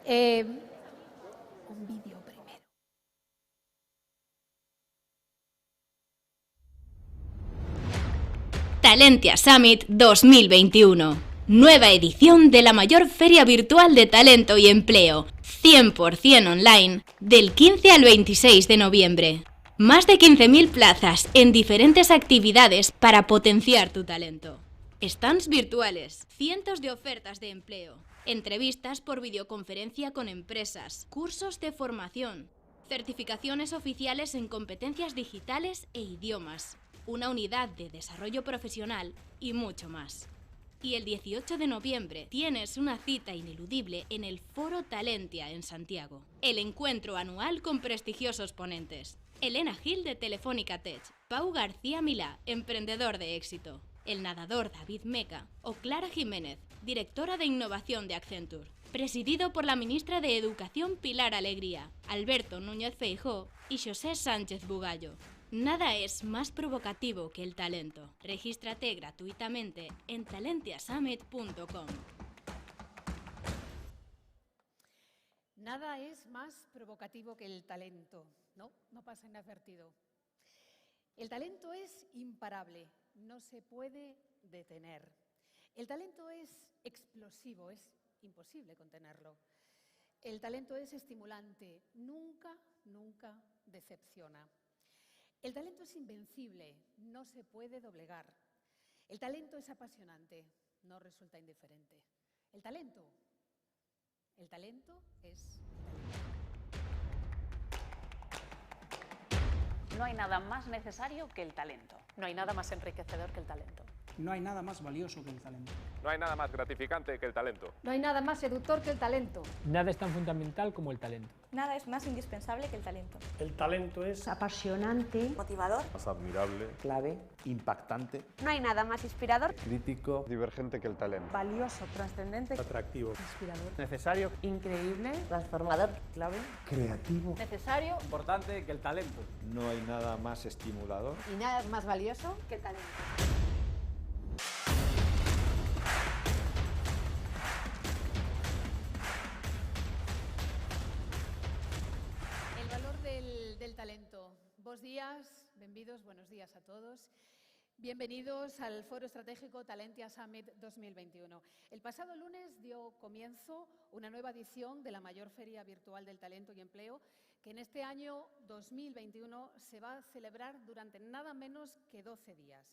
Un vídeo primero. Talentia Summit 2021. Nueva edición de la mayor feria virtual de talento y empleo, 100% online, del 15 al 26 de noviembre. Más de 15.000 plazas en diferentes actividades para potenciar tu talento. Stands virtuales, cientos de ofertas de empleo, entrevistas por videoconferencia con empresas, cursos de formación, certificaciones oficiales en competencias digitales e idiomas, una unidad de desarrollo profesional y mucho más. Y el 18 de noviembre tienes una cita ineludible en el Foro Talentia en Santiago. El encuentro anual con prestigiosos ponentes. Elena Gil de Telefónica Tech, Pau García Milá, emprendedor de éxito, el nadador David Meca o Clara Jiménez, directora de innovación de Accenture. Presidido por la ministra de Educación Pilar Alegría, Alberto Núñez Feijóo y José Sánchez Bugallo. Nada es más provocativo que el talento. Regístrate gratuitamente en talentiasummit.com. Nada es más provocativo que el talento. No pasa inadvertido. El talento es imparable, no se puede detener. El talento es explosivo, es imposible contenerlo. El talento es estimulante, nunca decepciona. El talento es invencible, no se puede doblegar. El talento es apasionante, no resulta indiferente. El talento es talento. No hay nada más necesario que el talento. No hay nada más enriquecedor que el talento. No hay nada más valioso que el talento. No hay nada más gratificante que el talento. No hay nada más seductor que el talento. Nada es tan fundamental como el talento. Nada es más indispensable que el talento. El talento es apasionante, motivador, más admirable, clave, impactante. No hay nada más inspirador, crítico, divergente que el talento. valioso, trascendente, atractivo, inspirador, necesario, increíble, transformador, clave, creativo, Necesario Importante que el talento. No hay nada más estimulador. y nada más valioso que el talento. El valor del talento. Bos días, benvidos, buenos días a todos. Bienvenidos al Foro Estratégico Talentia Summit 2021. El pasado lunes dio comienzo una nueva edición de la mayor feria virtual del talento y empleo, que en este año 2021 se va a celebrar durante nada menos que 12 días.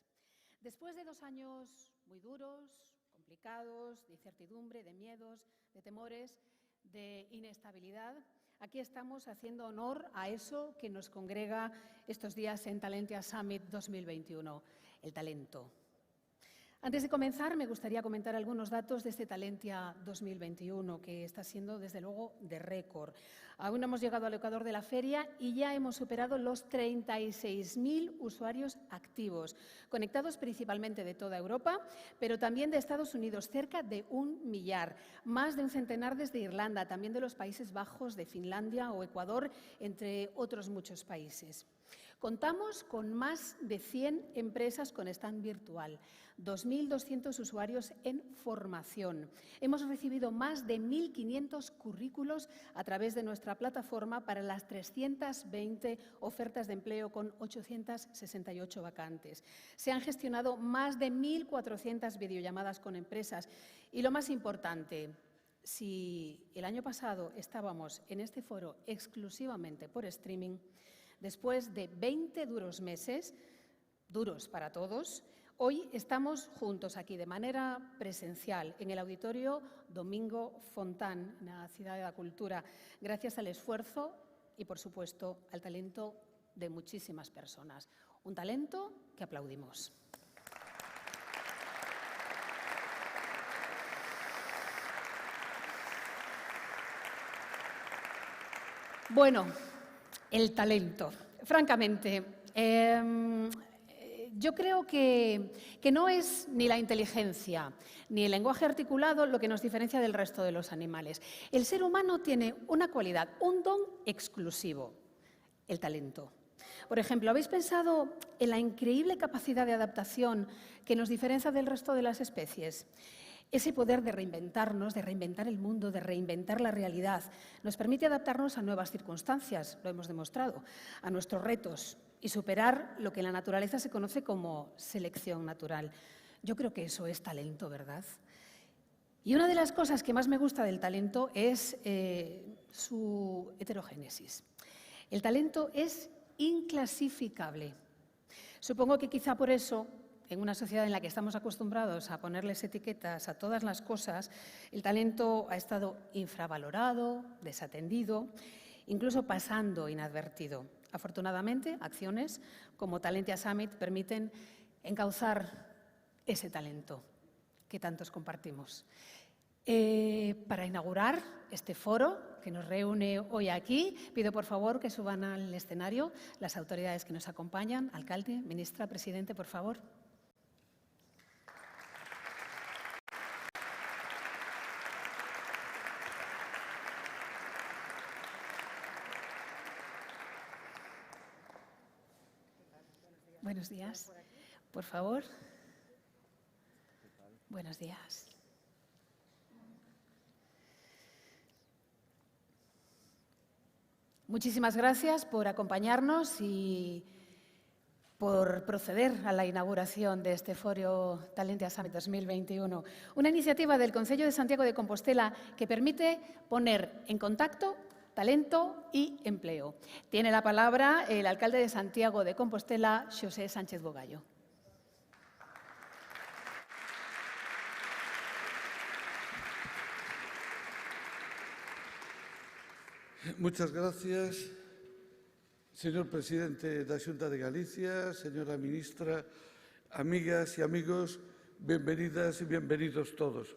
Después de 2 años muy duros, complicados, de incertidumbre, de miedos, de temores, de inestabilidad, aquí estamos haciendo honor a eso que nos congrega estos días en Talentia Summit 2021, el talento. Antes de comenzar, me gustaría comentar algunos datos de este Talentia 2021, que está siendo, desde luego, de récord. Aún no hemos llegado al ecuador de la feria y ya hemos superado los 36.000 usuarios activos, conectados principalmente de toda Europa, pero también de Estados Unidos, cerca de 1 millar, más de un centenar desde Irlanda, también de los Países Bajos, de Finlandia o Ecuador, entre otros muchos países. Contamos con más de 100 empresas con stand virtual, 2.200 usuarios en formación. Hemos recibido más de 1.500 currículos a través de nuestra plataforma para las 320 ofertas de empleo con 868 vacantes. Se han gestionado más de 1.400 videollamadas con empresas. Y lo más importante, si el año pasado estábamos en este foro exclusivamente por streaming, después de 20 duros meses, duros para todos, hoy estamos juntos aquí de manera presencial en el Auditorio Domingo Fontán, en la Ciudad de la Cultura, gracias al esfuerzo y, por supuesto, al talento de muchísimas personas. Un talento que aplaudimos. Bueno, el talento. Francamente, yo creo que no es ni la inteligencia ni el lenguaje articulado lo que nos diferencia del resto de los animales. El ser humano tiene una cualidad, un don exclusivo, el talento. Por ejemplo, ¿habéis pensado en la increíble capacidad de adaptación que nos diferencia del resto de las especies? Ese poder de reinventarnos, de reinventar el mundo, de reinventar la realidad, nos permite adaptarnos a nuevas circunstancias, lo hemos demostrado, a nuestros retos y superar lo que en la naturaleza se conoce como selección natural. Yo creo que eso es talento, ¿verdad? Y una de las cosas que más me gusta del talento es su heterogénesis. El talento es inclasificable. Supongo que quizá por eso, en una sociedad en la que estamos acostumbrados a ponerles etiquetas a todas las cosas, el talento ha estado infravalorado, desatendido, incluso pasando inadvertido. Afortunadamente, acciones como Talentia Summit permiten encauzar ese talento que tantos compartimos. Para inaugurar este foro que nos reúne hoy aquí, pido por favor que suban al escenario las autoridades que nos acompañan. Alcalde, ministra, presidente, por favor. Buenos días. Por favor. Buenos días. Muchísimas gracias por acompañarnos y por proceder a la inauguración de este Foro Talentia Summit 2021, una iniciativa del Concello de Santiago de Compostela que permite poner en contacto talento y empleo. Tiene la palabra el alcalde de Santiago de Compostela, José Sánchez Bogallo. Muchas gracias, señor presidente da Xunta de Galicia, señora ministra, amigas y amigos, bienvenidas y bienvenidos todos.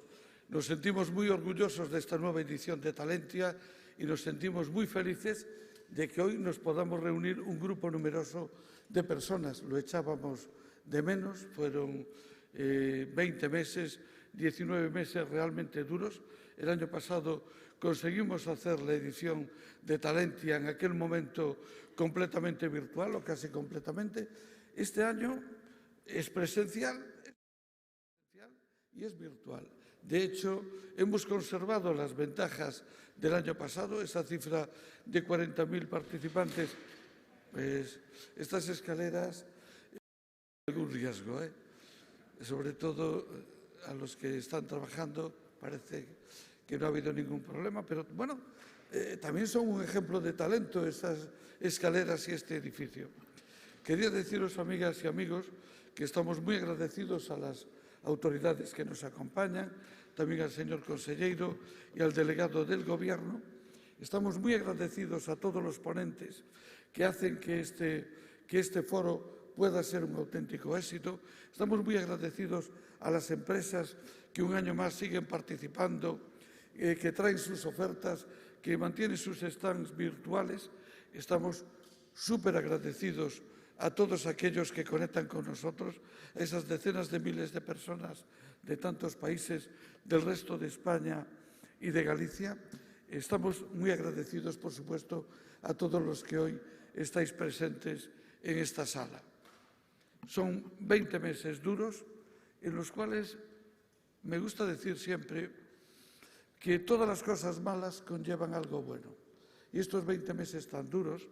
Nos sentimos muy orgullosos de esta nueva edición de Talentia y nos sentimos muy felices de que hoy nos podamos reunir un grupo numeroso de personas. Lo echábamos de menos, fueron 20 meses, 19 meses realmente duros. El año pasado conseguimos hacer la edición de Talentia en aquel momento completamente virtual o casi completamente. Este año es presencial y es virtual. De hecho, hemos conservado las ventajas del año pasado, esa cifra de 40.000 participantes. Pues estas escaleras algún riesgo, sobre todo a los que están trabajando parece que no ha habido ningún problema, pero bueno, también son un ejemplo de talento estas escaleras y este edificio. Quería deciros, amigas y amigos, que estamos muy agradecidos a las autoridades que nos acompañan, también al señor consejero y al delegado del Gobierno. Estamos muy agradecidos a todos los ponentes que hacen que este foro pueda ser un auténtico éxito. Estamos muy agradecidos a las empresas que un año más siguen participando, que traen sus ofertas, que mantienen sus stands virtuales. Estamos súper agradecidos a todos aquellos que conectan con nosotros, a esas decenas de miles de personas de tantos países del resto de España y de Galicia. Estamos muy agradecidos, por supuesto, a todos los que hoy estáis presentes en esta sala. Son 20 meses duros en los cuales me gusta decir siempre que todas las cosas malas conllevan algo bueno. Y estos 20 meses tan duros,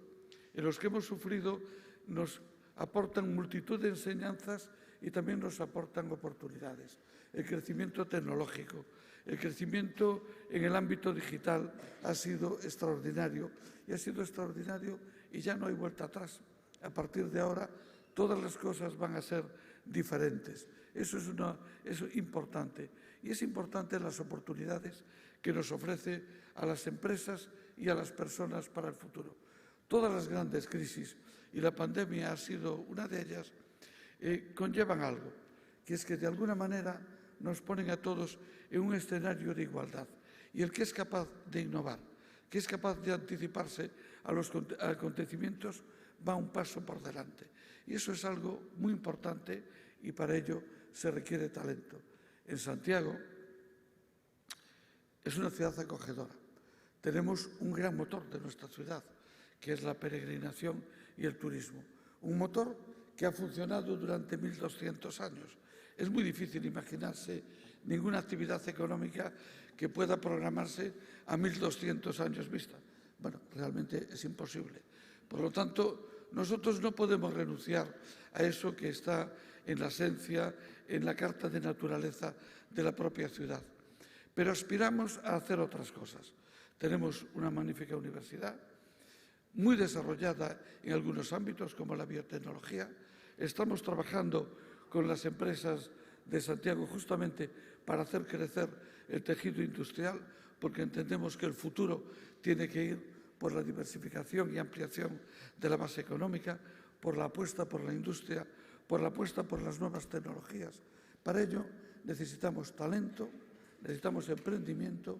en los que hemos sufrido, nos aportan multitud de enseñanzas y también nos aportan oportunidades. El crecimiento tecnológico, el crecimiento en el ámbito digital ha sido extraordinario. Y ha sido extraordinario y ya no hay vuelta atrás. A partir de ahora, todas las cosas van a ser diferentes. Eso es importante. Y es importante las oportunidades que nos ofrece a las empresas y a las personas para el futuro. Todas las grandes crisis, y la pandemia ha sido una de ellas, conllevan algo, que es que de alguna manera nos ponen a todos en un escenario de igualdad. Y el que es capaz de innovar, que es capaz de anticiparse a los acontecimientos, va un paso por delante. Y eso es algo muy importante y para ello se requiere talento. En Santiago es una ciudad acogedora. Tenemos un gran motor de nuestra ciudad, que es la peregrinación y el turismo. Un motor que ha funcionado durante 1200 años. Es muy difícil imaginarse ninguna actividad económica que pueda programarse a 1.200 años vista. Bueno, realmente es imposible. Por lo tanto, nosotros no podemos renunciar a eso que está en la esencia, en la carta de naturaleza de la propia ciudad. Pero aspiramos a hacer otras cosas. Tenemos una magnífica universidad, muy desarrollada en algunos ámbitos como la biotecnología. Estamos trabajando con las empresas de Santiago justamente para hacer crecer el tejido industrial, porque entendemos que el futuro tiene que ir por la diversificación y ampliación de la base económica, por la apuesta por la industria, por la apuesta por las nuevas tecnologías. Para ello necesitamos talento, necesitamos emprendimiento,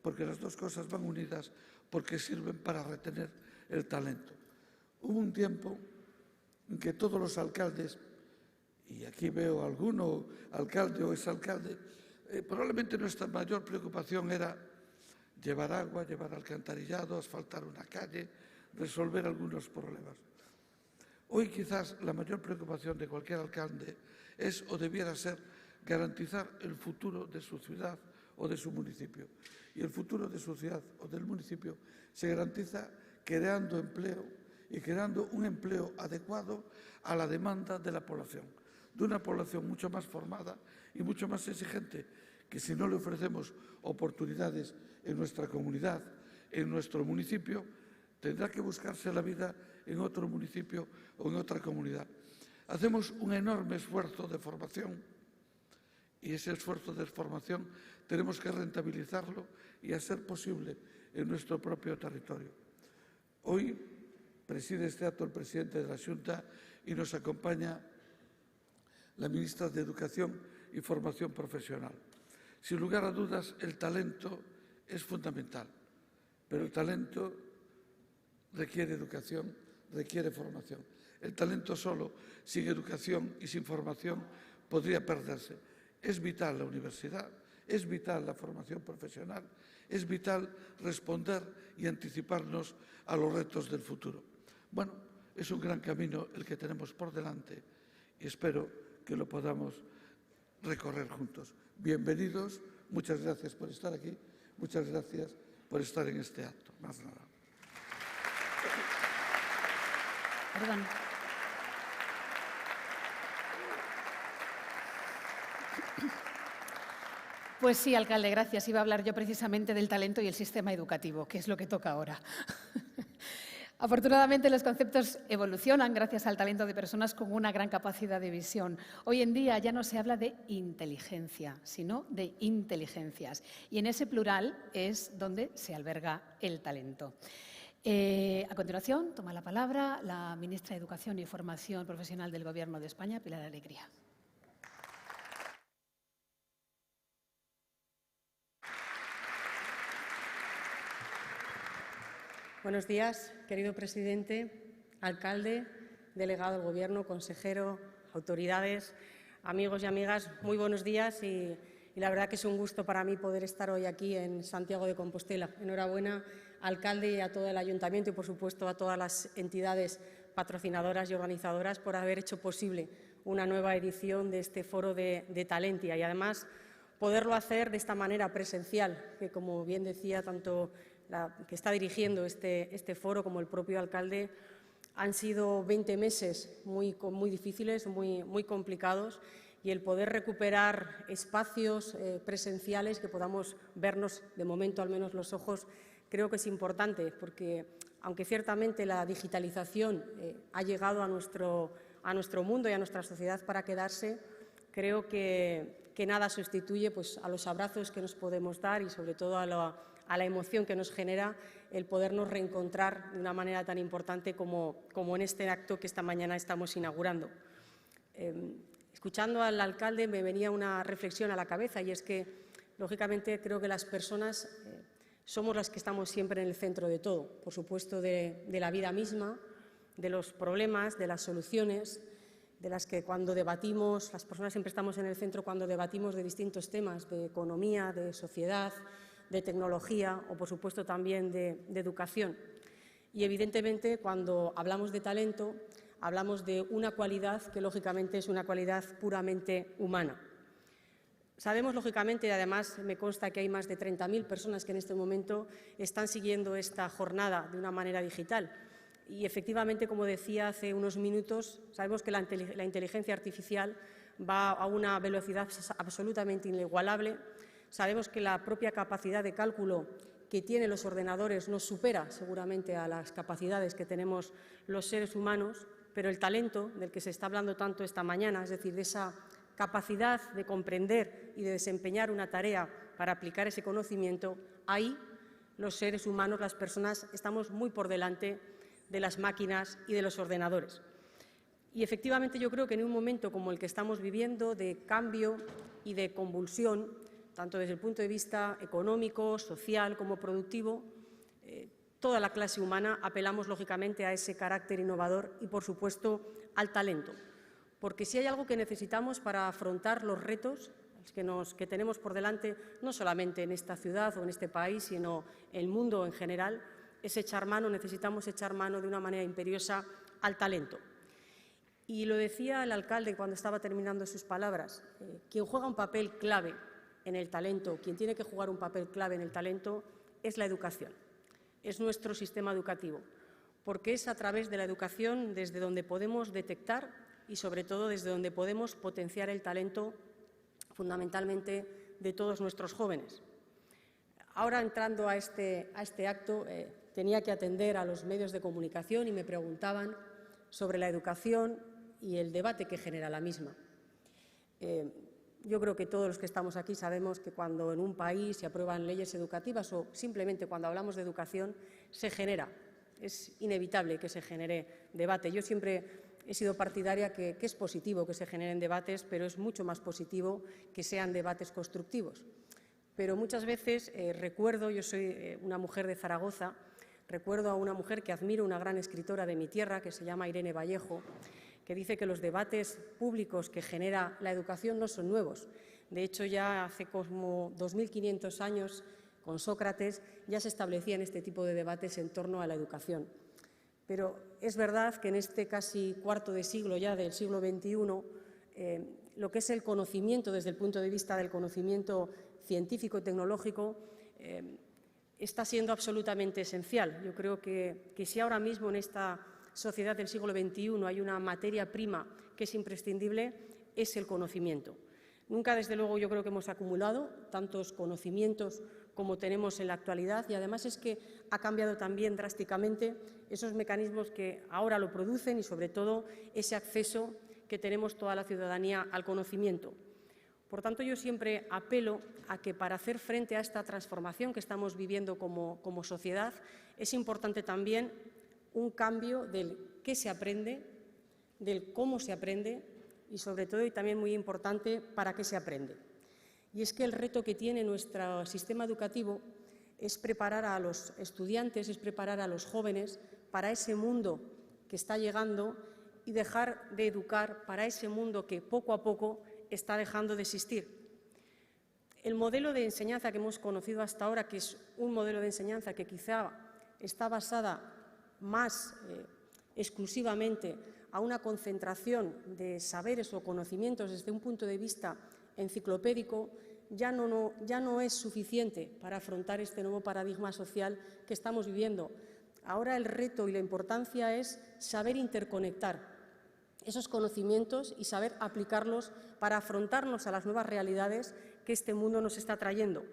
porque las dos cosas van unidas, porque sirven para retener el talento. Hubo un tiempo en que todos los alcaldes, y aquí veo alguno alcalde o exalcalde, probablemente nuestra mayor preocupación era llevar agua, llevar alcantarillado, asfaltar una calle, resolver algunos problemas. Hoy quizás la mayor preocupación de cualquier alcalde es o debiera ser garantizar el futuro de su ciudad o de su municipio. Y el futuro de su ciudad o del municipio se garantiza creando empleo y creando un empleo adecuado a la demanda de la población, de una población mucho más formada y mucho más exigente, que si no le ofrecemos oportunidades en nuestra comunidad, en nuestro municipio, tendrá que buscarse la vida en otro municipio o en otra comunidad. Hacemos un enorme esfuerzo de formación y ese esfuerzo de formación tenemos que rentabilizarlo y, a ser posible, en nuestro propio territorio. Hoy preside este acto el presidente de la Xunta y nos acompaña la ministra de Educación y Formación Profesional. Sin lugar a dudas, el talento es fundamental, pero el talento requiere educación, requiere formación. El talento solo, sin educación y sin formación, podría perderse. Es vital la universidad, es vital la formación profesional, es vital responder y anticiparnos a los retos del futuro. Bueno, es un gran camino el que tenemos por delante y espero que lo podamos recorrer juntos. Bienvenidos, muchas gracias por estar aquí, muchas gracias por estar en este acto. Más nada. Perdón. Pues sí, alcalde, gracias. Iba a hablar yo precisamente del talento y el sistema educativo, que es lo que toca ahora. Afortunadamente, los conceptos evolucionan gracias al talento de personas con una gran capacidad de visión. Hoy en día ya no se habla de inteligencia, sino de inteligencias. Y en ese plural es donde se alberga el talento. A continuación, toma la palabra la ministra de Educación y Formación Profesional del Gobierno de España, Pilar Alegría. Buenos días, querido presidente, alcalde, delegado del Gobierno, consejero, autoridades, amigos y amigas, muy buenos días y la verdad que es un gusto para mí poder estar hoy aquí en Santiago de Compostela. Enhorabuena, alcalde, y a todo el ayuntamiento y, por supuesto, a todas las entidades patrocinadoras y organizadoras por haber hecho posible una nueva edición de este foro de Talentia y, además, poderlo hacer de esta manera presencial, que, como bien decía tanto que está dirigiendo este foro como el propio alcalde, han sido 20 meses muy difíciles, muy complicados, y el poder recuperar espacios presenciales que podamos vernos, de momento al menos, los ojos, creo que es importante, porque aunque ciertamente la digitalización ha llegado a nuestro mundo y a nuestra sociedad para quedarse, creo que nada sustituye pues, a los abrazos que nos podemos dar y, sobre todo, a la emoción que nos genera el podernos reencontrar de una manera tan importante como en este acto que esta mañana estamos inaugurando. Escuchando al alcalde me venía una reflexión a la cabeza, y es que, lógicamente, creo que las personas somos las que estamos siempre en el centro de todo, por supuesto de la vida misma, de los problemas, de las soluciones, de las que cuando debatimos, las personas siempre estamos en el centro cuando debatimos de distintos temas, de economía, de sociedad, de tecnología o, por supuesto, también de educación. Y, evidentemente, cuando hablamos de talento, hablamos de una cualidad que, lógicamente, es una cualidad puramente humana. Sabemos, lógicamente, y además me consta que hay más de 30.000 personas que en este momento están siguiendo esta jornada de una manera digital. Y efectivamente, como decía hace unos minutos, sabemos que la inteligencia artificial va a una velocidad absolutamente inigualable. Sabemos que la propia capacidad de cálculo que tienen los ordenadores nos supera seguramente a las capacidades que tenemos los seres humanos, pero el talento del que se está hablando tanto esta mañana, es decir, de esa capacidad de comprender y de desempeñar una tarea para aplicar ese conocimiento, ahí los seres humanos, las personas, estamos muy por delante de las máquinas y de los ordenadores. Y efectivamente yo creo que en un momento como el que estamos viviendo, de cambio y de convulsión, tanto desde el punto de vista económico, social como productivo, toda la clase humana apelamos lógicamente a ese carácter innovador y, por supuesto, al talento. Porque si hay algo que necesitamos para afrontar los retos que tenemos por delante, no solamente en esta ciudad o en este país, sino en el mundo en general, es necesitamos echar mano de una manera imperiosa al talento. Y lo decía el alcalde cuando estaba terminando sus palabras, quien juega un papel clave en el talento, quien tiene que jugar un papel clave en el talento, es la educación, es nuestro sistema educativo, porque es a través de la educación desde donde podemos detectar y, sobre todo, desde donde podemos potenciar el talento, fundamentalmente, de todos nuestros jóvenes. Ahora, entrando a este acto, tenía que atender a los medios de comunicación y me preguntaban sobre la educación y el debate que genera la misma. Yo creo que todos los que estamos aquí sabemos que cuando en un país se aprueban leyes educativas o simplemente cuando hablamos de educación, es inevitable que se genere debate. Yo siempre he sido partidaria que es positivo que se generen debates, pero es mucho más positivo que sean debates constructivos. Pero muchas veces recuerdo, yo soy una mujer de Zaragoza, recuerdo a una mujer que admiro, una gran escritora de mi tierra, que se llama Irene Vallejo, que dice que los debates públicos que genera la educación no son nuevos. De hecho, ya hace como 2.500 años, con Sócrates, ya se establecían este tipo de debates en torno a la educación. Pero es verdad que en este casi cuarto de siglo ya del siglo XXI, lo que es el conocimiento desde el punto de vista del conocimiento científico y tecnológico está siendo absolutamente esencial. Yo creo que si ahora mismo en esta sociedad del siglo XXI hay una materia prima que es imprescindible, es el conocimiento. Nunca, desde luego, yo creo que hemos acumulado tantos conocimientos como tenemos en la actualidad, y además es que ha cambiado también drásticamente esos mecanismos que ahora lo producen y, sobre todo, ese acceso que tenemos toda la ciudadanía al conocimiento. Por tanto, yo siempre apelo a que para hacer frente a esta transformación que estamos viviendo como sociedad es importante también un cambio del qué se aprende, del cómo se aprende y, sobre todo, y también muy importante, para qué se aprende. Y es que el reto que tiene nuestro sistema educativo es preparar a los estudiantes, es preparar a los jóvenes para ese mundo que está llegando y dejar de educar para ese mundo que poco a poco está dejando de existir. El modelo de enseñanza que hemos conocido hasta ahora, que es un modelo de enseñanza que quizá está basada más exclusivamente a una concentración de saberes o conocimientos desde un punto de vista enciclopédico, ya no es suficiente para afrontar este nuevo paradigma social que estamos viviendo. Ahora el reto y la importancia es saber interconectar esos conocimientos y saber aplicarlos para afrontarnos a las nuevas realidades que este mundo nos está trayendo.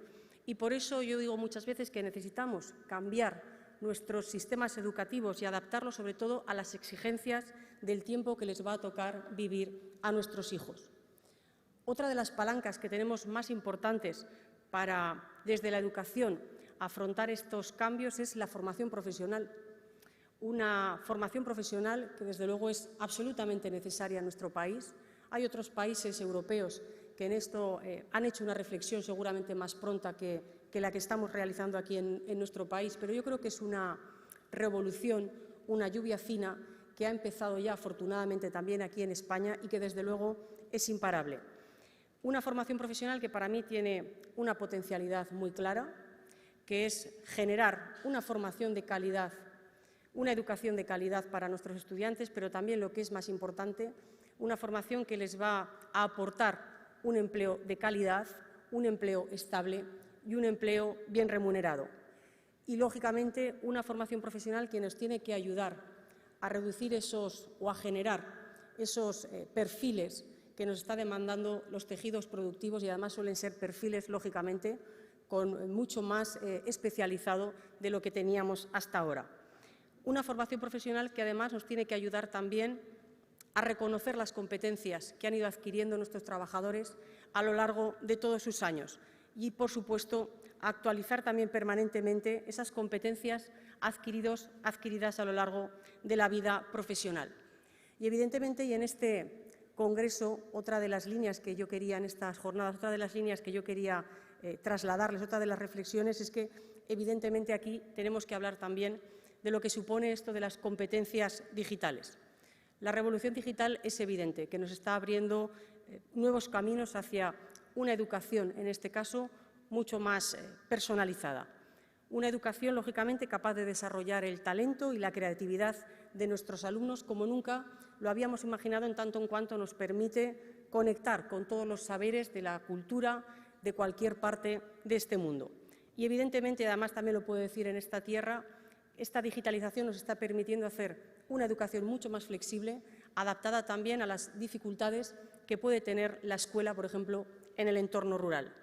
Y por eso yo digo muchas veces que necesitamos cambiar nuestros sistemas educativos y adaptarlos sobre todo a las exigencias del tiempo que les va a tocar vivir a nuestros hijos. Otra de las palancas que tenemos más importantes para, desde la educación, afrontar estos cambios es la formación profesional. Una formación profesional que, desde luego, es absolutamente necesaria en nuestro país. Hay otros países europeos que en esto han hecho una reflexión seguramente más pronta que la que estamos realizando aquí en nuestro país, pero yo creo que es una revolución, una lluvia fina que ha empezado ya, afortunadamente, también aquí en España y que, desde luego, es imparable. Una formación profesional que para mí tiene una potencialidad muy clara, que es generar una formación de calidad, una educación de calidad para nuestros estudiantes, pero también, lo que es más importante, una formación que les va a aportar un empleo de calidad, un empleo estable y un empleo bien remunerado. Y, lógicamente, una formación profesional que nos tiene que ayudar a reducir o a generar esos perfiles que nos está demandando los tejidos productivos, y además suelen ser perfiles, lógicamente, con mucho más especializado de lo que teníamos hasta ahora. Una formación profesional que además nos tiene que ayudar también a reconocer las competencias que han ido adquiriendo nuestros trabajadores a lo largo de todos sus años y, por supuesto, a actualizar también permanentemente esas competencias adquiridas a lo largo de la vida profesional. Y, evidentemente, y en este Congreso, otra de las líneas que yo quería en estas jornadas, otra de las líneas que yo quería trasladarles, otra de las reflexiones es que, evidentemente, aquí tenemos que hablar también de lo que supone esto de las competencias digitales. La revolución digital es evidente que nos está abriendo nuevos caminos hacia una educación, en este caso, mucho más personalizada. Una educación, lógicamente, capaz de desarrollar el talento y la creatividad de nuestros alumnos como nunca lo habíamos imaginado, en tanto en cuanto nos permite conectar con todos los saberes de la cultura de cualquier parte de este mundo. Y, evidentemente, además también lo puedo decir en esta tierra, esta digitalización nos está permitiendo hacer una educación mucho más flexible, adaptada también a las dificultades que puede tener la escuela, por ejemplo, en el entorno rural.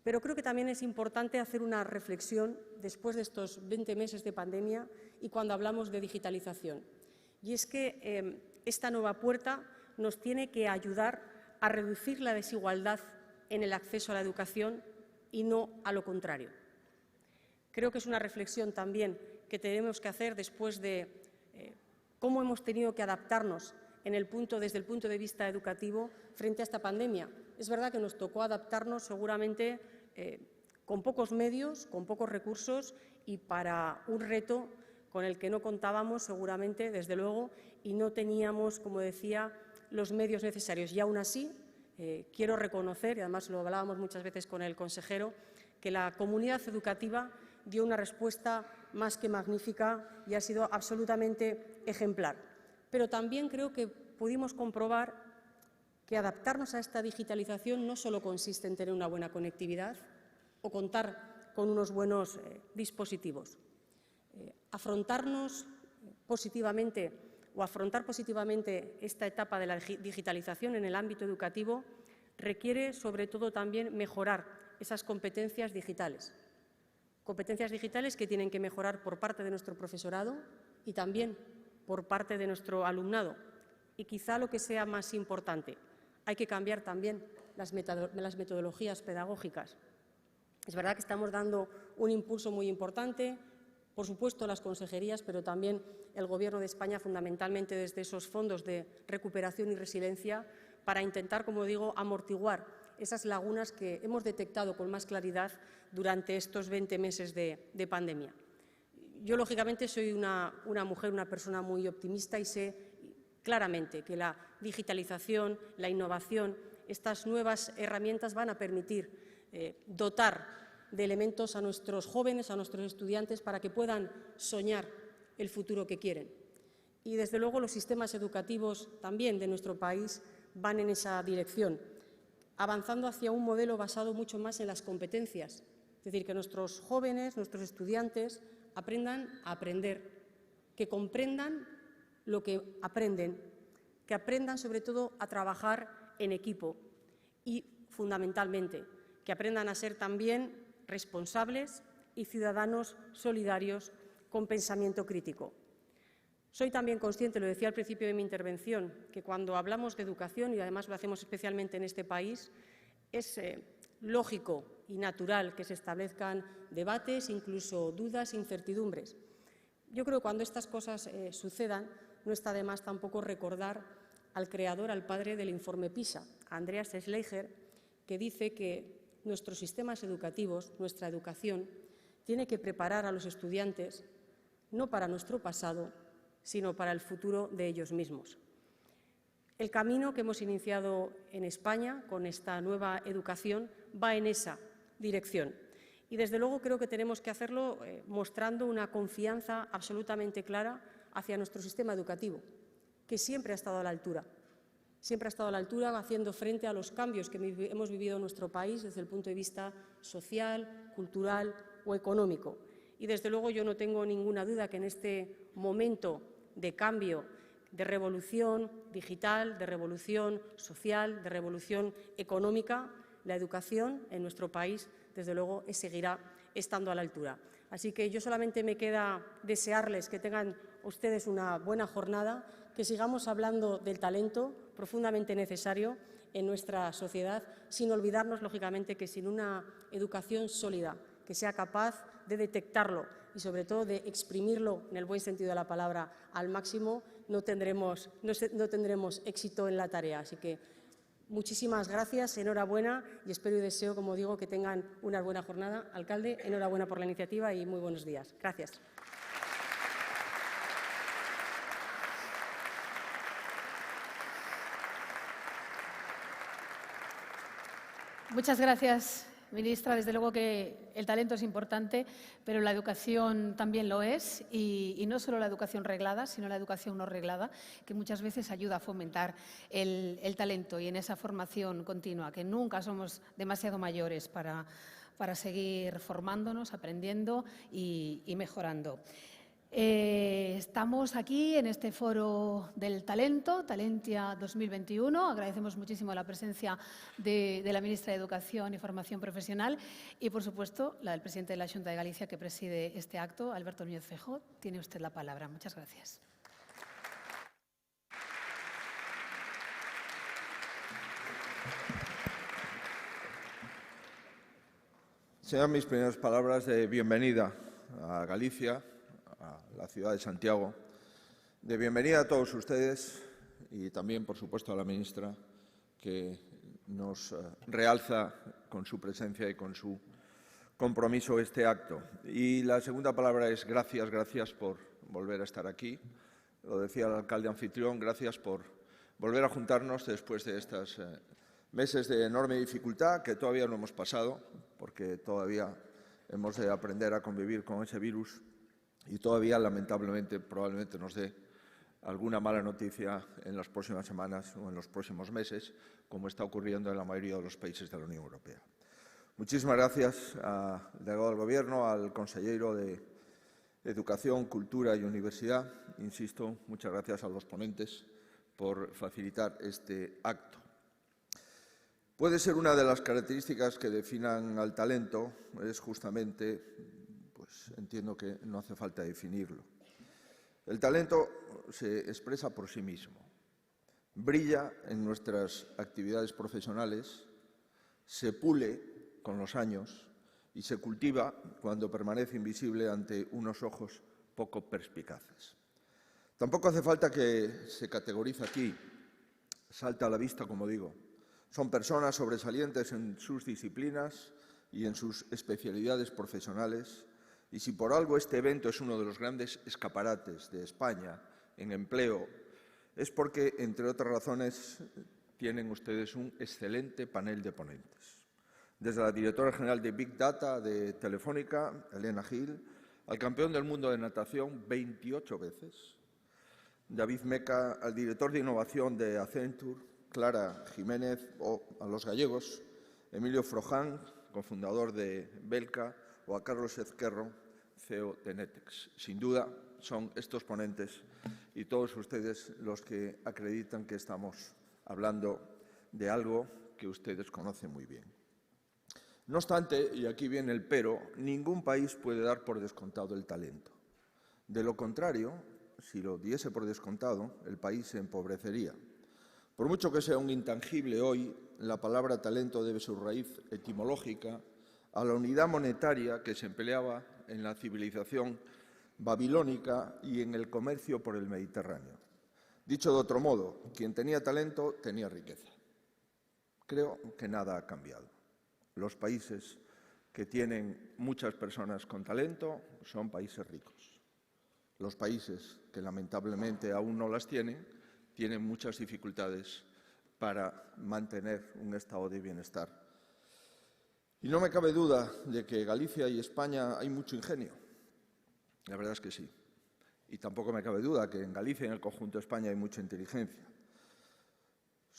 Pero creo que también es importante hacer una reflexión después de estos 20 meses de pandemia y cuando hablamos de digitalización. Y es que esta nueva puerta nos tiene que ayudar a reducir la desigualdad en el acceso a la educación y no a lo contrario. Creo que es una reflexión también que tenemos que hacer después de cómo hemos tenido que adaptarnos desde el punto de vista educativo frente a esta pandemia. Es verdad que nos tocó adaptarnos seguramente con pocos medios, con pocos recursos y para un reto con el que no contábamos seguramente, desde luego, y no teníamos, como decía, los medios necesarios. Y aún así, quiero reconocer, y además lo hablábamos muchas veces con el consejero, que la comunidad educativa dio una respuesta más que magnífica y ha sido absolutamente ejemplar. Pero también creo que pudimos comprobar que adaptarnos a esta digitalización no solo consiste en tener una buena conectividad o contar con unos buenos dispositivos. Afrontarnos positivamente o afrontar positivamente esta etapa de la digitalización en el ámbito educativo requiere, sobre todo, también mejorar esas competencias digitales. Competencias digitales que tienen que mejorar por parte de nuestro profesorado y también por parte de nuestro alumnado. Y quizá lo que sea más importante, hay que cambiar también las metodologías pedagógicas. Es verdad que estamos dando un impulso muy importante, por supuesto las consejerías, pero también el Gobierno de España, fundamentalmente desde esos fondos de recuperación y resiliencia, para intentar, como digo, amortiguar esas lagunas que hemos detectado con más claridad durante estos 20 meses de pandemia. Yo, lógicamente, soy una mujer, una persona muy optimista y sé claramente que la digitalización, la innovación, estas nuevas herramientas van a permitir dotar de elementos a nuestros jóvenes, a nuestros estudiantes, para que puedan soñar el futuro que quieren. Y, desde luego, los sistemas educativos también de nuestro país van en esa dirección, avanzando hacia un modelo basado mucho más en las competencias. Es decir, que nuestros jóvenes, nuestros estudiantes, aprendan a aprender, que comprendan lo que aprenden, que aprendan, sobre todo, a trabajar en equipo y, fundamentalmente, que aprendan a ser también responsables y ciudadanos solidarios con pensamiento crítico. Soy también consciente, lo decía al principio de mi intervención, que cuando hablamos de educación, y además lo hacemos especialmente en este país, es lógico y natural que se establezcan debates, incluso dudas e incertidumbres. Yo creo que cuando estas cosas sucedan, no está de más tampoco recordar al creador, al padre del informe PISA, a Andreas Schleicher, que dice que nuestros sistemas educativos, nuestra educación, tiene que preparar a los estudiantes no para nuestro pasado, sino para el futuro de ellos mismos. El camino que hemos iniciado en España con esta nueva educación va en esa dirección. Y, desde luego, creo que tenemos que hacerlo mostrando una confianza absolutamente clara hacia nuestro sistema educativo, que siempre ha estado a la altura, Siempre ha estado a la altura, haciendo frente a los cambios que hemos vivido en nuestro país desde el punto de vista social, cultural o económico. Y, desde luego, yo no tengo ninguna duda que en este momento de cambio, de revolución digital, de revolución social, de revolución económica, la educación en nuestro país, desde luego, seguirá estando a la altura. Así que yo solamente me queda desearles que tengan ustedes una buena jornada, que sigamos hablando del talento, profundamente necesario en nuestra sociedad, sin olvidarnos, lógicamente, que sin una educación sólida, que sea capaz de detectarlo y, sobre todo, de exprimirlo, en el buen sentido de la palabra, al máximo, no tendremos éxito en la tarea. Así que muchísimas gracias, enhorabuena y espero y deseo, como digo, que tengan una buena jornada. Alcalde, enhorabuena por la iniciativa y muy buenos días. Gracias. Muchas gracias, ministra. Desde luego que el talento es importante, pero la educación también lo es, y no solo la educación reglada, sino la educación no reglada, que muchas veces ayuda a fomentar el talento y en esa formación continua, que nunca somos demasiado mayores para seguir formándonos, aprendiendo y mejorando. Estamos aquí en este foro del talento, Talentia 2021. Agradecemos muchísimo la presencia de la ministra de Educación y Formación Profesional y, por supuesto, la del presidente de la Xunta de Galicia, que preside este acto, Alberto Núñez Feijóo. Tiene usted la palabra. Muchas gracias. Sean mis primeras palabras de bienvenida a Galicia, a la ciudad de Santiago, de bienvenida a todos ustedes y también, por supuesto, a la ministra, que nos realza con su presencia y con su compromiso este acto. Y la segunda palabra es gracias, gracias por volver a estar aquí. Lo decía el alcalde anfitrión, gracias por volver a juntarnos después de estos meses de enorme dificultad que todavía no hemos pasado, porque todavía hemos de aprender a convivir con ese virus y todavía, lamentablemente, probablemente nos dé alguna mala noticia en las próximas semanas o en los próximos meses, como está ocurriendo en la mayoría de los países de la Unión Europea. Muchísimas gracias al delegado del Gobierno, al consejero de Educación, Cultura y Universidad. Insisto, muchas gracias a los ponentes por facilitar este acto. Puede ser una de las características que definan al talento, es justamente, pues entiendo que no hace falta definirlo. El talento se expresa por sí mismo, brilla en nuestras actividades profesionales, se pule con los años y se cultiva cuando permanece invisible ante unos ojos poco perspicaces. Tampoco hace falta que se categorice aquí, salta a la vista, como digo. Son personas sobresalientes en sus disciplinas y en sus especialidades profesionales, y si por algo este evento es uno de los grandes escaparates de España en empleo, es porque, entre otras razones, tienen ustedes un excelente panel de ponentes. Desde la directora general de Big Data de Telefónica, Elena Gil, al campeón del mundo de natación 28 veces, David Meca, al director de innovación de Accenture, Clara Jiménez, o a los gallegos, Emilio Froján, cofundador de Belka, o a Carlos Ezquerro, CEO de Netex. Sin duda, son estos ponentes y todos ustedes los que acreditan que estamos hablando de algo que ustedes conocen muy bien. No obstante, y aquí viene el pero, ningún país puede dar por descontado el talento. De lo contrario, si lo diese por descontado, el país se empobrecería. Por mucho que sea un intangible hoy, la palabra talento debe su raíz etimológica a la unidad monetaria que se empleaba en la civilización babilónica y en el comercio por el Mediterráneo. Dicho de otro modo, quien tenía talento tenía riqueza. Creo que nada ha cambiado. Los países que tienen muchas personas con talento son países ricos. Los países que lamentablemente aún no las tienen muchas dificultades para mantener un estado de bienestar. Y no me cabe duda de que en Galicia y España hay mucho ingenio. La verdad es que sí. Y tampoco me cabe duda que en Galicia y en el conjunto de España hay mucha inteligencia.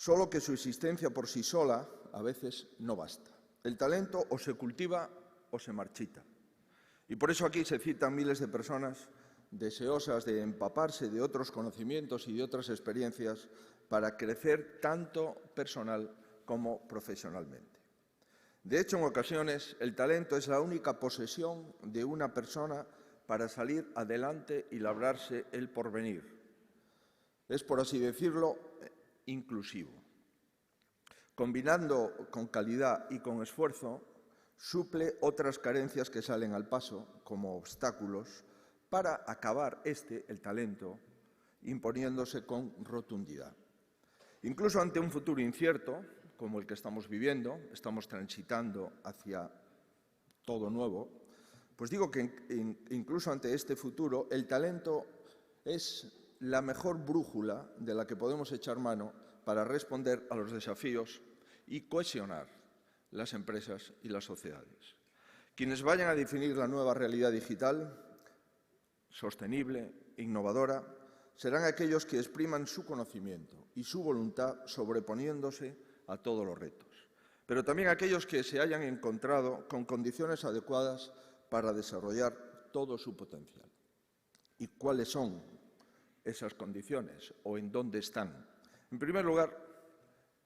solo que su existencia por sí sola a veces no basta. El talento o se cultiva o se marchita. Y por eso aquí se citan miles de personas deseosas de empaparse de otros conocimientos y de otras experiencias para crecer tanto personal como profesionalmente. De hecho, en ocasiones, el talento es la única posesión de una persona para salir adelante y labrarse el porvenir. Es, por así decirlo, inclusivo. Combinando con calidad y con esfuerzo, suple otras carencias que salen al paso, como obstáculos, para acabar el talento, imponiéndose con rotundidad. Incluso ante un futuro incierto, como el que estamos viviendo, estamos transitando hacia todo nuevo, pues digo que incluso ante este futuro, el talento es la mejor brújula de la que podemos echar mano para responder a los desafíos y cohesionar las empresas y las sociedades. Quienes vayan a definir la nueva realidad digital, sostenible, innovadora, serán aquellos que expriman su conocimiento y su voluntad sobreponiéndose a todos los retos, pero también aquellos que se hayan encontrado con condiciones adecuadas para desarrollar todo su potencial. ¿Y cuáles son esas condiciones o en dónde están? En primer lugar,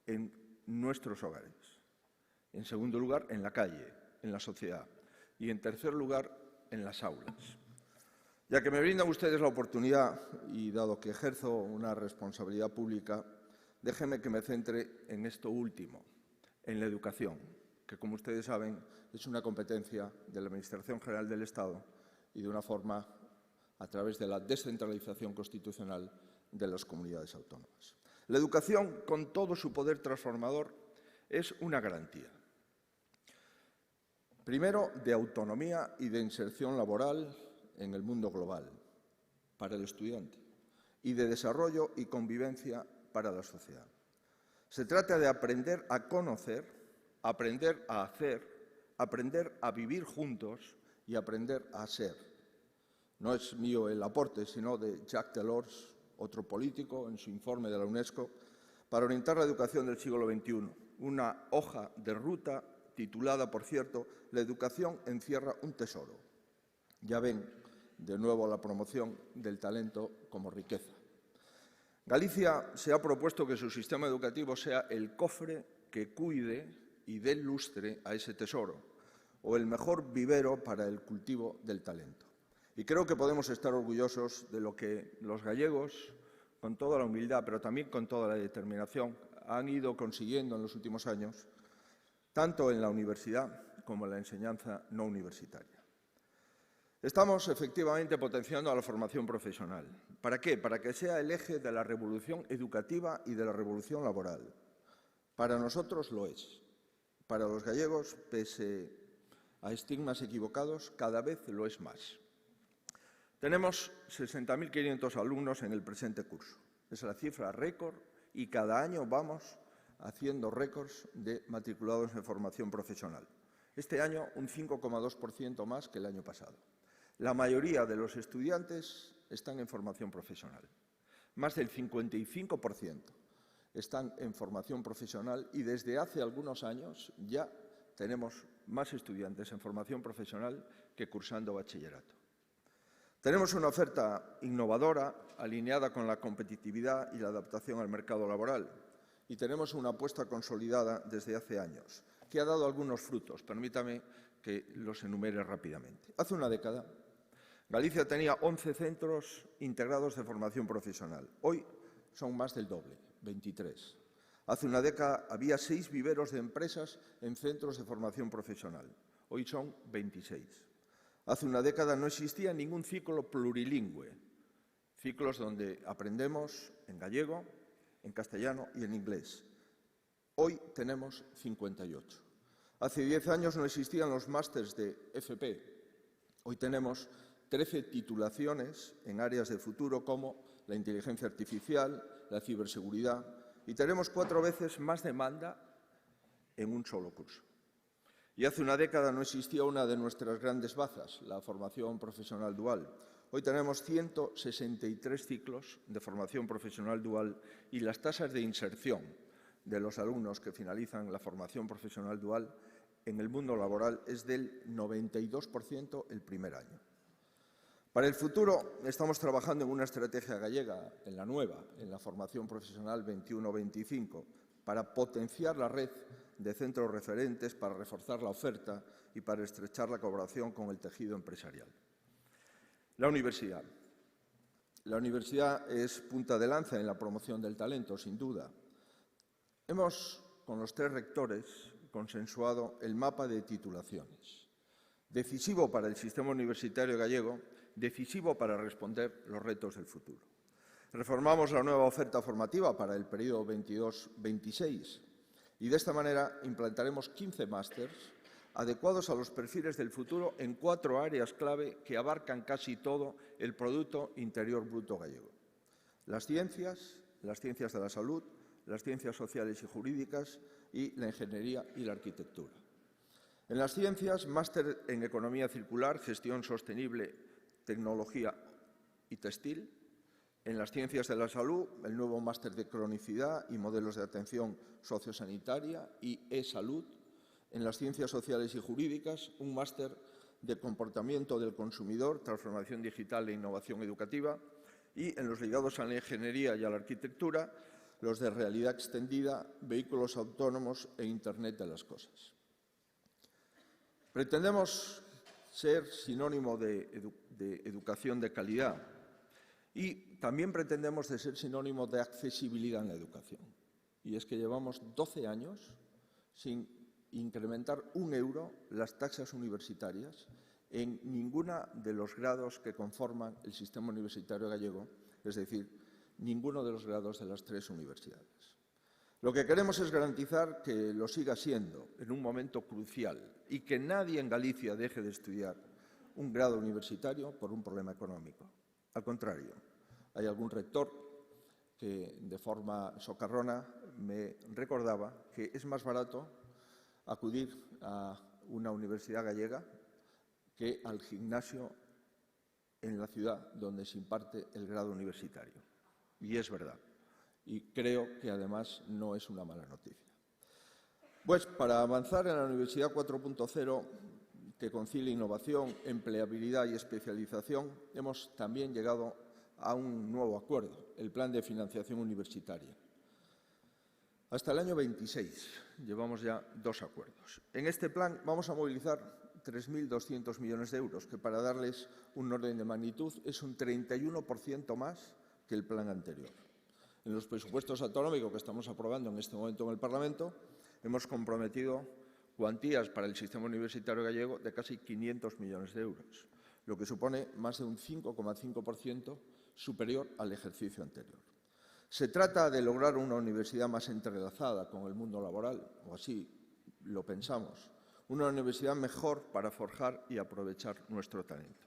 en nuestros hogares. En segundo lugar, en la calle, en la sociedad. Y en tercer lugar, en las aulas. Ya que me brindan ustedes la oportunidad, y dado que ejerzo una responsabilidad pública, déjenme que me centre en esto último, en la educación, que, como ustedes saben, es una competencia de la Administración General del Estado y de una forma a través de la descentralización constitucional de las comunidades autónomas. La educación, con todo su poder transformador, es una garantía. Primero, de autonomía y de inserción laboral en el mundo global para el estudiante y de desarrollo y convivencia para la sociedad. Se trata de aprender a conocer, aprender a hacer, aprender a vivir juntos y aprender a ser. No es mío el aporte, sino de Jacques Delors, otro político, en su informe de la UNESCO, para orientar la educación del siglo XXI, una hoja de ruta titulada, por cierto, La educación encierra un tesoro. Ya ven, de nuevo, la promoción del talento como riqueza. Galicia se ha propuesto que su sistema educativo sea el cofre que cuide y dé lustre a ese tesoro, o el mejor vivero para el cultivo del talento. Y creo que podemos estar orgullosos de lo que los gallegos, con toda la humildad, pero también con toda la determinación, han ido consiguiendo en los últimos años, tanto en la universidad como en la enseñanza no universitaria. Estamos efectivamente potenciando a la formación profesional. ¿Para qué? Para que sea el eje de la revolución educativa y de la revolución laboral. Para nosotros lo es. Para los gallegos, pese a estigmas equivocados, cada vez lo es más. Tenemos 60.500 alumnos en el presente curso. Es la cifra récord y cada año vamos haciendo récords de matriculados en formación profesional. Este año un 5,2% más que el año pasado. La mayoría de los estudiantes están en formación profesional. Más del 55% están en formación profesional y desde hace algunos años ya tenemos más estudiantes en formación profesional que cursando bachillerato. Tenemos una oferta innovadora, alineada con la competitividad y la adaptación al mercado laboral. Y tenemos una apuesta consolidada desde hace años, que ha dado algunos frutos. Permítame que los enumere rápidamente. Hace una década, Galicia tenía 11 centros integrados de formación profesional. Hoy son más del doble, 23. Hace una década había 6 viveros de empresas en centros de formación profesional. Hoy son 26. Hace una década no existía ningún ciclo plurilingüe, ciclos donde aprendemos en gallego, en castellano y en inglés. Hoy tenemos 58. Hace 10 años no existían los másters de FP. Hoy tenemos 13 titulaciones en áreas de futuro como la inteligencia artificial, la ciberseguridad, y tenemos 4 veces más demanda en un solo curso. Y hace una década no existía una de nuestras grandes bazas, la formación profesional dual. Hoy tenemos 163 ciclos de formación profesional dual y las tasas de inserción de los alumnos que finalizan la formación profesional dual en el mundo laboral es del 92% el primer año. Para el futuro estamos trabajando en una estrategia gallega, en la nueva, en la formación profesional 21-25, para potenciar la red de centros referentes, para reforzar la oferta y para estrechar la colaboración con el tejido empresarial. La universidad. La universidad es punta de lanza en la promoción del talento, sin duda. Hemos, con los 3 rectores, consensuado el mapa de titulaciones, decisivo para el sistema universitario gallego, decisivo para responder los retos del futuro. Reformamos la nueva oferta formativa para el periodo 22-26 y de esta manera implantaremos 15 másters adecuados a los perfiles del futuro en 4 áreas clave que abarcan casi todo el Producto Interior Bruto gallego. Las ciencias de la salud, las ciencias sociales y jurídicas y la ingeniería y la arquitectura. En las ciencias, máster en Economía Circular, Gestión Sostenible, Tecnología y Textil. En las ciencias de la salud, el nuevo máster de cronicidad y modelos de atención sociosanitaria y e-salud. En las ciencias sociales y jurídicas, un máster de comportamiento del consumidor, transformación digital e innovación educativa. Y en los ligados a la ingeniería y a la arquitectura, los de realidad extendida, vehículos autónomos e Internet de las cosas. Pretendemos ser sinónimo de educación de calidad y también pretendemos de ser sinónimo de accesibilidad en la educación. Y es que llevamos 12 años sin incrementar 1 euro las taxas universitarias en ninguno de los grados que conforman el sistema universitario gallego, es decir, ninguno de los grados de las 3 universidades. Lo que queremos es garantizar que lo siga siendo en un momento crucial y que nadie en Galicia deje de estudiar un grado universitario por un problema económico. Al contrario, hay algún rector que de forma socarrona me recordaba que es más barato acudir a una universidad gallega que al gimnasio en la ciudad donde se imparte el grado universitario. Y es verdad. Y creo que además no es una mala noticia. Pues para avanzar en la Universidad 4.0, que concilia innovación, empleabilidad y especialización, hemos también llegado a un nuevo acuerdo, el Plan de Financiación Universitaria. Hasta el año 26 llevamos ya 2 acuerdos. En este plan vamos a movilizar 3.200 millones de euros, que para darles un orden de magnitud es un 31% más que el plan anterior. En los presupuestos autonómicos que estamos aprobando en este momento en el Parlamento, hemos comprometido cuantías para el sistema universitario gallego de casi 500 millones de euros, lo que supone más de un 5,5% superior al ejercicio anterior. Se trata de lograr una universidad más entrelazada con el mundo laboral, o así lo pensamos, una universidad mejor para forjar y aprovechar nuestro talento.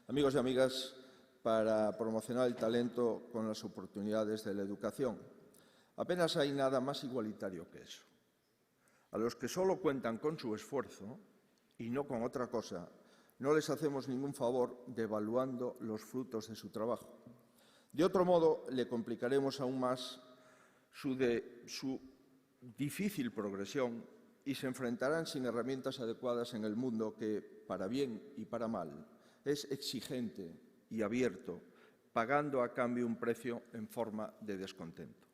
Amigos y amigas, para promocionar el talento con las oportunidades de la educación, apenas hay nada más igualitario que eso. A los que solo cuentan con su esfuerzo y no con otra cosa, no les hacemos ningún favor devaluando los frutos de su trabajo. De otro modo, le complicaremos aún más su difícil progresión y se enfrentarán sin herramientas adecuadas en el mundo que, para bien y para mal, es exigente y abierto, pagando a cambio un precio en forma de descontento.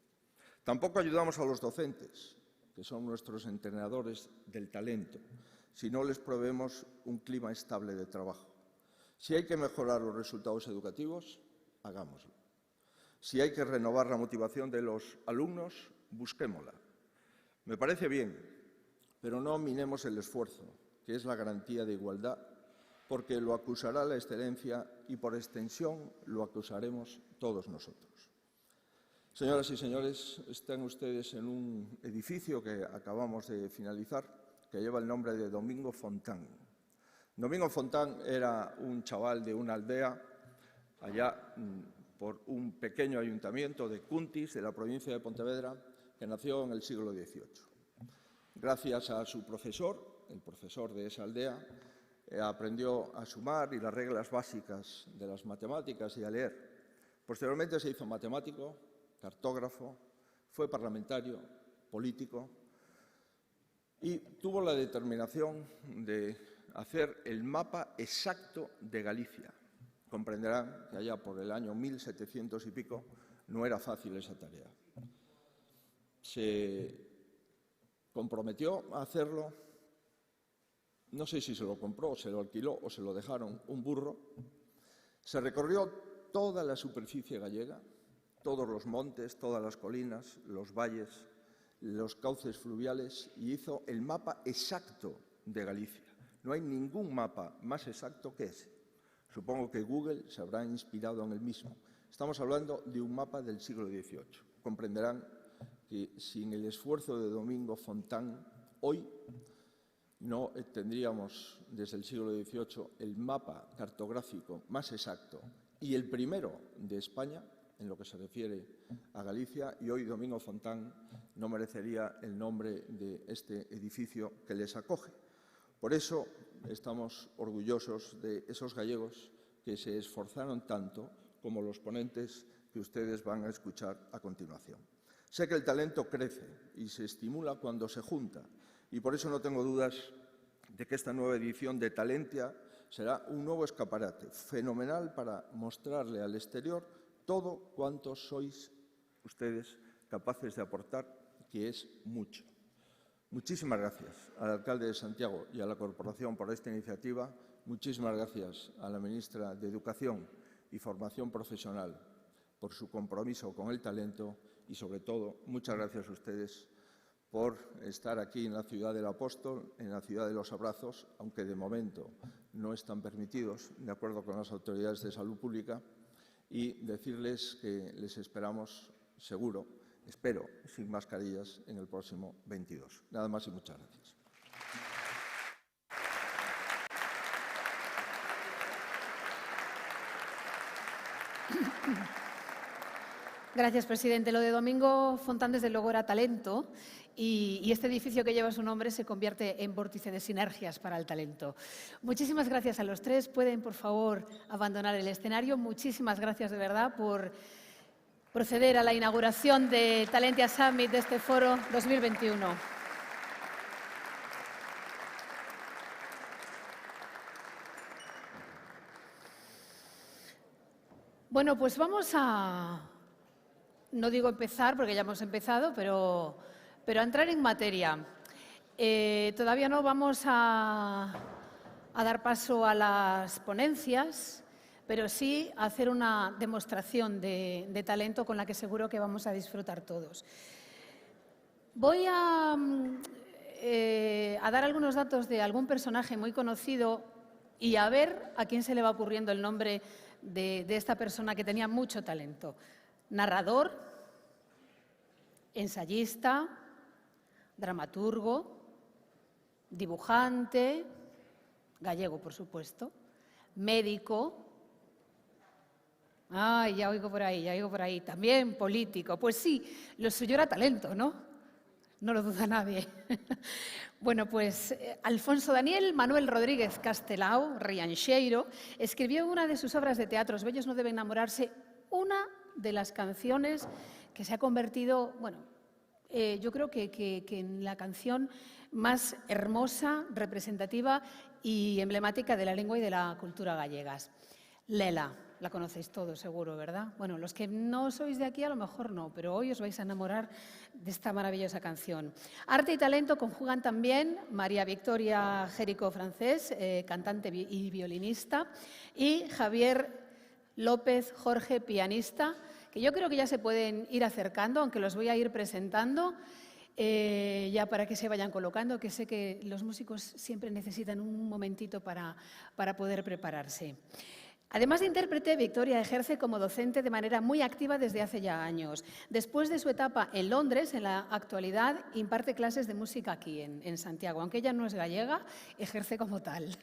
Tampoco ayudamos a los docentes, que son nuestros entrenadores del talento, si no les proveemos un clima estable de trabajo. Si hay que mejorar los resultados educativos, hagámoslo. Si hay que renovar la motivación de los alumnos, busquémosla. Me parece bien, pero no minemos el esfuerzo, que es la garantía de igualdad, porque lo acusará la excelencia y, por extensión, lo acusaremos todos nosotros. Señoras y señores, están ustedes en un edificio que acabamos de finalizar, que lleva el nombre de Domingo Fontán. Domingo Fontán era un chaval de una aldea, allá por un pequeño ayuntamiento de Cuntis, de la provincia de Pontevedra, que nació en el siglo XVIII. Gracias a su profesor, el profesor de esa aldea, aprendió a sumar y las reglas básicas de las matemáticas y a leer. Posteriormente se hizo matemático, cartógrafo, fue parlamentario, político, y tuvo la determinación de hacer el mapa exacto de Galicia. Comprenderán que allá por el año 1700 y pico no era fácil esa tarea. Se comprometió a hacerlo, no sé si se lo compró, se lo alquiló o se lo dejaron un burro. Se recorrió toda la superficie gallega, todos los montes, todas las colinas, los valles, los cauces fluviales, y hizo el mapa exacto de Galicia. No hay ningún mapa más exacto que ese. Supongo que Google se habrá inspirado en el mismo. Estamos hablando de un mapa del siglo XVIII. Comprenderán que sin el esfuerzo de Domingo Fontán, hoy no tendríamos desde el siglo XVIII el mapa cartográfico más exacto y el primero de España en lo que se refiere a Galicia, y hoy Domingo Fontán no merecería el nombre de este edificio que les acoge. Por eso estamos orgullosos de esos gallegos que se esforzaron tanto como los ponentes que ustedes van a escuchar a continuación. Sé que el talento crece y se estimula cuando se junta, y por eso no tengo dudas de que esta nueva edición de Talentia será un nuevo escaparate fenomenal para mostrarle al exterior todo cuanto sois ustedes capaces de aportar, que es mucho. Muchísimas gracias al alcalde de Santiago y a la corporación por esta iniciativa. Muchísimas gracias a la ministra de Educación y Formación Profesional por su compromiso con el talento y, sobre todo, muchas gracias a ustedes por estar aquí en la ciudad del Apóstol, en la ciudad de los abrazos, aunque de momento no están permitidos, de acuerdo con las autoridades de salud pública, y decirles que les esperamos, seguro, espero, sin mascarillas, en el próximo 22. Nada más y muchas gracias. Gracias, presidente. Lo de Domingo Fontán, desde luego, era talento, y este edificio que lleva su nombre se convierte en vórtice de sinergias para el talento. Muchísimas gracias a los tres. Pueden, por favor, abandonar el escenario. Muchísimas gracias, de verdad, por proceder a la inauguración de Talentia Summit de este foro 2021. Bueno, pues vamos a, no digo empezar porque ya hemos empezado, pero a entrar en materia. Todavía no vamos a dar paso a las ponencias, pero sí a hacer una demostración de talento con la que seguro que vamos a disfrutar todos. Voy a dar algunos datos de algún personaje muy conocido y a ver a quién se le va ocurriendo el nombre de esta persona que tenía mucho talento. Narrador, ensayista, dramaturgo, dibujante, gallego, por supuesto, médico. Ay, ya oigo por ahí, también político. Pues sí, lo suyo era talento, ¿no? No lo duda nadie. Bueno, pues Alfonso Daniel Manuel Rodríguez Castelao, Rianxeiro, escribió una de sus obras de teatro, Os bellos no deben enamorarse, una de las canciones que se ha convertido, bueno, yo creo que en la canción más hermosa, representativa y emblemática de la lengua y de la cultura gallegas. Lela, la conocéis todos seguro, ¿verdad? Bueno, los que no sois de aquí a lo mejor no, pero hoy os vais a enamorar de esta maravillosa canción. Arte y talento conjugan también María Victoria Jerico Francés, cantante y violinista, y Javier López Jorge, pianista, que yo creo que ya se pueden ir acercando, aunque los voy a ir presentando, ya para que se vayan colocando, que sé que los músicos siempre necesitan un momentito para poder prepararse. Además de intérprete, Victoria ejerce como docente de manera muy activa desde hace ya años. Después de su etapa en Londres, en la actualidad imparte clases de música aquí, en Santiago. Aunque ella no es gallega, ejerce como tal.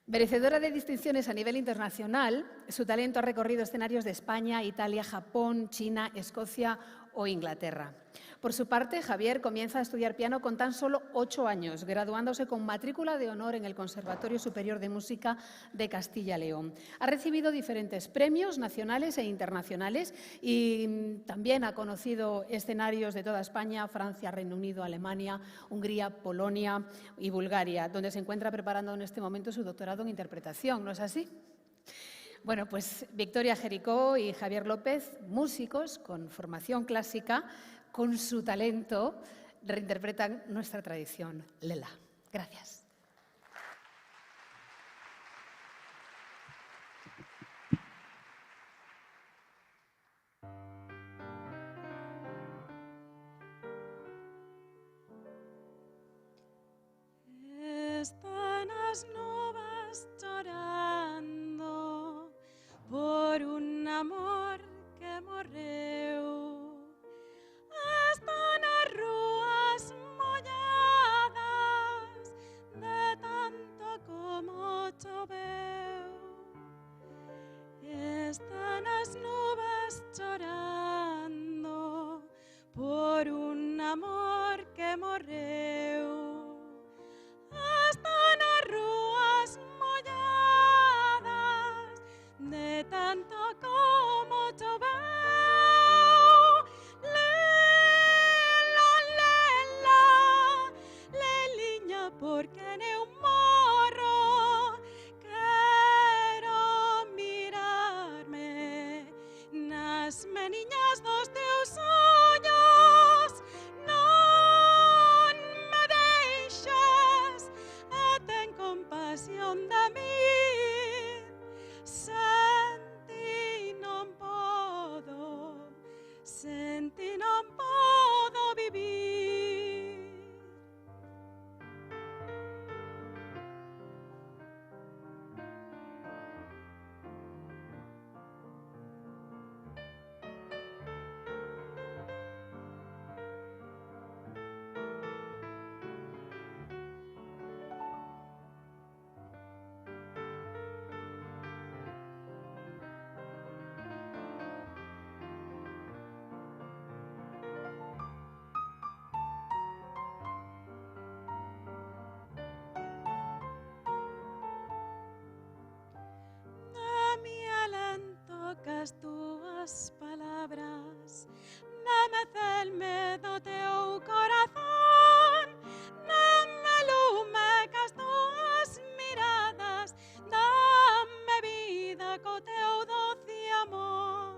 Merecedora de distinciones a nivel internacional, su talento ha recorrido escenarios de España, Italia, Japón, China, Escocia o Inglaterra. Por su parte, Javier comienza a estudiar piano con tan solo 8 años, graduándose con matrícula de honor en el Conservatorio Superior de Música de Castilla y León. Ha recibido diferentes premios nacionales e internacionales y también ha conocido escenarios de toda España, Francia, Reino Unido, Alemania, Hungría, Polonia y Bulgaria, donde se encuentra preparando en este momento su doctorado en interpretación, ¿no es así? Bueno, pues Victoria Jericó y Javier López, músicos con formación clásica, con su talento, reinterpretan nuestra tradición, Lela. Gracias. Están as nubes chorando por un amor que morreu. Están as rúas molladas de tanto como choveu. Están as nubes chorando por un amor que morreu. Están as rúas molladas de tanto como choveu. Porque neu morro quero mirarme nas meniñas dos teus ollos. Non me deixes e ten compasión de mí. Sen ti non podo vivir. As túas palabras dame do teu corazón, dame lume cas túas miradas, dame vida co teu doce amor.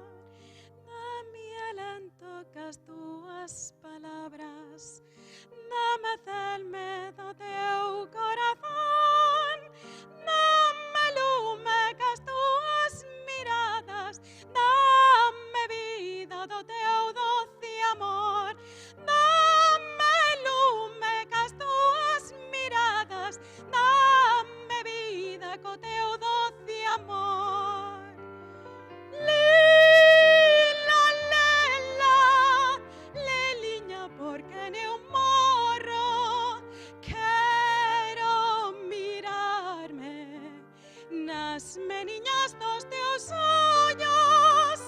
Dame alento cas túas palabras dame do teu corazón, dame lume cas túas miradas, dame vida do teu doce amor. Dame lume cas túas miradas, dame vida co teu doce amor. Lila, lela, leliña, porque neu morro quero mirarme nas meniñas dos teus ollos.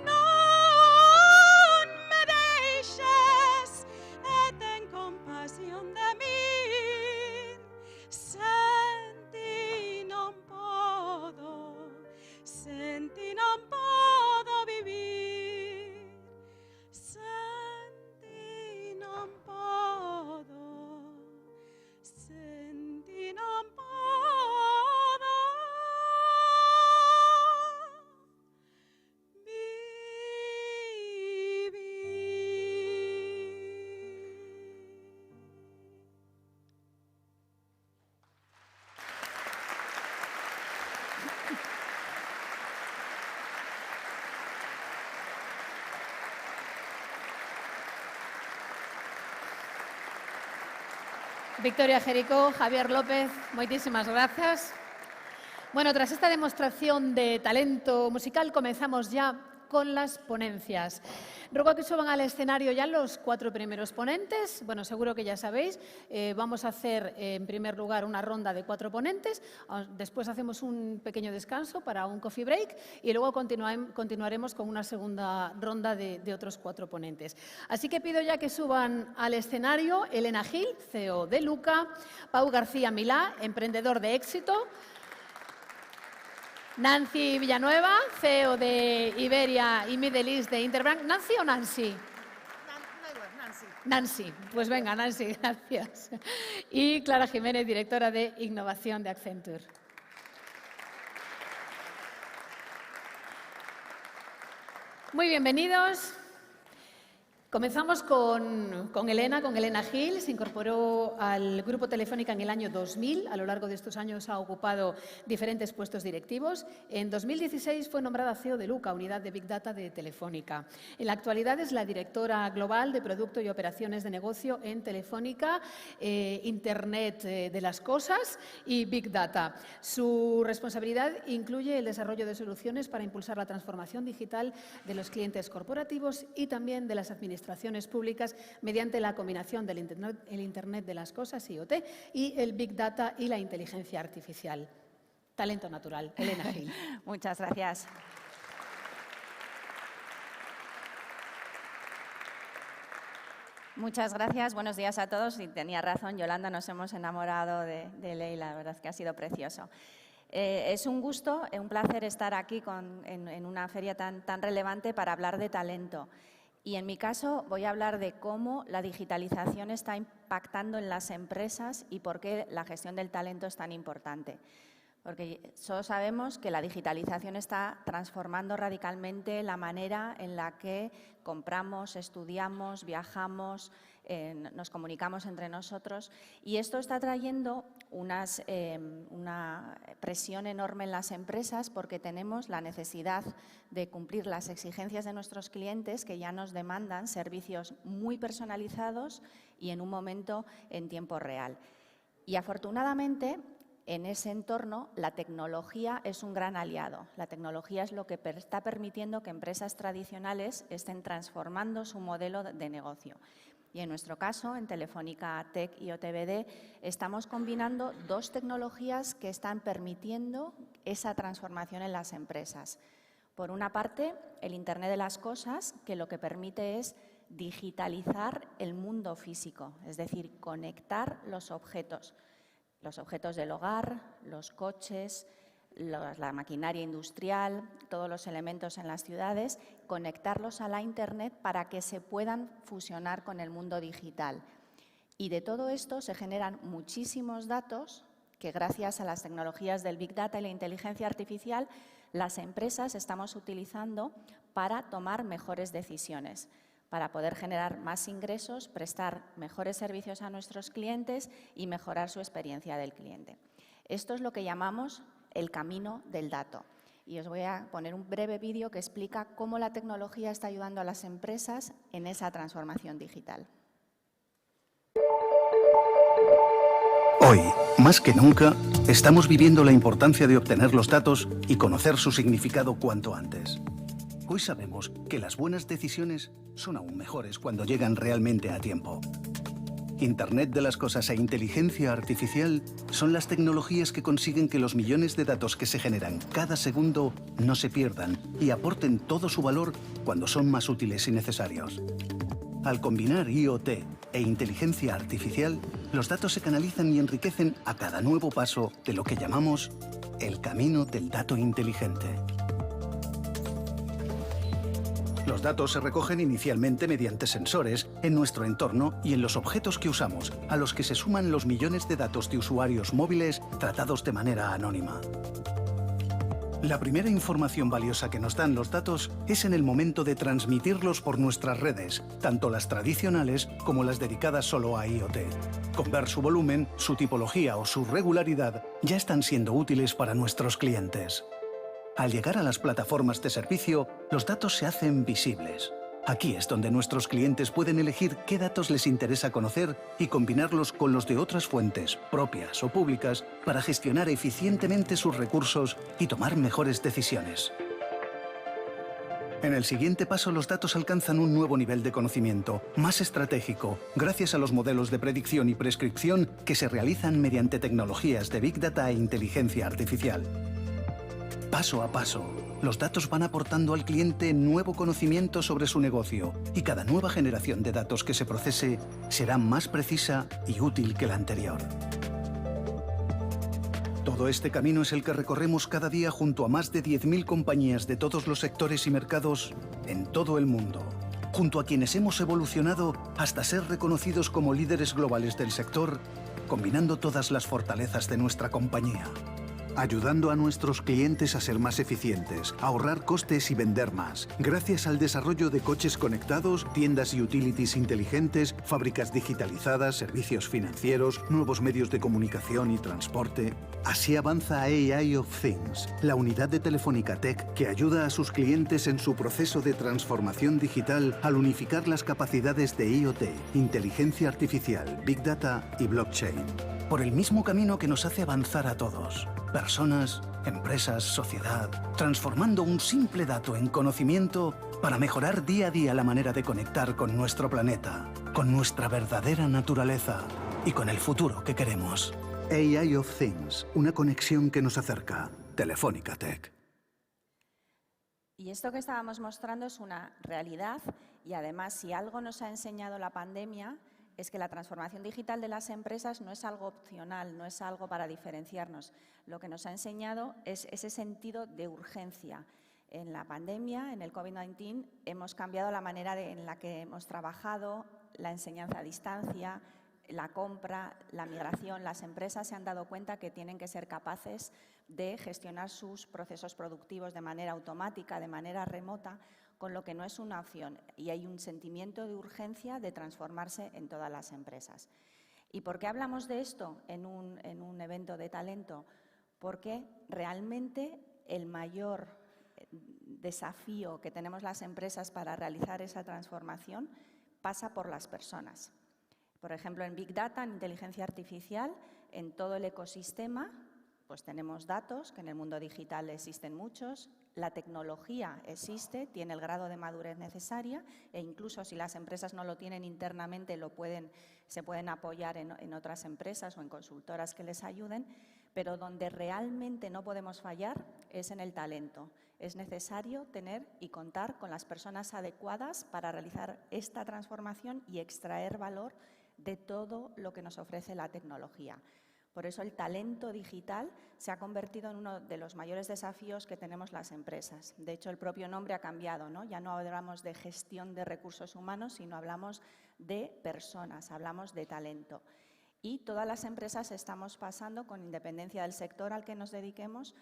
Non me deixes e ten compasión de mí. Sen ti non podo vivir. Sen ti non podo Victoria Jericó, Javier López, moitísimas grazas. Bueno, tras esta demostración de talento musical comenzamos ya con las ponencias. Ruego que suban al escenario ya los 4 primeros ponentes. Bueno, seguro que ya sabéis, vamos a hacer en primer lugar una ronda de 4 ponentes, después hacemos un pequeño descanso para un coffee break y luego continuaremos con una segunda ronda de otros 4 ponentes. Así que pido ya que suban al escenario Elena Gil, CEO de Luca, Pau García Milá, emprendedor de éxito, Nancy Villanueva, CEO de Iberia y Middle East de Interbank. ¿Nancy o Nancy? Nancy. Pues venga, Nancy, gracias. Y Clara Jiménez, directora de Innovación de Accenture. Muy bienvenidos. Comenzamos con Elena Gil. Se incorporó al Grupo Telefónica en el año 2000. A lo largo de estos años ha ocupado diferentes puestos directivos. En 2016 fue nombrada CEO de Luca, unidad de Big Data de Telefónica. En la actualidad es la directora global de Producto y Operaciones de Negocio en Telefónica, Internet de las Cosas y Big Data. Su responsabilidad incluye el desarrollo de soluciones para impulsar la transformación digital de los clientes corporativos y también de las administraciones públicas mediante la combinación del Internet de las Cosas, IoT, y el Big Data y la inteligencia artificial. Talento natural. Elena Gil. Muchas gracias. Muchas gracias. Buenos días a todos. Y tenía razón, Yolanda, nos hemos enamorado de Leila. La verdad es que ha sido precioso. Es un gusto, un placer estar aquí en una feria tan relevante para hablar de talento. Y en mi caso voy a hablar de cómo la digitalización está impactando en las empresas y por qué la gestión del talento es tan importante. Porque todos sabemos que la digitalización está transformando radicalmente la manera en la que compramos, estudiamos, viajamos, nos comunicamos entre nosotros, y esto está trayendo una presión enorme en las empresas porque tenemos la necesidad de cumplir las exigencias de nuestros clientes, que ya nos demandan servicios muy personalizados y en un momento en tiempo real. Y afortunadamente, en ese entorno, la tecnología es un gran aliado. La tecnología es lo que está permitiendo que empresas tradicionales estén transformando su modelo de negocio. Y en nuestro caso, en Telefónica Tech y OTBD, estamos combinando 2 tecnologías que están permitiendo esa transformación en las empresas. Por una parte, el Internet de las Cosas, que lo que permite es digitalizar el mundo físico, es decir, conectar los objetos del hogar, los coches, la maquinaria industrial, todos los elementos en las ciudades, conectarlos a la Internet para que se puedan fusionar con el mundo digital. Y de todo esto se generan muchísimos datos que, gracias a las tecnologías del Big Data y la inteligencia artificial, las empresas estamos utilizando para tomar mejores decisiones, para poder generar más ingresos, prestar mejores servicios a nuestros clientes y mejorar su experiencia del cliente. Esto es lo que llamamos el camino del dato. Y os voy a poner un breve vídeo que explica cómo la tecnología está ayudando a las empresas en esa transformación digital. Hoy, más que nunca, estamos viviendo la importancia de obtener los datos y conocer su significado cuanto antes. Hoy sabemos que las buenas decisiones son aún mejores cuando llegan realmente a tiempo. Internet de las Cosas e inteligencia artificial son las tecnologías que consiguen que los millones de datos que se generan cada segundo no se pierdan y aporten todo su valor cuando son más útiles y necesarios. Al combinar IoT e inteligencia artificial, los datos se canalizan y enriquecen a cada nuevo paso de lo que llamamos el camino del dato inteligente. Los datos se recogen inicialmente mediante sensores en nuestro entorno y en los objetos que usamos, a los que se suman los millones de datos de usuarios móviles tratados de manera anónima. La primera información valiosa que nos dan los datos es en el momento de transmitirlos por nuestras redes, tanto las tradicionales como las dedicadas solo a IoT. Con ver su volumen, su tipología o su regularidad, ya están siendo útiles para nuestros clientes. Al llegar a las plataformas de servicio, los datos se hacen visibles. Aquí es donde nuestros clientes pueden elegir qué datos les interesa conocer y combinarlos con los de otras fuentes, propias o públicas, para gestionar eficientemente sus recursos y tomar mejores decisiones. En el siguiente paso, los datos alcanzan un nuevo nivel de conocimiento, más estratégico, gracias a los modelos de predicción y prescripción que se realizan mediante tecnologías de Big Data e inteligencia artificial. Paso a paso, los datos van aportando al cliente nuevo conocimiento sobre su negocio y cada nueva generación de datos que se procese será más precisa y útil que la anterior. Todo este camino es el que recorremos cada día junto a más de 10.000 compañías de todos los sectores y mercados en todo el mundo, junto a quienes hemos evolucionado hasta ser reconocidos como líderes globales del sector, combinando todas las fortalezas de nuestra compañía. Ayudando a nuestros clientes a ser más eficientes, a ahorrar costes y vender más, gracias al desarrollo de coches conectados, tiendas y utilities inteligentes, fábricas digitalizadas, servicios financieros, nuevos medios de comunicación y transporte. Así avanza AI of Things, la unidad de Telefónica Tech que ayuda a sus clientes en su proceso de transformación digital al unificar las capacidades de IoT, inteligencia artificial, Big Data y blockchain. Por el mismo camino que nos hace avanzar a todos. Personas, empresas, sociedad, transformando un simple dato en conocimiento para mejorar día a día la manera de conectar con nuestro planeta, con nuestra verdadera naturaleza y con el futuro que queremos. AI of Things, una conexión que nos acerca. Telefónica Tech. Y esto que estábamos mostrando es una realidad y además si algo nos ha enseñado la pandemia es que la transformación digital de las empresas no es algo opcional, no es algo para diferenciarnos. Lo que nos ha enseñado es ese sentido de urgencia. En la pandemia, en el COVID-19, hemos cambiado la manera en la que hemos trabajado, la enseñanza a distancia, la compra, la migración. Las empresas se han dado cuenta que tienen que ser capaces de gestionar sus procesos productivos de manera automática, de manera remota, con lo que no es una opción y hay un sentimiento de urgencia de transformarse en todas las empresas. ¿Y por qué hablamos de esto en un evento de talento? Porque realmente el mayor desafío que tenemos las empresas para realizar esa transformación pasa por las personas. Por ejemplo, en Big Data, en inteligencia artificial, en todo el ecosistema, pues tenemos datos, que en el mundo digital existen muchos, la tecnología existe, tiene el grado de madurez necesaria e incluso si las empresas no lo tienen internamente se pueden apoyar en otras empresas o en consultoras que les ayuden, pero donde realmente no podemos fallar es en el talento. Es necesario tener y contar con las personas adecuadas para realizar esta transformación y extraer valor de todo lo que nos ofrece la tecnología. Por eso el talento digital se ha convertido en uno de los mayores desafíos que tenemos las empresas. De hecho, el propio nombre ha cambiado, ¿no? Ya no hablamos de gestión de recursos humanos, sino hablamos de personas, hablamos de talento. Y todas las empresas estamos pasando, con independencia del sector al que nos dediquemos,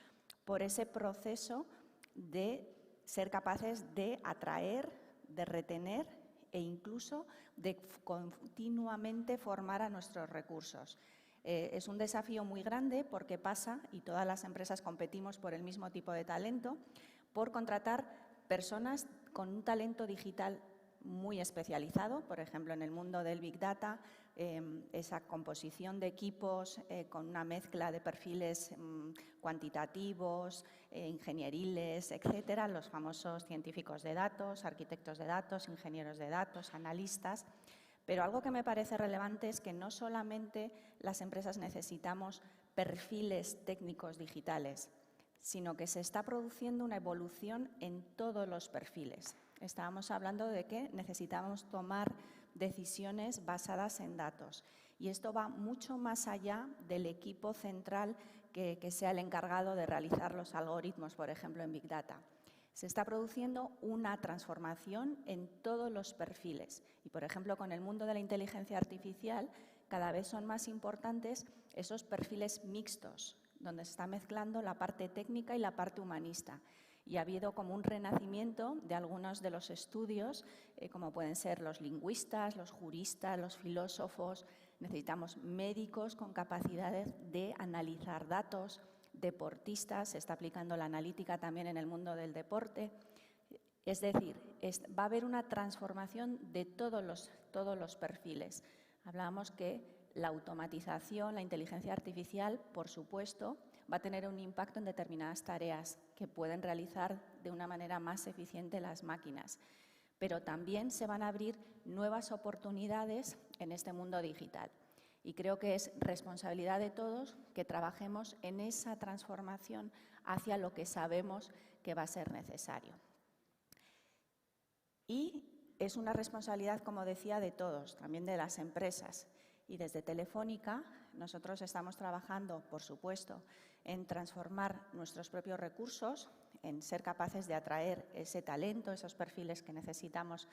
por ese proceso de ser capaces de atraer, de retener e incluso de continuamente formar a nuestros recursos. Es un desafío muy grande porque pasa, y todas las empresas competimos por el mismo tipo de talento, por contratar personas con un talento digital muy especializado, por ejemplo, en el mundo del Big Data, esa composición de equipos con una mezcla de perfiles cuantitativos, ingenieriles, etcétera, los famosos científicos de datos, arquitectos de datos, ingenieros de datos, analistas. Pero algo que me parece relevante es que no solamente las empresas necesitamos perfiles técnicos digitales, sino que se está produciendo una evolución en todos los perfiles. Estábamos hablando de que necesitamos tomar decisiones basadas en datos. Y esto va mucho más allá del equipo central que sea el encargado de realizar los algoritmos, por ejemplo, en Big Data. Se está produciendo una transformación en todos los perfiles. Y, por ejemplo, con el mundo de la inteligencia artificial, cada vez son más importantes esos perfiles mixtos, donde se está mezclando la parte técnica y la parte humanista. Y ha habido como un renacimiento de algunos de los estudios, como pueden ser los lingüistas, los juristas, los filósofos. Necesitamos médicos con capacidades de analizar datos, deportistas, se está aplicando la analítica también en el mundo del deporte. Es decir, va a haber una transformación de todos los perfiles. Hablábamos que la automatización, la inteligencia artificial, por supuesto, va a tener un impacto en determinadas tareas que pueden realizar de una manera más eficiente las máquinas. Pero también se van a abrir nuevas oportunidades en este mundo digital. Y creo que es responsabilidad de todos que trabajemos en esa transformación hacia lo que sabemos que va a ser necesario. Y es una responsabilidad, como decía, de todos, también de las empresas. Y desde Telefónica nosotros estamos trabajando, por supuesto, en transformar nuestros propios recursos, en ser capaces de atraer ese talento, esos perfiles que necesitamos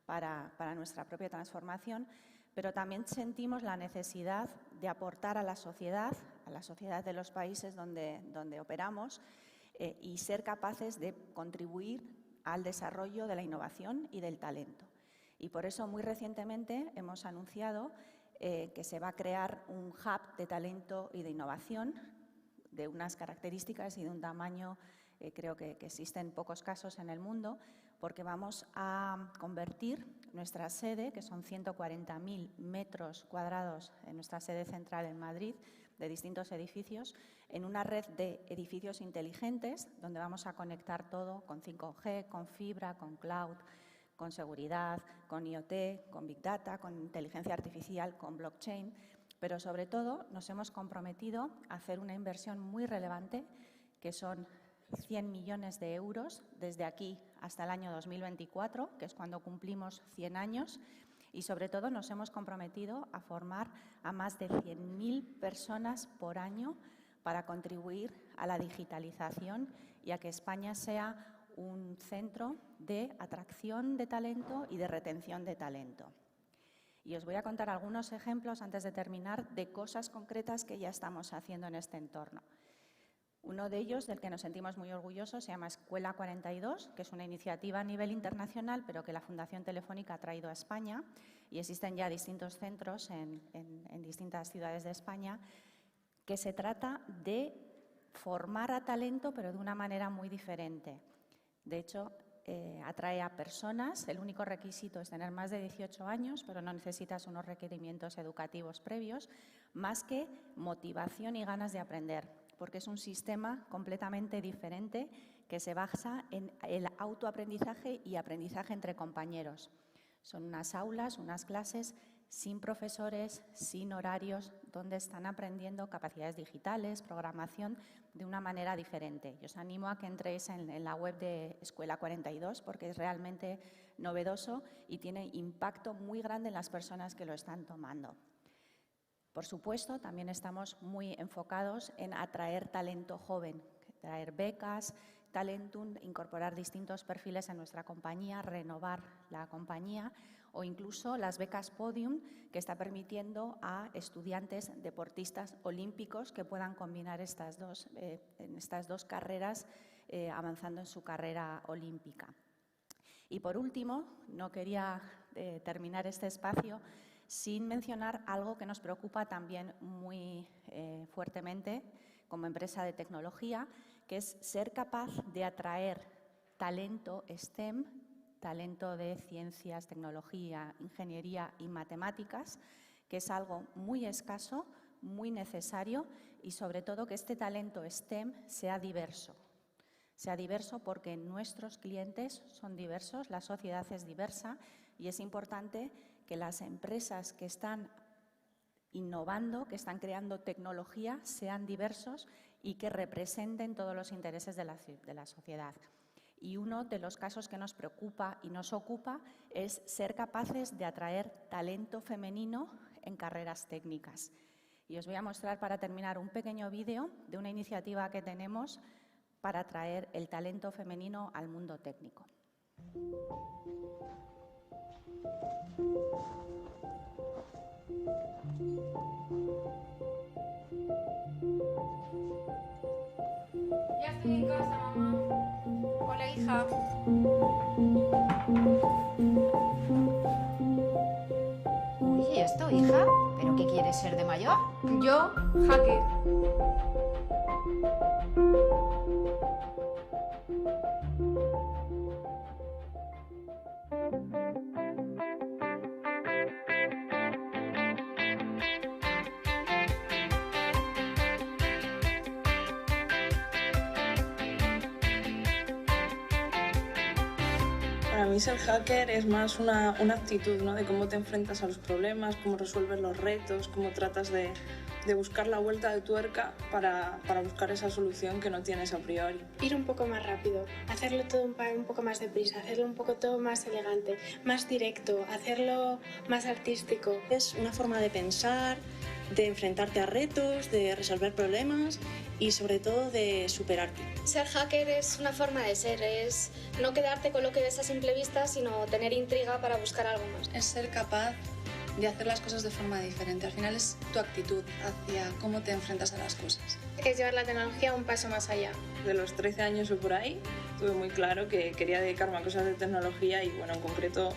para nuestra propia transformación, pero también sentimos la necesidad de aportar a la sociedad de los países donde operamos y ser capaces de contribuir al desarrollo de la innovación y del talento. Y por eso, muy recientemente, hemos anunciado que se va a crear un hub de talento y de innovación de unas características y de un tamaño, creo que existen pocos casos en el mundo, porque vamos a convertir nuestra sede, que son 140.000 metros cuadrados en nuestra sede central en Madrid, de distintos edificios, en una red de edificios inteligentes, donde vamos a conectar todo con 5G, con fibra, con cloud, con seguridad, con IoT, con Big Data, con inteligencia artificial, con blockchain, pero sobre todo nos hemos comprometido a hacer una inversión muy relevante, que son 100 millones de euros desde aquí hasta el año 2024, que es cuando cumplimos 100 años, y sobre todo nos hemos comprometido a formar a más de 100.000 personas por año para contribuir a la digitalización y a que España sea un centro de atracción de talento y de retención de talento. Y os voy a contar algunos ejemplos, antes de terminar, de cosas concretas que ya estamos haciendo en este entorno. Uno de ellos, del que nos sentimos muy orgullosos, se llama Escuela 42, que es una iniciativa a nivel internacional, pero que la Fundación Telefónica ha traído a España, y existen ya distintos centros en distintas ciudades de España, que se trata de formar a talento, pero de una manera muy diferente. De hecho, atrae a personas, el único requisito es tener más de 18 años, pero no necesitas unos requerimientos educativos previos, más que motivación y ganas de aprender, porque es un sistema completamente diferente que se basa en el autoaprendizaje y aprendizaje entre compañeros. Son unas aulas, unas clases sin profesores, sin horarios, donde están aprendiendo capacidades digitales, programación, de una manera diferente. Yo os animo a que entréis en la web de Escuela 42 porque es realmente novedoso y tiene impacto muy grande en las personas que lo están tomando. Por supuesto, también estamos muy enfocados en atraer talento joven, traer becas, Talentum, incorporar distintos perfiles en nuestra compañía, renovar la compañía, o incluso las becas Podium, que está permitiendo a estudiantes deportistas olímpicos que puedan combinar estas dos carreras avanzando en su carrera olímpica. Y por último, no quería terminar este espacio sin mencionar algo que nos preocupa también muy fuertemente como empresa de tecnología, que es ser capaz de atraer talento STEM, talento de ciencias, tecnología, ingeniería y matemáticas, que es algo muy escaso, muy necesario y sobre todo que este talento STEM sea diverso. Sea diverso porque nuestros clientes son diversos, la sociedad es diversa y es importante que las empresas que están innovando, que están creando tecnología, sean diversos y que representen todos los intereses de la sociedad. Y uno de los casos que nos preocupa y nos ocupa es ser capaces de atraer talento femenino en carreras técnicas. Y os voy a mostrar para terminar un pequeño vídeo de una iniciativa que tenemos para atraer el talento femenino al mundo técnico. Ya estoy en casa, mamá. Hola, hija. Uy, ¿y esto, hija? ¿Pero qué quieres ser de mayor? Yo, hacker. Para mí ser hacker es más una actitud, ¿no? De cómo te enfrentas a los problemas, cómo resuelves los retos, cómo tratas de buscar la vuelta de tuerca para buscar esa solución que no tienes a priori. Ir un poco más rápido, hacerlo todo un poco más deprisa, hacerlo un poco todo más elegante, más directo, hacerlo más artístico. Es una forma de pensar, de enfrentarte a retos, de resolver problemas y sobre todo de superarte. Ser hacker es una forma de ser, es no quedarte con lo que ves a simple vista, sino tener intriga para buscar algo más. Es ser capaz de hacer las cosas de forma diferente. Al final es tu actitud hacia cómo te enfrentas a las cosas. Es llevar la tecnología un paso más allá. De los 13 años o por ahí, tuve muy claro que quería dedicarme a cosas de tecnología y, bueno, en concreto,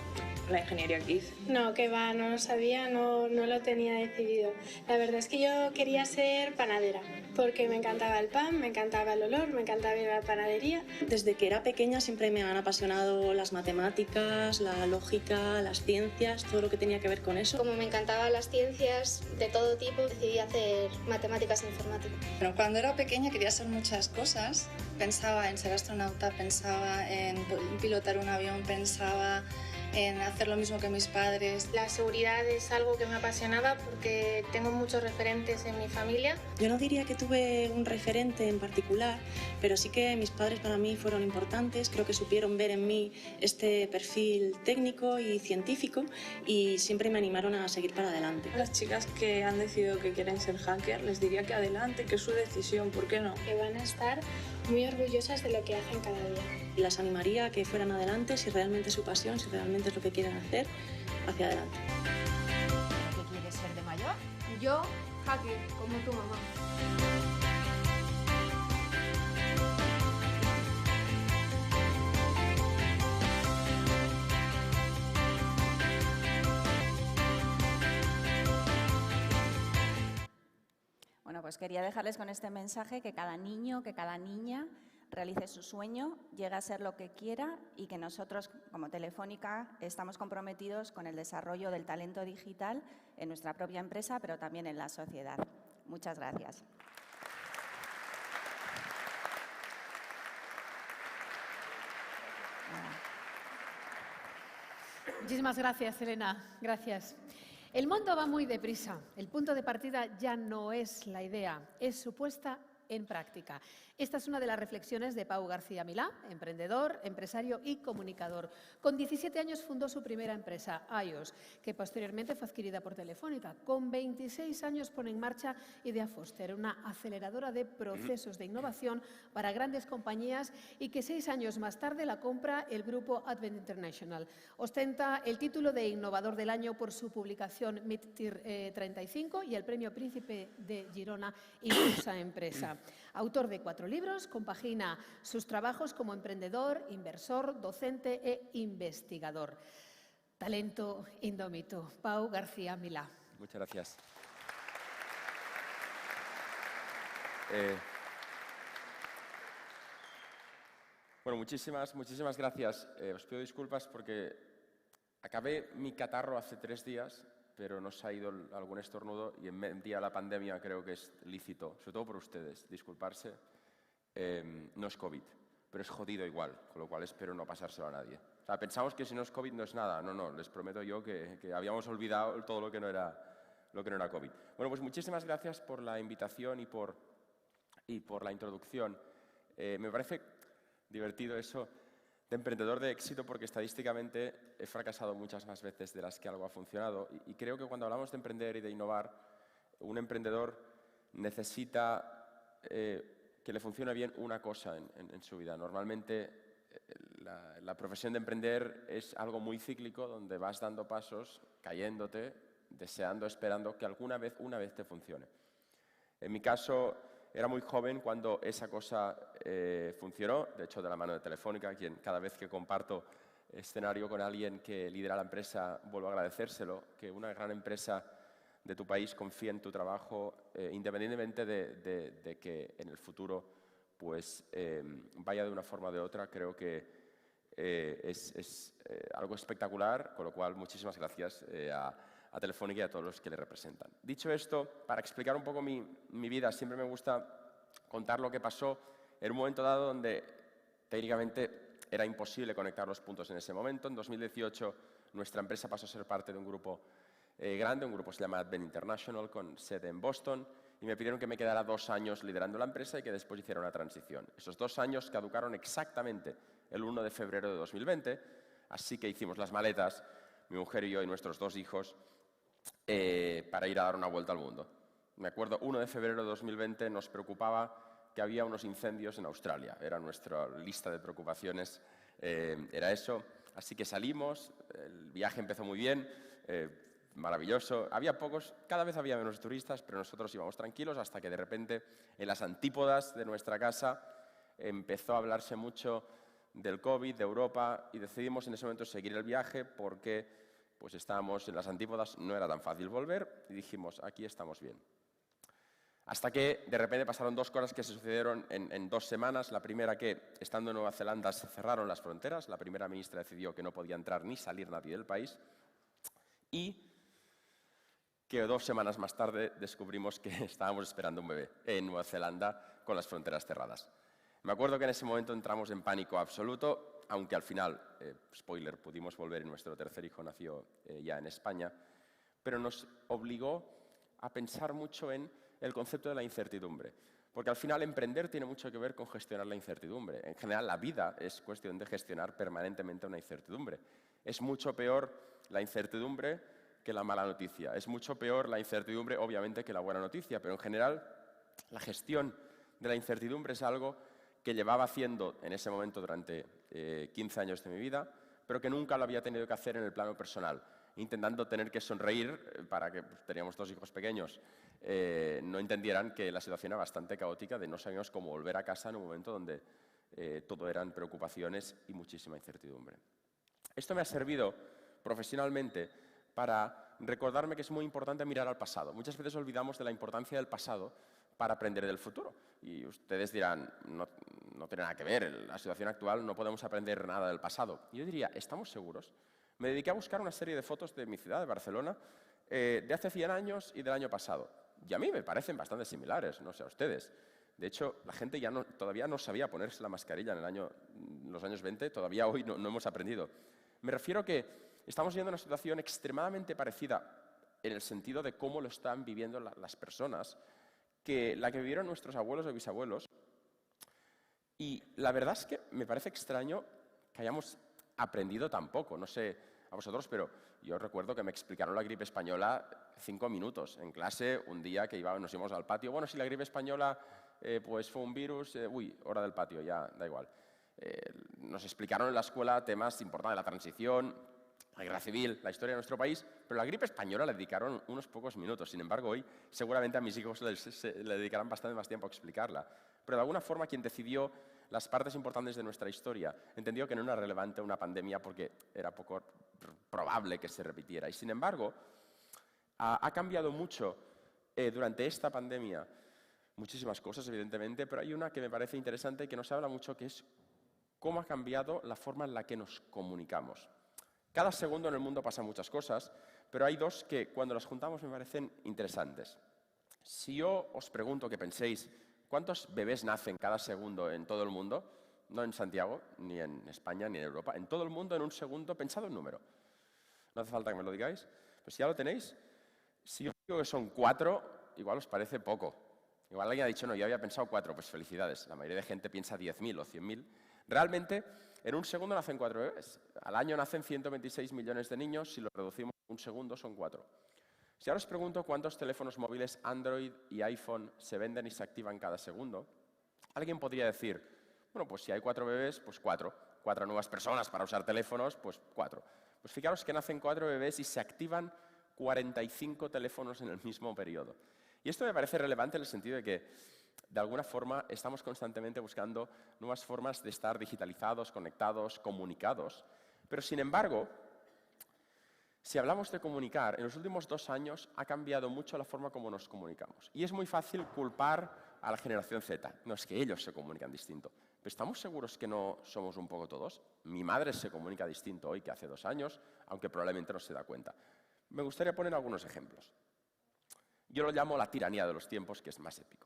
la ingeniería que hice. No, que va, no lo sabía, no lo tenía decidido. La verdad es que yo quería ser panadera, porque me encantaba el pan, me encantaba el olor, me encantaba ir a la panadería. Desde que era pequeña siempre me han apasionado las matemáticas, la lógica, las ciencias, todo lo que tenía que ver con eso. Como me encantaban las ciencias de todo tipo, decidí hacer matemáticas e informática. Bueno, cuando era pequeña quería hacer muchas cosas. Pensaba en ser astronauta, pensaba en pilotar un avión, pensaba en hacer lo mismo que mis padres. La seguridad es algo que me apasionaba porque tengo muchos referentes en mi familia. Yo no diría que tuve un referente en particular, pero sí que mis padres para mí fueron importantes. Creo que supieron ver en mí este perfil técnico y científico y siempre me animaron a seguir para adelante. A las chicas que han decidido que quieren ser hacker les diría que adelante, que es su decisión, ¿por qué no? Que van a estar muy orgullosas de lo que hacen cada día. Y las animaría a que fueran adelante si realmente es su pasión, si realmente es lo que quieren hacer, hacia adelante. ¿Qué quieres ser de mayor? Yo, hacker, como tu mamá. Bueno, pues quería dejarles con este mensaje que cada niño, que cada niña realice su sueño, llegue a ser lo que quiera y que nosotros, como Telefónica, estamos comprometidos con el desarrollo del talento digital en nuestra propia empresa, pero también en la sociedad. Muchas gracias. Muchísimas gracias, Elena. Gracias. El mundo va muy deprisa. El punto de partida ya no es la idea, es su puesta en práctica. Esta es una de las reflexiones de Pau García Milá, emprendedor, empresario y comunicador. Con 17 años fundó su primera empresa, iOS, que posteriormente fue adquirida por Telefónica. Con 26 años pone en marcha Idea Foster, una aceleradora de procesos de innovación para grandes compañías y que 6 años más tarde la compra el grupo Advent International. Ostenta el título de Innovador del Año por su publicación MIT 35 y el Premio Príncipe de Girona Impulsa Empresa. Autor de 4 libros, compagina sus trabajos como emprendedor, inversor, docente e investigador. Talento indómito. Pau García Milá. Muchas gracias. Bueno, muchísimas gracias. Os pido disculpas porque acabé mi catarro hace 3 días, pero nos ha ido algún estornudo y en medio de la pandemia creo que es lícito, sobre todo por ustedes, disculparse. No es COVID, pero es jodido igual, con lo cual espero no pasárselo a nadie. O sea, pensamos que si no es COVID no es nada. No, les prometo yo que habíamos olvidado todo lo que no era COVID. Bueno, pues muchísimas gracias por la invitación y por la introducción. Me parece divertido eso de emprendedor de éxito porque estadísticamente he fracasado muchas más veces de las que algo ha funcionado y creo que cuando hablamos de emprender y de innovar, un emprendedor necesita que le funcione bien una cosa en su vida. Normalmente la profesión de emprender es algo muy cíclico donde vas dando pasos, cayéndote, deseando, esperando que una vez te funcione. En mi caso, era muy joven cuando esa cosa funcionó, de hecho de la mano de Telefónica, quien cada vez que comparto escenario con alguien que lidera la empresa vuelvo a agradecérselo, que una gran empresa de tu país confíe en tu trabajo independientemente de que en el futuro pues, vaya de una forma o de otra. Creo que es algo espectacular, con lo cual muchísimas gracias a Telefónica y a todos los que le representan. Dicho esto, para explicar un poco mi vida, siempre me gusta contar lo que pasó en un momento dado donde técnicamente era imposible conectar los puntos en ese momento. En 2018 nuestra empresa pasó a ser parte de un grupo grande, un grupo que se llama Advent International, con sede en Boston, y me pidieron que me quedara 2 años liderando la empresa y que después hiciera una transición. Esos 2 años caducaron exactamente el 1 de febrero de 2020, así que hicimos las maletas, mi mujer y yo y nuestros 2 hijos, para ir a dar una vuelta al mundo. Me acuerdo, 1 de febrero de 2020 nos preocupaba que había unos incendios en Australia. Era nuestra lista de preocupaciones, era eso. Así que salimos, el viaje empezó muy bien, maravilloso. Había pocos, cada vez había menos turistas, pero nosotros íbamos tranquilos hasta que de repente en las antípodas de nuestra casa empezó a hablarse mucho del COVID, de Europa, y decidimos en ese momento seguir el viaje porque pues estábamos en las antípodas, no era tan fácil volver y dijimos, aquí estamos bien. Hasta que de repente pasaron 2 cosas que se sucedieron en 2 semanas. La primera, que estando en Nueva Zelanda se cerraron las fronteras. La primera ministra decidió que no podía entrar ni salir nadie del país. Y que 2 semanas más tarde descubrimos que estábamos esperando un bebé en Nueva Zelanda con las fronteras cerradas. Me acuerdo que en ese momento entramos en pánico absoluto, aunque al final, spoiler, pudimos volver y nuestro tercer hijo nació ya en España, pero nos obligó a pensar mucho en el concepto de la incertidumbre. Porque al final emprender tiene mucho que ver con gestionar la incertidumbre. En general, la vida es cuestión de gestionar permanentemente una incertidumbre. Es mucho peor la incertidumbre que la mala noticia. Es mucho peor la incertidumbre, obviamente, que la buena noticia. Pero en general, la gestión de la incertidumbre es algo que llevaba haciendo en ese momento durante 15 años de mi vida, pero que nunca lo había tenido que hacer en el plano personal, intentando tener que sonreír para que teníamos 2 hijos pequeños, no entendieran que la situación era bastante caótica, de no sabíamos cómo volver a casa en un momento donde todo eran preocupaciones y muchísima incertidumbre. Esto me ha servido profesionalmente para recordarme que es muy importante mirar al pasado. Muchas veces olvidamos de la importancia del pasado para aprender del futuro. Y ustedes dirán, no tiene nada que ver, la situación actual no podemos aprender nada del pasado. Y yo diría, ¿estamos seguros? Me dediqué a buscar una serie de fotos de mi ciudad, de Barcelona, de hace 100 años y del año pasado. Y a mí me parecen bastante similares, no sé a ustedes. De hecho, la gente ya todavía no sabía ponerse la mascarilla en los años 20, todavía hoy no hemos aprendido. Me refiero que estamos viendo una situación extremadamente parecida en el sentido de cómo lo están viviendo las personas, que la que vivieron nuestros abuelos o bisabuelos. Y la verdad es que me parece extraño que hayamos aprendido tan poco. No sé a vosotros, pero yo recuerdo que me explicaron la gripe española 5 minutos en clase, un día que nos íbamos al patio. Bueno, si la gripe española pues fue un virus, hora del patio, ya da igual. Nos explicaron en la escuela temas importantes, la transición, la guerra civil, la historia de nuestro país, pero la gripe española le dedicaron unos pocos minutos. Sin embargo, hoy seguramente a mis hijos le dedicarán bastante más tiempo a explicarla. Pero de alguna forma quien decidió las partes importantes de nuestra historia entendió que no era relevante una pandemia porque era poco probable que se repitiera. Y sin embargo, ha cambiado mucho durante esta pandemia, muchísimas cosas evidentemente, pero hay una que me parece interesante y que nos habla mucho, que es cómo ha cambiado la forma en la que nos comunicamos. Cada segundo en el mundo pasan muchas cosas, pero hay 2 que cuando las juntamos me parecen interesantes. Si yo os pregunto que penséis cuántos bebés nacen cada segundo en todo el mundo, no en Santiago, ni en España, ni en Europa, en todo el mundo en un segundo, pensad un número. No hace falta que me lo digáis, pues si ya lo tenéis, si yo digo que son 4, igual os parece poco. Igual alguien ha dicho, no, yo había pensado 4, pues felicidades. La mayoría de gente piensa 10.000 o 100.000. Realmente, en un segundo nacen 4 bebés. Al año nacen 126 millones de niños, si lo reducimos a un segundo son 4. Si ahora os pregunto cuántos teléfonos móviles Android y iPhone se venden y se activan cada segundo, alguien podría decir, bueno, pues si hay 4 bebés, pues 4. 4 nuevas personas para usar teléfonos, pues 4. Pues fijaros que nacen 4 bebés y se activan 45 teléfonos en el mismo periodo. Y esto me parece relevante en el sentido de que, de alguna forma, estamos constantemente buscando nuevas formas de estar digitalizados, conectados, comunicados. Pero, sin embargo, si hablamos de comunicar, en los últimos 2 años ha cambiado mucho la forma como nos comunicamos. Y es muy fácil culpar a la generación Z. No, es que ellos se comunican distinto. ¿Pero estamos seguros que no somos un poco todos? Mi madre se comunica distinto hoy que hace 2 años, aunque probablemente no se da cuenta. Me gustaría poner algunos ejemplos. Yo lo llamo la tiranía de los tiempos, que es más épico.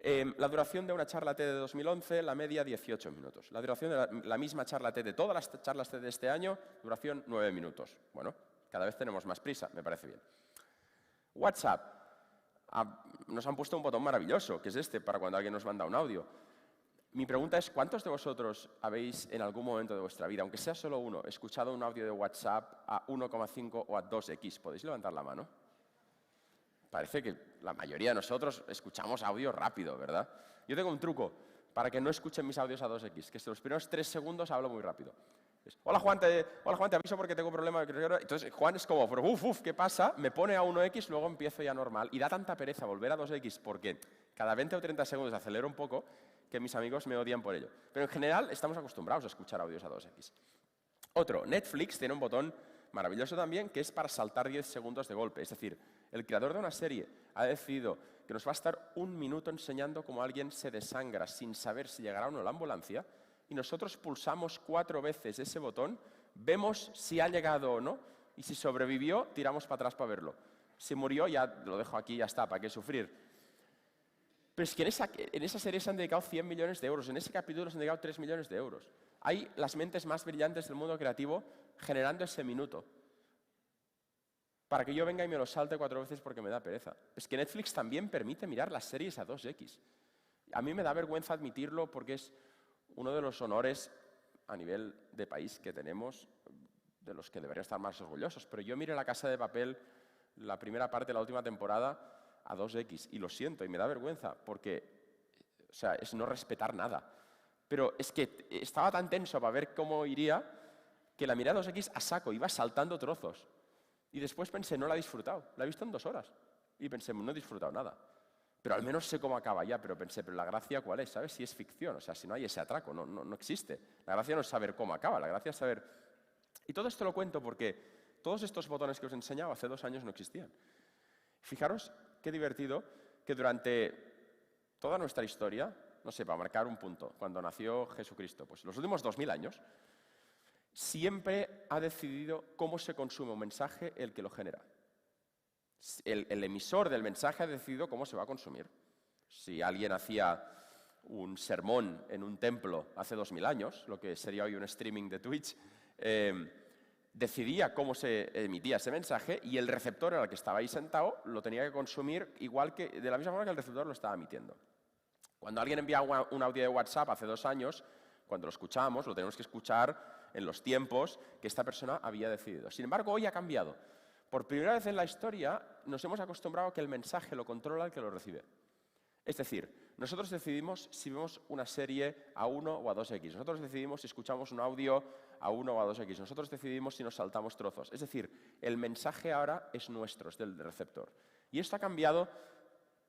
La duración de una charla TED de 2011, la media 18 minutos. La duración de la misma charla TED de todas las charlas TED de este año, duración 9 minutos. Bueno, cada vez tenemos más prisa, me parece bien. WhatsApp. Nos han puesto un botón maravilloso, que es este, para cuando alguien nos manda un audio. Mi pregunta es, ¿cuántos de vosotros habéis en algún momento de vuestra vida, aunque sea solo uno, escuchado un audio de WhatsApp a 1,5 o a 2x? ¿Podéis levantar la mano? Parece que la mayoría de nosotros escuchamos audio rápido, ¿verdad? Yo tengo un truco para que no escuchen mis audios a 2x, que en los primeros 3 segundos hablo muy rápido. Hola Juan, te aviso porque tengo un problema. Entonces Juan es como, ¿qué pasa? Me pone a 1x, luego empiezo ya normal. Y da tanta pereza volver a 2x porque cada 20 o 30 segundos acelero un poco que mis amigos me odian por ello. Pero en general estamos acostumbrados a escuchar audios a 2x. Otro, Netflix tiene un botón maravilloso también que es para saltar 10 segundos de golpe. Es decir, el creador de una serie ha decidido que nos va a estar 1 minuto enseñando cómo alguien se desangra sin saber si llegará o no la ambulancia, y nosotros pulsamos 4 veces ese botón, vemos si ha llegado o no, y si sobrevivió, tiramos para atrás para verlo. Si murió, ya lo dejo aquí, ya está, ¿para qué sufrir? Pero es que en esa serie se han dedicado 100 millones de euros, en ese capítulo se han dedicado 3 millones de euros. Hay las mentes más brillantes del mundo creativo generando ese minuto, para que yo venga y me lo salte 4 veces porque me da pereza. Es que Netflix también permite mirar las series a 2x. A mí me da vergüenza admitirlo porque es uno de los honores a nivel de país que tenemos, de los que deberían estar más orgullosos. Pero yo miré La Casa de Papel, la primera parte de la última temporada, a 2x, y lo siento, y me da vergüenza, porque es no respetar nada. Pero es que estaba tan tenso para ver cómo iría, que la miré a 2x a saco, iba saltando trozos. Y después pensé, no la he disfrutado, la he visto en 2 horas. Y pensé, no he disfrutado nada. Pero al menos sé cómo acaba ya, pero pensé, ¿pero la gracia cuál es? ¿Sabes? Si es ficción, o sea, si no hay ese atraco, no existe. La gracia no es saber cómo acaba, la gracia es saber... Y todo esto lo cuento porque todos estos botones que os he enseñado hace 2 años no existían. Fijaros qué divertido que durante toda nuestra historia, no sé, para marcar un punto, cuando nació Jesucristo, pues los últimos 2000 años, siempre ha decidido cómo se consume un mensaje el que lo genera. El emisor del mensaje ha decidido cómo se va a consumir. Si alguien hacía un sermón en un templo hace 2000 años, lo que sería hoy un streaming de Twitch, decidía cómo se emitía ese mensaje y el receptor en el que estaba ahí sentado lo tenía que consumir igual que, de la misma forma que el receptor lo estaba emitiendo. Cuando alguien enviaba un audio de WhatsApp hace 2 años, cuando lo escuchábamos, lo tenemos que escuchar en los tiempos que esta persona había decidido. Sin embargo, hoy ha cambiado. Por primera vez en la historia nos hemos acostumbrado a que el mensaje lo controla el que lo recibe. Es decir, nosotros decidimos si vemos una serie a 1 o a 2x. Nosotros decidimos si escuchamos un audio a 1 o a 2x. Nosotros decidimos si nos saltamos trozos. Es decir, el mensaje ahora es nuestro, es del receptor. Y esto ha cambiado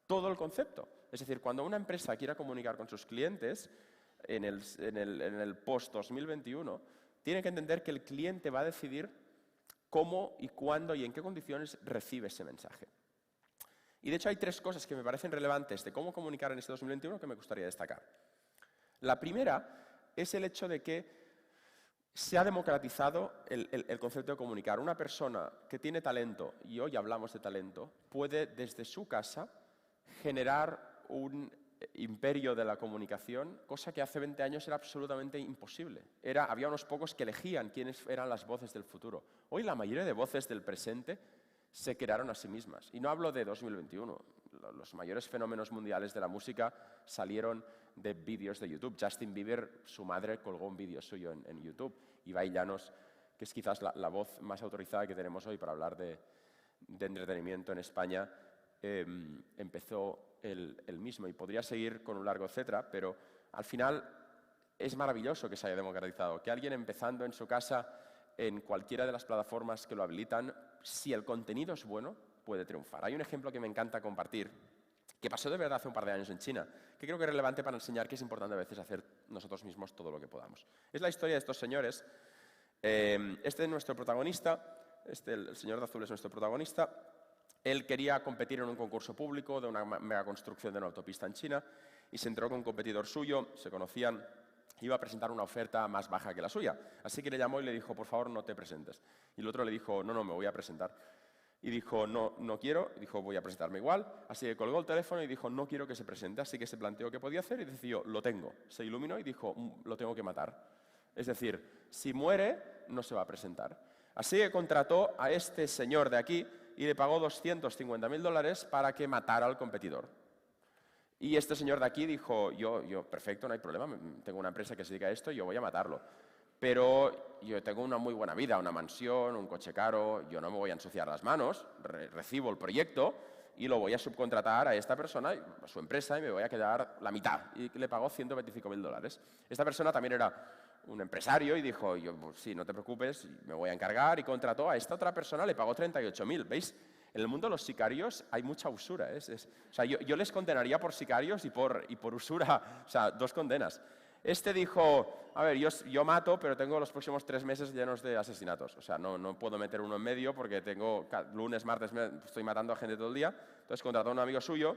todo el concepto. Es decir, cuando una empresa quiera comunicar con sus clientes, en el post-2021, tiene que entender que el cliente va a decidir cómo y cuándo y en qué condiciones recibe ese mensaje. Y de hecho hay 3 cosas que me parecen relevantes de cómo comunicar en este 2021 que me gustaría destacar. La primera es el hecho de que se ha democratizado el concepto de comunicar. Una persona que tiene talento, y hoy hablamos de talento, puede desde su casa generar un imperio de la comunicación, cosa que hace 20 años era absolutamente imposible. Había unos pocos que elegían quiénes eran las voces del futuro. Hoy la mayoría de voces del presente se crearon a sí mismas. Y no hablo de 2021. Los mayores fenómenos mundiales de la música salieron de vídeos de YouTube. Justin Bieber, su madre, colgó un vídeo suyo en YouTube. Ibai Llanos, que es quizás la voz más autorizada que tenemos hoy para hablar de entretenimiento en España, empezó el mismo, y podría seguir con un largo etcétera, pero al final es maravilloso que se haya democratizado, que alguien empezando en su casa, en cualquiera de las plataformas que lo habilitan, si el contenido es bueno, puede triunfar. Hay un ejemplo que me encanta compartir, que pasó de verdad hace un par de años en China, que creo que es relevante para enseñar que es importante a veces hacer nosotros mismos todo lo que podamos. Es la historia de estos señores. Este es nuestro protagonista, el señor de azul es nuestro protagonista. Él quería competir en un concurso público de una megaconstrucción de una autopista en China y se enteró con un competidor suyo, se conocían, iba a presentar una oferta más baja que la suya. Así que le llamó y le dijo, por favor, no te presentes. Y el otro le dijo, no, me voy a presentar. Y dijo, no, no quiero, y dijo, voy a presentarme igual. Así que colgó el teléfono y dijo, no quiero que se presente. Así que se planteó qué podía hacer y decidió, lo tengo. Se iluminó y dijo, lo tengo que matar. Es decir, si muere, no se va a presentar. Así que contrató a este señor de aquí y le pagó $250.000 para que matara al competidor. Y este señor de aquí dijo, yo, perfecto, no hay problema, tengo una empresa que se dedica a esto y yo voy a matarlo. Pero yo tengo una muy buena vida, una mansión, un coche caro, yo no me voy a ensuciar las manos, recibo el proyecto y lo voy a subcontratar a esta persona, a su empresa, y me voy a quedar la mitad. Y le pagó $125.000. Esta persona también era un empresario y dijo, pues sí, no te preocupes, me voy a encargar, y contrató a esta otra persona, le pagó $38.000. ¿Veis? En el mundo de los sicarios hay mucha usura. O sea, yo les condenaría por sicarios y por usura, o sea, 2 condenas. Este dijo, a ver, yo mato, pero tengo los próximos 3 meses llenos de asesinatos. O sea, no puedo meter uno en medio porque tengo lunes, martes, estoy matando a gente todo el día. Entonces contrató a un amigo suyo,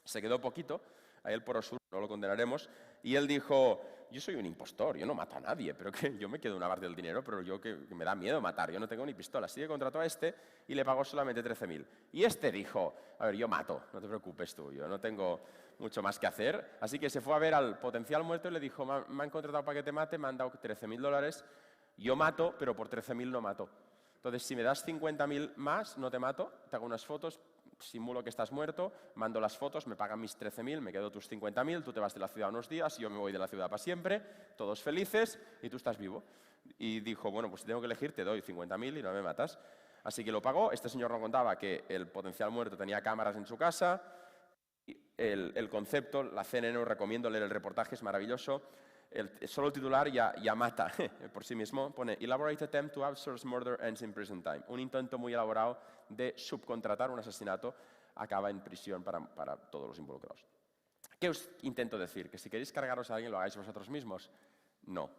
se quedó poquito, a él por usura no lo condenaremos, y él dijo, yo soy un impostor, yo no mato a nadie, pero que yo me quedo una parte del dinero, pero yo que me da miedo matar, yo no tengo ni pistola. Así que contrató a este y le pagó solamente $13.000. Y este dijo, a ver, yo mato, no te preocupes tú, yo no tengo mucho más que hacer. Así que se fue a ver al potencial muerto y le dijo, me han contratado para que te mate, me han dado $13.000, yo mato, pero por $13.000 no mato. Entonces, si me das $50.000 más, no te mato, te hago unas fotos, simulo que estás muerto, mando las fotos, me pagan mis $13.000, me quedo tus $50.000, tú te vas de la ciudad unos días, yo me voy de la ciudad para siempre, todos felices y tú estás vivo. Y dijo, bueno, pues si tengo que elegir, te doy $50.000 y no me matas. Así que lo pagó. Este señor no contaba que el potencial muerto tenía cámaras en su casa. El concepto, la CNN, os recomiendo leer el reportaje, es maravilloso. Solo el titular ya mata por sí mismo. Pone, Elaborate attempt to outsource murder ends in prison time. Un intento muy elaborado de subcontratar un asesinato acaba en prisión para todos los involucrados. ¿Qué os intento decir? ¿Que si queréis cargaros a alguien lo hagáis vosotros mismos? No.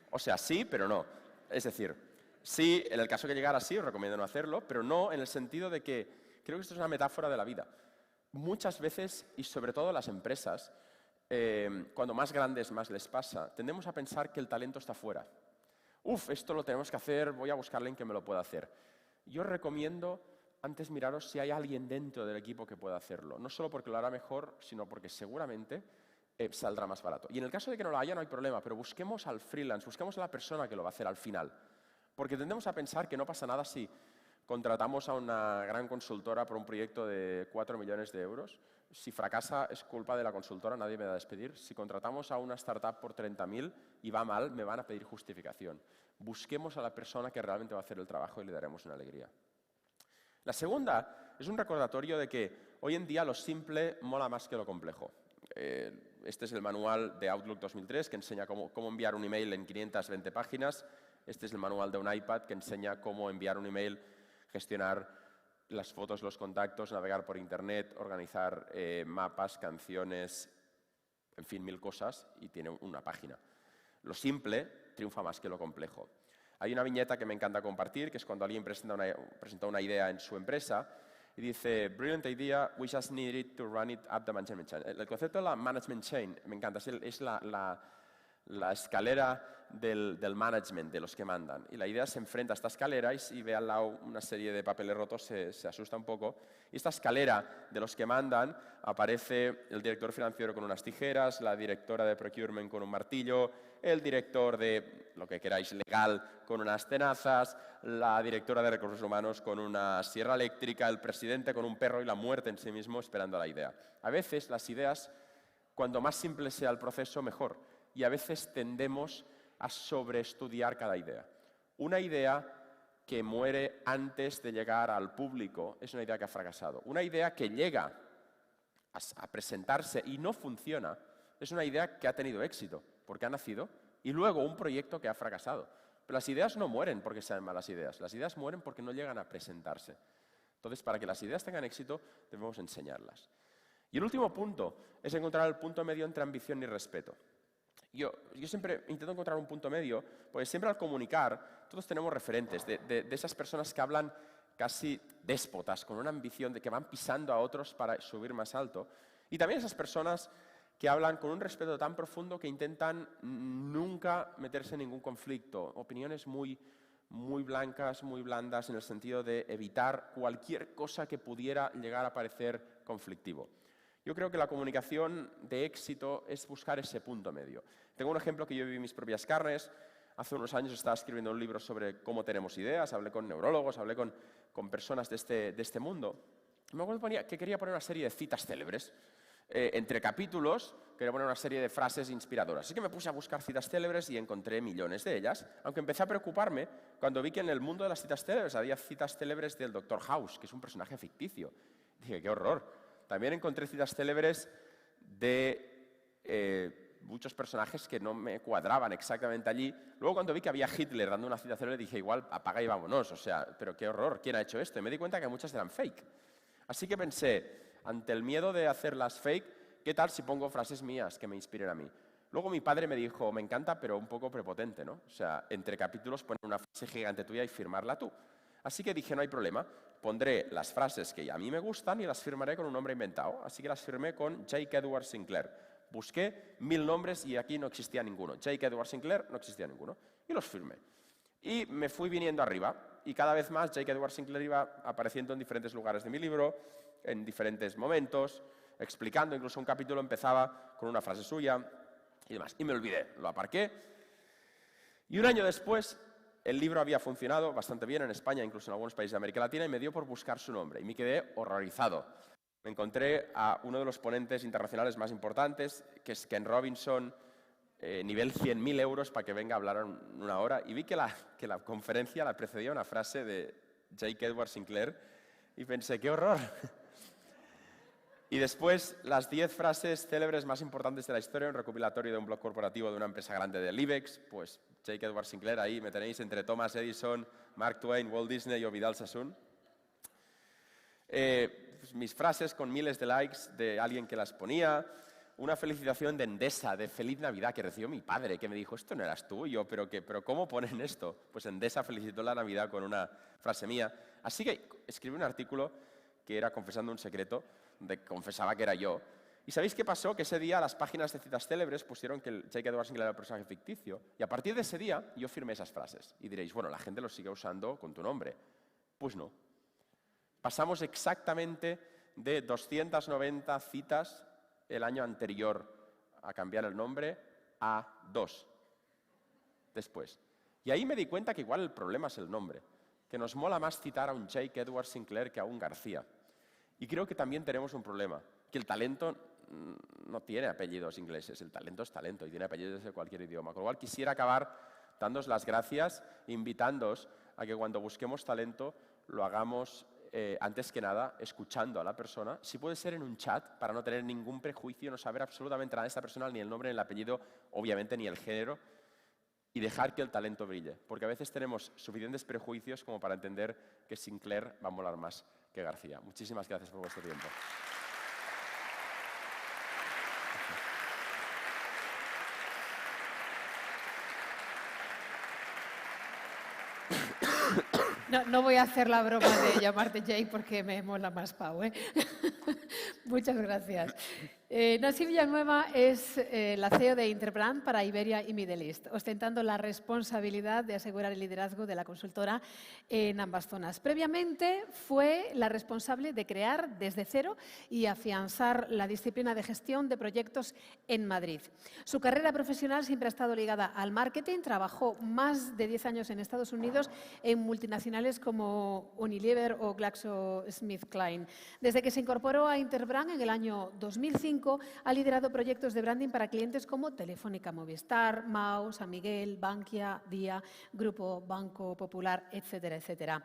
O sea, sí, pero no. Es decir, sí, en el caso que llegara así, os recomiendo no hacerlo, pero no en el sentido de que creo que esto es una metáfora de la vida. Muchas veces, y sobre todo las empresas, cuando más grandes más les pasa, tendemos a pensar que el talento está fuera. Esto lo tenemos que hacer, voy a buscar a alguien que me lo pueda hacer. Yo os recomiendo antes miraros si hay alguien dentro del equipo que pueda hacerlo. No solo porque lo hará mejor, sino porque seguramente saldrá más barato. Y en el caso de que no lo haya, no hay problema, pero busquemos al freelance, busquemos a la persona que lo va a hacer al final. Porque tendemos a pensar que no pasa nada si contratamos a una gran consultora por un proyecto de 4 millones de euros. Si fracasa es culpa de la consultora, nadie me va a despedir. Si contratamos a una startup por 30.000 y va mal, me van a pedir justificación. Busquemos a la persona que realmente va a hacer el trabajo y le daremos una alegría. La segunda es un recordatorio de que hoy en día lo simple mola más que lo complejo. Este es el manual de Outlook 2003 que enseña cómo enviar un email en 520 páginas. Este es el manual de un iPad que enseña cómo enviar un email, gestionar las fotos, los contactos, navegar por internet, organizar mapas, canciones, en fin, 1000 cosas, y tiene una página. Lo simple triunfa más que lo complejo. Hay una viñeta que me encanta compartir, que es cuando alguien presenta una idea en su empresa y dice, brilliant idea, we just needed to run it up the management chain. El concepto de la management chain me encanta, es la escalera del management, de los que mandan. Y la idea se enfrenta a esta escalera y ve al lado una serie de papeles rotos, se asusta un poco. Y esta escalera de los que mandan aparece el director financiero con unas tijeras, la directora de procurement con un martillo, el director de, lo que queráis, legal con unas tenazas, la directora de recursos humanos con una sierra eléctrica, el presidente con un perro y la muerte en sí mismo esperando la idea. A veces las ideas, cuanto más simple sea el proceso, mejor. Y a veces tendemos a sobreestudiar cada idea. Una idea que muere antes de llegar al público es una idea que ha fracasado. Una idea que llega a presentarse y no funciona es una idea que ha tenido éxito, porque ha nacido, y luego un proyecto que ha fracasado. Pero las ideas no mueren porque sean malas ideas, las ideas mueren porque no llegan a presentarse. Entonces, para que las ideas tengan éxito, debemos enseñarlas. Y el último punto es encontrar el punto medio entre ambición y respeto. Yo siempre intento encontrar un punto medio, porque siempre al comunicar todos tenemos referentes de esas personas que hablan casi déspotas, con una ambición de que van pisando a otros para subir más alto. Y también esas personas que hablan con un respeto tan profundo que intentan nunca meterse en ningún conflicto, opiniones muy muy blancas, muy blandas, en el sentido de evitar cualquier cosa que pudiera llegar a parecer conflictivo. Yo creo que la comunicación de éxito es buscar ese punto medio. Tengo un ejemplo que yo viví en mis propias carnes. Hace unos años estaba escribiendo un libro sobre cómo tenemos ideas, hablé con neurólogos, hablé con personas de este mundo. Me acuerdo que quería poner una serie de citas célebres. Entre capítulos, quería poner una serie de frases inspiradoras. Así que me puse a buscar citas célebres y encontré millones de ellas, aunque empecé a preocuparme cuando vi que en el mundo de las citas célebres había citas célebres del Dr. House, que es un personaje ficticio. Dije, qué horror. También encontré citas célebres de muchos personajes que no me cuadraban exactamente allí. Luego, cuando vi que había Hitler dando una cita célebre, dije, igual, apaga y vámonos. O sea, pero qué horror, ¿quién ha hecho esto? Y me di cuenta que muchas eran fake. Así que pensé, ante el miedo de hacerlas fake, ¿qué tal si pongo frases mías que me inspiren a mí? Luego mi padre me dijo, me encanta, pero un poco prepotente, ¿no? O sea, entre capítulos poner una frase gigante tuya y firmarla tú. Así que dije, no hay problema, pondré las frases que a mí me gustan y las firmaré con un nombre inventado. Así que las firmé con Jake Edward Sinclair. Busqué 1000 nombres y aquí no existía ninguno. Jake Edward Sinclair, no existía ninguno. Y los firmé. Y me fui viniendo arriba. Y cada vez más Jake Edward Sinclair iba apareciendo en diferentes lugares de mi libro, en diferentes momentos, explicando. Incluso un capítulo empezaba con una frase suya y demás. Y me olvidé, lo aparqué. Y un año después, el libro había funcionado bastante bien en España, incluso en algunos países de América Latina, y me dio por buscar su nombre. Y me quedé horrorizado. Me encontré a uno de los ponentes internacionales más importantes, que es Ken Robinson, nivel 100.000 euros para que venga a hablar una hora. Y vi que la conferencia la precedía una frase de Jake Edward Sinclair. Y pensé, ¡qué horror! Y después, las 10 frases célebres más importantes de la historia, un recopilatorio de un blog corporativo de una empresa grande del IBEX, pues Jake Edward Sinclair, ahí me tenéis entre Thomas Edison, Mark Twain, Walt Disney o Vidal Sassoon. Pues mis frases con miles de likes de alguien que las ponía, una felicitación de Endesa, de Feliz Navidad, que recibió mi padre, que me dijo, esto no eras tú, y yo, pero ¿cómo ponen esto? Pues Endesa felicitó la Navidad con una frase mía. Así que escribí un artículo que era confesando un secreto, donde confesaba que era yo. ¿Y sabéis qué pasó? Que ese día las páginas de citas célebres pusieron que Jake Edward Sinclair era un personaje ficticio. Y a partir de ese día yo firmé esas frases. Y diréis, bueno, la gente lo sigue usando con tu nombre. Pues no. Pasamos exactamente de 290 citas el año anterior a cambiar el nombre a 2 después. Y ahí me di cuenta que igual el problema es el nombre, que nos mola más citar a un Jake Edward Sinclair que a un García. Y creo que también tenemos un problema, que el talento no tiene apellidos ingleses, el talento es talento y tiene apellidos de cualquier idioma. Con lo cual quisiera acabar dándoos las gracias, invitándoos a que cuando busquemos talento lo hagamos antes que nada escuchando a la persona, si puede ser en un chat, para no tener ningún prejuicio, no saber absolutamente nada de esta persona, ni el nombre, ni el apellido, obviamente ni el género, y dejar que el talento brille. Porque a veces tenemos suficientes prejuicios como para entender que Sinclair va a molar más que García. Muchísimas gracias por vuestro tiempo. No voy a hacer la broma de llamarte Jake porque me mola más Pau, ¿eh? Muchas gracias. Nassim Villanueva es la CEO de Interbrand para Iberia y Middle East, ostentando la responsabilidad de asegurar el liderazgo de la consultora en ambas zonas. Previamente fue la responsable de crear desde cero y afianzar la disciplina de gestión de proyectos en Madrid. Su carrera profesional siempre ha estado ligada al marketing. Trabajó más de 10 años en Estados Unidos en multinacionales como Unilever o GlaxoSmithKline. Desde que se incorporó a Interbrand en el año 2005, ha liderado proyectos de branding para clientes como Telefónica Movistar, MAU, San Miguel, Bankia, Día, Grupo Banco Popular, etcétera, etcétera.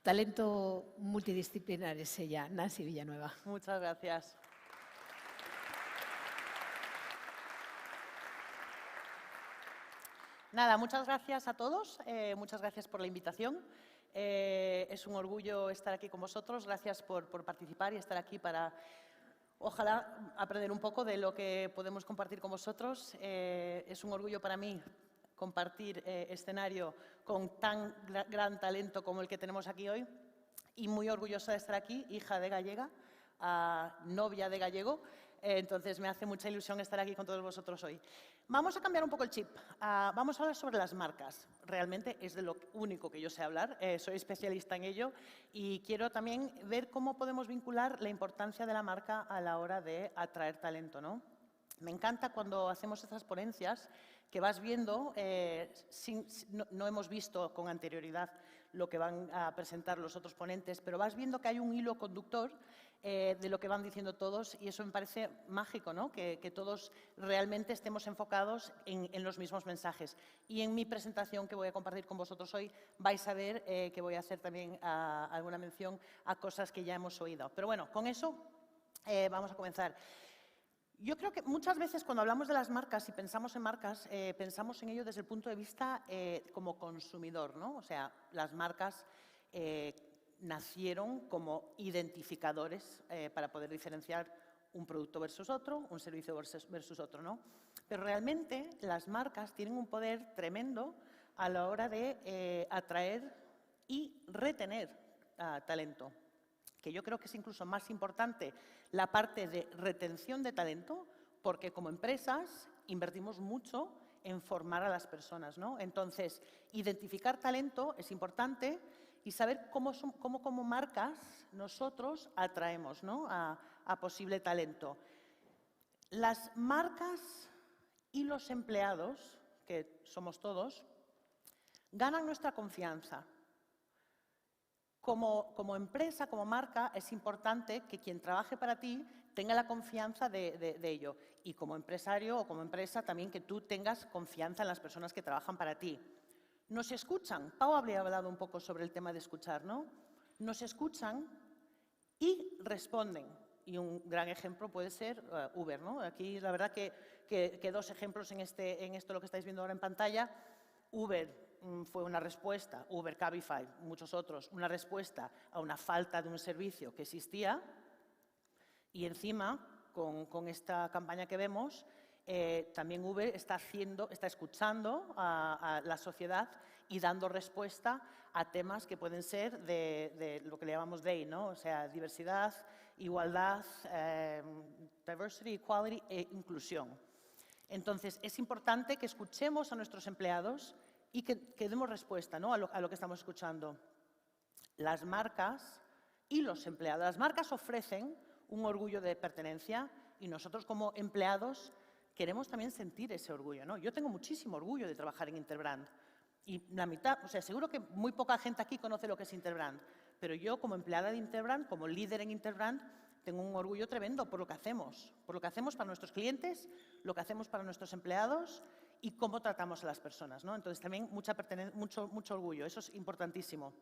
Talento multidisciplinar es ella, Nassim Villanueva. Muchas gracias. Nada, muchas gracias a todos, muchas gracias por la invitación. Es un orgullo estar aquí con vosotros, gracias por participar y estar aquí para, ojalá, aprender un poco de lo que podemos compartir con vosotros. Es un orgullo para mí compartir escenario con tan gran talento como el que tenemos aquí hoy y muy orgullosa de estar aquí, hija de gallega, novia de gallego. entonces me hace mucha ilusión estar aquí con todos vosotros hoy. Vamos a cambiar un poco el chip. Vamos a hablar sobre las marcas. Realmente es de lo único que yo sé hablar, soy especialista en ello y quiero también ver cómo podemos vincular la importancia de la marca a la hora de atraer talento, ¿no? Me encanta cuando hacemos estas ponencias que vas viendo, no hemos visto con anterioridad lo que van a presentar los otros ponentes, pero vas viendo que hay un hilo conductor de lo que van diciendo todos y eso me parece mágico, ¿no? Que todos realmente estemos enfocados en los mismos mensajes. Y en mi presentación que voy a compartir con vosotros hoy vais a ver que voy a hacer también alguna mención a cosas que ya hemos oído. Pero bueno, con eso vamos a comenzar. Yo creo que muchas veces cuando hablamos de las marcas y pensamos en marcas, pensamos en ello desde el punto de vista como consumidor, ¿no? O sea, las marcas nacieron como identificadores para poder diferenciar un producto versus otro, un servicio versus otro, ¿no? Pero realmente las marcas tienen un poder tremendo a la hora de atraer y retener talento, que yo creo que es incluso más importante la parte de retención de talento, porque como empresas invertimos mucho en formar a las personas, ¿no? Entonces, identificar talento es importante y saber cómo como marcas nosotros atraemos, ¿no? a posible talento. Las marcas y los empleados, que somos todos, ganan nuestra confianza. Como empresa, como marca, es importante que quien trabaje para ti tenga la confianza de ello. Y como empresario o como empresa también que tú tengas confianza en las personas que trabajan para ti. Nos escuchan. Pau habría hablado un poco sobre el tema de escuchar, ¿no? Nos escuchan y responden. Y un gran ejemplo puede ser Uber, ¿no? Aquí la verdad que dos ejemplos en esto lo que estáis viendo ahora en pantalla. Uber fue una respuesta, Uber, Cabify, muchos otros, una respuesta a una falta de un servicio que existía y encima, con esta campaña que vemos, también Uber está escuchando a la sociedad y dando respuesta a temas que pueden ser de lo que le llamamos DEI, ¿no? O sea, diversidad, igualdad, diversity, equality e inclusión. Entonces, es importante que escuchemos a nuestros empleados y que demos respuesta, ¿no? a lo que estamos escuchando. Las marcas y los empleados. Las marcas ofrecen un orgullo de pertenencia y nosotros como empleados queremos también sentir ese orgullo, ¿no? Yo tengo muchísimo orgullo de trabajar en Interbrand y la mitad, o sea, seguro que muy poca gente aquí conoce lo que es Interbrand, pero yo como empleada de Interbrand, como líder en Interbrand, tengo un orgullo tremendo por lo que hacemos para nuestros clientes, lo que hacemos para nuestros empleados y cómo tratamos a las personas, ¿no? Entonces, también mucho orgullo, eso es importantísimo.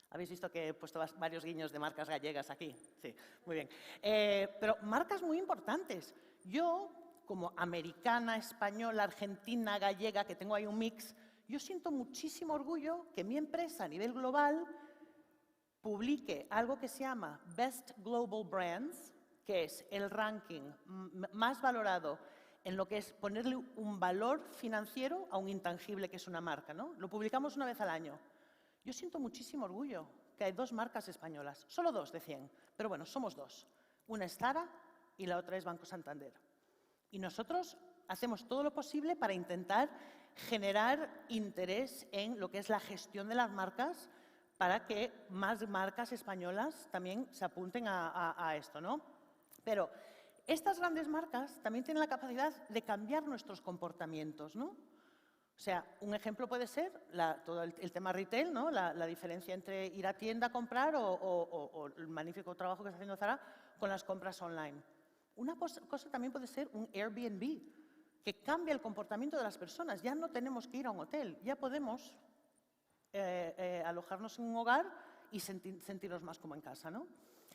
Habéis visto que he puesto varios guiños de marcas gallegas aquí. Sí, muy bien. Pero marcas muy importantes. Yo, como americana, española, argentina, gallega, que tengo ahí un mix, yo siento muchísimo orgullo que mi empresa a nivel global publique algo que se llama Best Global Brands, que es el ranking más valorado en lo que es ponerle un valor financiero a un intangible que es una marca, ¿no? Lo publicamos una vez al año. Yo siento muchísimo orgullo que hay dos marcas españolas, solo 2 de 100, pero bueno, somos 2. Una es Zara y la otra es Banco Santander. Y nosotros hacemos todo lo posible para intentar generar interés en lo que es la gestión de las marcas para que más marcas españolas también se apunten a esto, ¿no? Pero estas grandes marcas también tienen la capacidad de cambiar nuestros comportamientos, ¿no? O sea, un ejemplo puede ser todo el tema retail, ¿no? La diferencia entre ir a tienda a comprar o el magnífico trabajo que está haciendo Zara con las compras online. Una cosa también puede ser un Airbnb, que cambia el comportamiento de las personas. Ya no tenemos que ir a un hotel, ya podemos alojarnos en un hogar y sentirnos más como en casa, ¿no?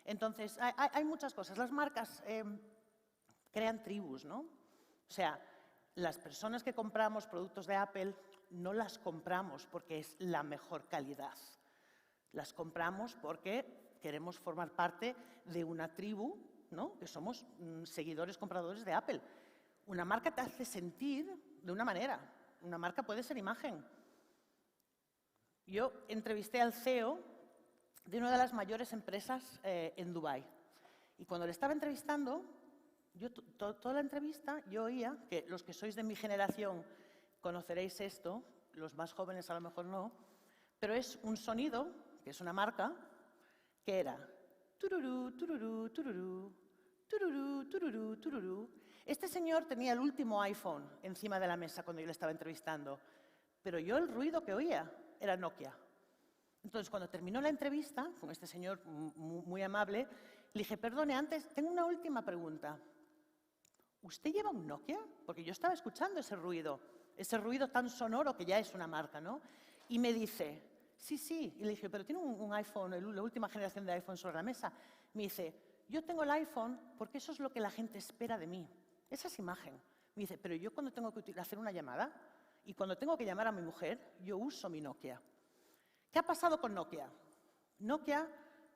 Entonces, hay muchas cosas. Las marcas crean tribus, ¿no? O sea, las personas que compramos productos de Apple no las compramos porque es la mejor calidad. Las compramos porque queremos formar parte de una tribu, ¿no? Que somos seguidores, compradores de Apple. Una marca te hace sentir de una manera. Una marca puede ser imagen. Yo entrevisté al CEO de una de las mayores empresas en Dubái. Y cuando le estaba entrevistando, yo toda la entrevista yo oía, que los que sois de mi generación conoceréis esto, los más jóvenes a lo mejor no, pero es un sonido, que es una marca, que era tururú, tururú, tururú, tururú, tururú, tururú. Este señor tenía el último iPhone encima de la mesa cuando yo le estaba entrevistando, pero yo el ruido que oía era Nokia. Entonces, cuando terminó la entrevista, con este señor muy amable, le dije, perdone, antes, tengo una última pregunta. ¿Usted lleva un Nokia? Porque yo estaba escuchando ese ruido tan sonoro que ya es una marca, ¿no? Y me dice, sí, sí. Y le dije, pero tiene un iPhone, la última generación de iPhone sobre la mesa. Me dice, yo tengo el iPhone porque eso es lo que la gente espera de mí. Esa es imagen. Me dice, pero yo cuando tengo que hacer una llamada y cuando tengo que llamar a mi mujer, yo uso mi Nokia. ¿Qué ha pasado con Nokia? Nokia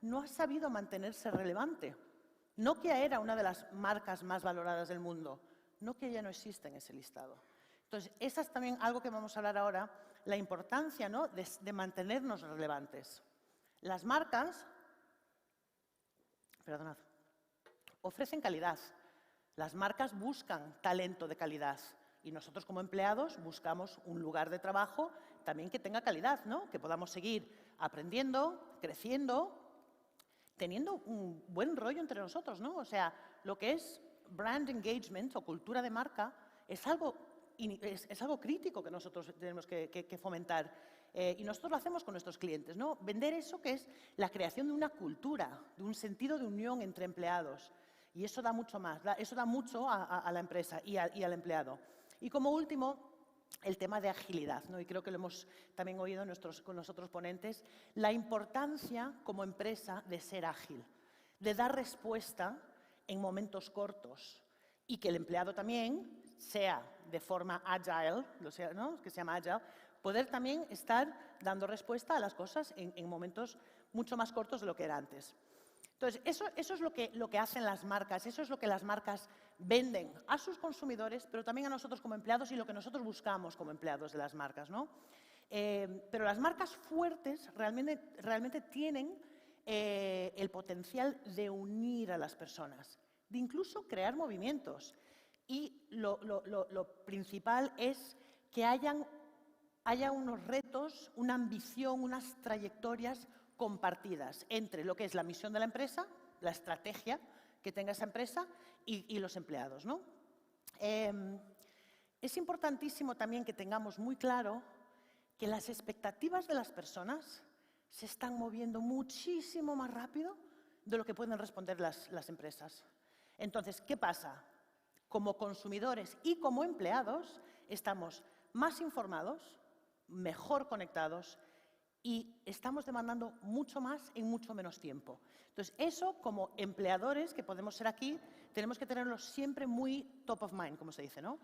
no ha sabido mantenerse relevante. Nokia era una de las marcas más valoradas del mundo. Nokia ya no existe en ese listado. Entonces, esa es también algo que vamos a hablar ahora, la importancia, ¿no?, de mantenernos relevantes. Las marcas, perdonad, ofrecen calidad. Las marcas buscan talento de calidad. Y nosotros como empleados buscamos un lugar de trabajo también que tenga calidad, ¿no? Que podamos seguir aprendiendo, creciendo, teniendo un buen rollo entre nosotros, ¿no? O sea, lo que es brand engagement o cultura de marca es algo crítico que nosotros tenemos que fomentar. Y nosotros lo hacemos con nuestros clientes, ¿no? Vender eso que es la creación de una cultura, de un sentido de unión entre empleados. Y eso da mucho más, eso da mucho a la empresa y al empleado. Y como último, el tema de agilidad, ¿no? Y creo que lo hemos también oído con nuestros ponentes, la importancia como empresa de ser ágil, de dar respuesta en momentos cortos y que el empleado también sea de forma agile, ¿no?, que se llama agile, poder también estar dando respuesta a las cosas en momentos mucho más cortos de lo que era antes. Entonces, eso es lo que hacen las marcas, eso es lo que las marcas venden a sus consumidores, pero también a nosotros como empleados y lo que nosotros buscamos como empleados de las marcas, ¿no? Pero las marcas fuertes realmente tienen el potencial de unir a las personas, de incluso crear movimientos. Y lo principal es que haya unos retos, una ambición, unas trayectorias compartidas entre lo que es la misión de la empresa, la estrategia que tenga esa empresa y los empleados, ¿no? Es importantísimo también que tengamos muy claro que las expectativas de las personas se están moviendo muchísimo más rápido de lo que pueden responder las empresas. Entonces, ¿qué pasa? Como consumidores y como empleados estamos más informados, mejor conectados y estamos demandando mucho más en mucho menos tiempo. Entonces, eso como empleadores que podemos ser aquí, tenemos que tenerlo siempre muy top of mind, como se dice, ¿no?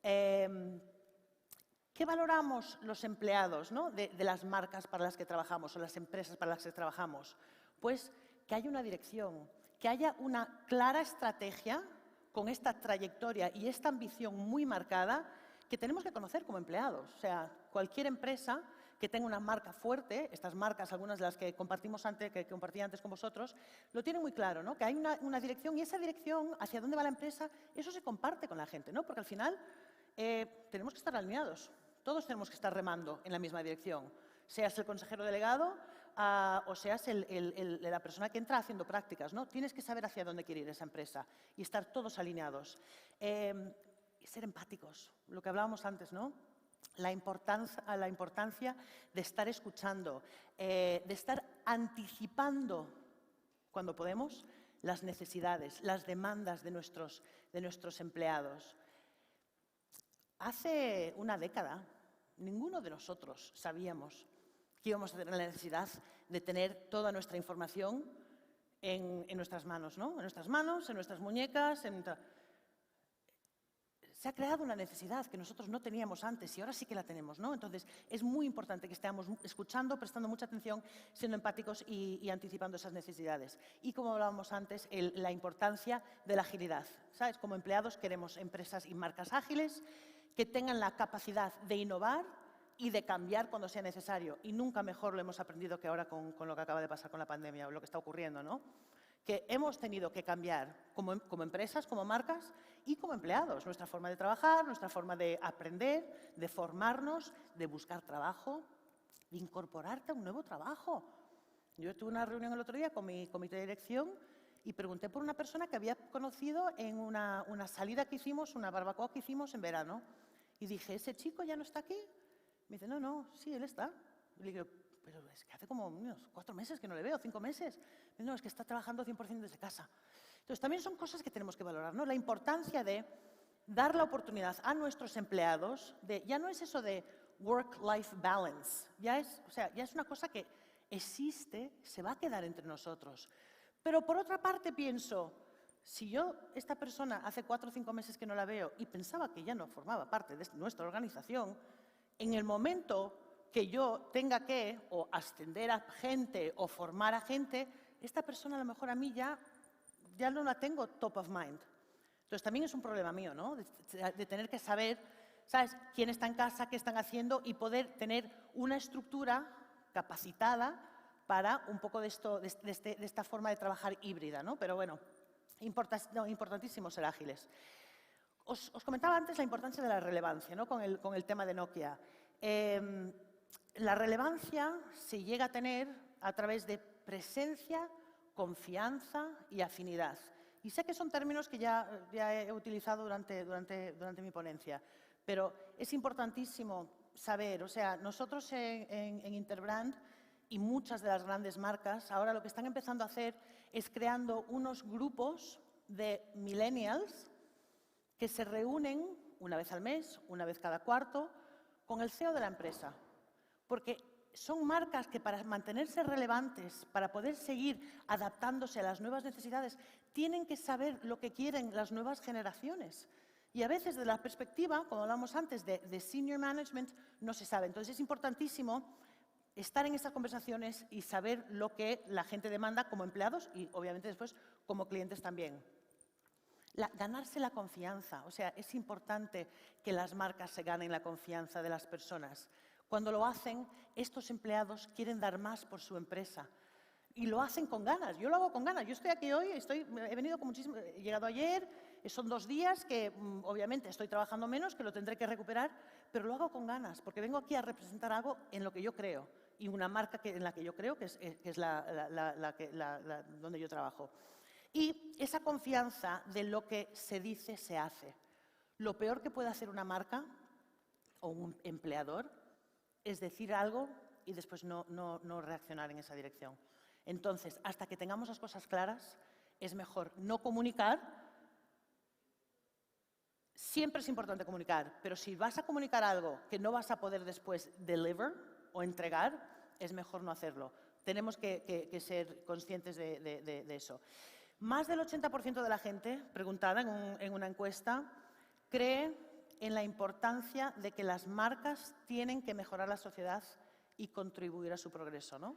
¿Qué valoramos los empleados, ¿no?, de las marcas para las que trabajamos o las empresas para las que trabajamos? Pues que haya una dirección, que haya una clara estrategia con esta trayectoria y esta ambición muy marcada que tenemos que conocer como empleados. O sea, cualquier empresa que tenga una marca fuerte, estas marcas, algunas de las que compartimos antes, que compartí antes con vosotros, lo tienen muy claro, ¿no? Que hay una dirección y esa dirección, hacia dónde va la empresa, eso se comparte con la gente, ¿no? Porque al final tenemos que estar alineados, todos tenemos que estar remando en la misma dirección, seas el consejero delegado o seas la persona que entra haciendo prácticas, ¿no? Tienes que saber hacia dónde quiere ir esa empresa y estar todos alineados. Y ser empáticos, lo que hablábamos antes, ¿no? La importancia de estar escuchando, de estar anticipando, cuando podemos, las necesidades, las demandas de nuestros empleados. Hace una década, ninguno de nosotros sabíamos que íbamos a tener la necesidad de tener toda nuestra información en nuestras manos, ¿no? En nuestras manos, en nuestras muñecas, se ha creado una necesidad que nosotros no teníamos antes y ahora sí que la tenemos, ¿no? Entonces, es muy importante que estemos escuchando, prestando mucha atención, siendo empáticos y anticipando esas necesidades. Y como hablábamos antes, la importancia de la agilidad, ¿sabes? Como empleados queremos empresas y marcas ágiles que tengan la capacidad de innovar y de cambiar cuando sea necesario. Y nunca mejor lo hemos aprendido que ahora con lo que acaba de pasar con la pandemia o lo que está ocurriendo, ¿no? que hemos tenido que cambiar como empresas, como marcas y como empleados. Nuestra forma de trabajar, nuestra forma de aprender, de formarnos, de buscar trabajo, de incorporarte a un nuevo trabajo. Yo tuve una reunión el otro día con mi comité de dirección y pregunté por una persona que había conocido en una salida que hicimos, una barbacoa que hicimos en verano. Y dije, ¿ese chico ya no está aquí? Me dice, no, sí, él está. Y le digo, pero es que hace como unos 4 meses que no le veo, 5 meses. Me dice, no, es que está trabajando 100% desde casa. Entonces, también son cosas que tenemos que valorar, ¿no? La importancia de dar la oportunidad a nuestros empleados, ya no es eso de work-life balance, ya es una cosa que existe, se va a quedar entre nosotros. Pero por otra parte pienso, si esta persona hace 4 o 5 meses que no la veo y pensaba que ya no formaba parte de nuestra organización, en el momento que yo tenga que o ascender a gente o formar a gente, esta persona a lo mejor a mí ya no la tengo top of mind. Entonces también es un problema mío, ¿no? De tener que saber, ¿sabes?, quién está en casa, qué están haciendo y poder tener una estructura capacitada para un poco de esta forma de trabajar híbrida, ¿no? Pero bueno, importantísimo ser ágiles. Os comentaba antes la importancia de la relevancia, ¿no? Con el tema de Nokia. La relevancia se llega a tener a través de presencia, confianza y afinidad. Y sé que son términos que ya he utilizado durante mi ponencia, pero es importantísimo saber, o sea, nosotros en Interbrand y muchas de las grandes marcas ahora lo que están empezando a hacer es creando unos grupos de millennials que se reúnen una vez al mes, una vez cada cuarto, con el CEO de la empresa. Porque son marcas que para mantenerse relevantes, para poder seguir adaptándose a las nuevas necesidades, tienen que saber lo que quieren las nuevas generaciones. Y a veces, desde la perspectiva, como hablamos antes, de senior management, no se sabe. Entonces, es importantísimo estar en estas conversaciones y saber lo que la gente demanda como empleados y, obviamente, después como clientes también. Ganarse la confianza. O sea, es importante que las marcas se ganen la confianza de las personas. Cuando lo hacen, estos empleados quieren dar más por su empresa. Y lo hacen con ganas. Yo lo hago con ganas. Yo estoy aquí hoy, he venido con muchísimo. He llegado ayer, son 2 días que obviamente estoy trabajando menos, que lo tendré que recuperar, pero lo hago con ganas, porque vengo aquí a representar algo en lo que yo creo y una marca en la que yo creo que es donde yo trabajo. Y esa confianza de lo que se dice, se hace. Lo peor que puede hacer una marca o un empleador es decir algo y después no reaccionar en esa dirección. Entonces, hasta que tengamos las cosas claras, es mejor no comunicar. Siempre es importante comunicar, pero si vas a comunicar algo que no vas a poder después deliver o entregar, es mejor no hacerlo. Tenemos que ser conscientes de eso. Más del 80% de la gente preguntada en una encuesta cree en la importancia de que las marcas tienen que mejorar la sociedad y contribuir a su progreso, ¿no?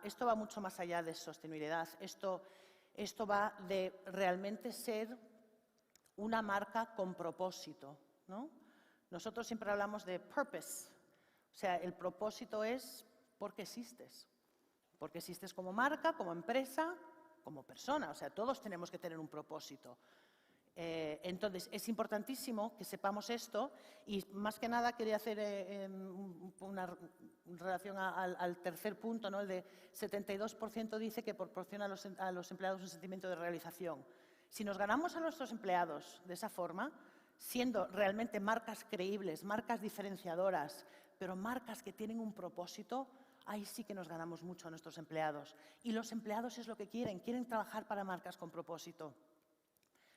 Esto va mucho más allá de sostenibilidad. Esto va de realmente ser una marca con propósito, ¿no? Nosotros siempre hablamos de purpose. O sea, el propósito es por qué existes. Porque existes como marca, como empresa, como persona. O sea, todos tenemos que tener un propósito. Entonces, es importantísimo que sepamos esto y, más que nada, quería hacer una relación al tercer punto, ¿no? El de 72% dice que proporciona a los empleados un sentimiento de realización. Si nos ganamos a nuestros empleados de esa forma, siendo realmente marcas creíbles, marcas diferenciadoras, pero marcas que tienen un propósito, ahí sí que nos ganamos mucho a nuestros empleados. Y los empleados es lo que quieren trabajar para marcas con propósito.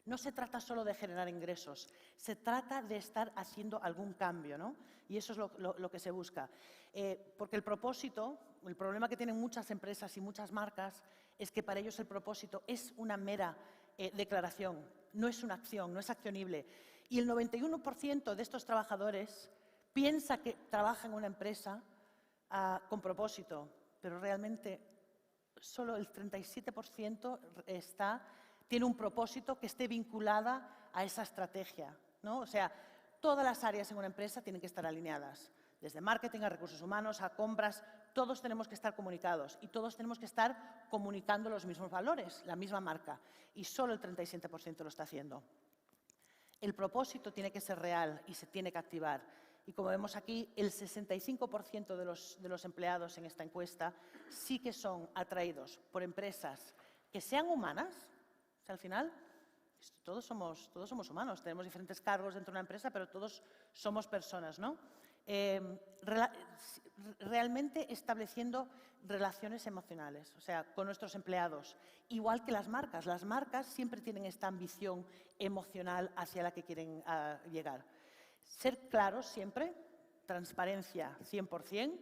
No se trata solo de generar ingresos, se trata de estar haciendo algún cambio, ¿no? Y eso es lo que se busca. Porque el propósito, el problema que tienen muchas empresas y muchas marcas, es que para ellos el propósito es una mera declaración, no es una acción, no es accionible. Y el 91% de estos trabajadores piensa que trabaja en una empresa con propósito, pero realmente solo el 37% tiene un propósito que esté vinculada a esa estrategia, ¿no? O sea, todas las áreas en una empresa tienen que estar alineadas, desde marketing a recursos humanos, a compras, todos tenemos que estar comunicados y todos tenemos que estar comunicando los mismos valores, la misma marca, y solo el 37% lo está haciendo. El propósito tiene que ser real y se tiene que activar. Y como vemos aquí, el 65% de los empleados en esta encuesta sí que son atraídos por empresas que sean humanas. O sea, al final, todos somos humanos, tenemos diferentes cargos dentro de una empresa, pero todos somos personas, ¿no? Realmente estableciendo relaciones emocionales, o sea, con nuestros empleados. Igual que las marcas siempre tienen esta ambición emocional hacia la que quieren llegar. Ser claros siempre, transparencia 100%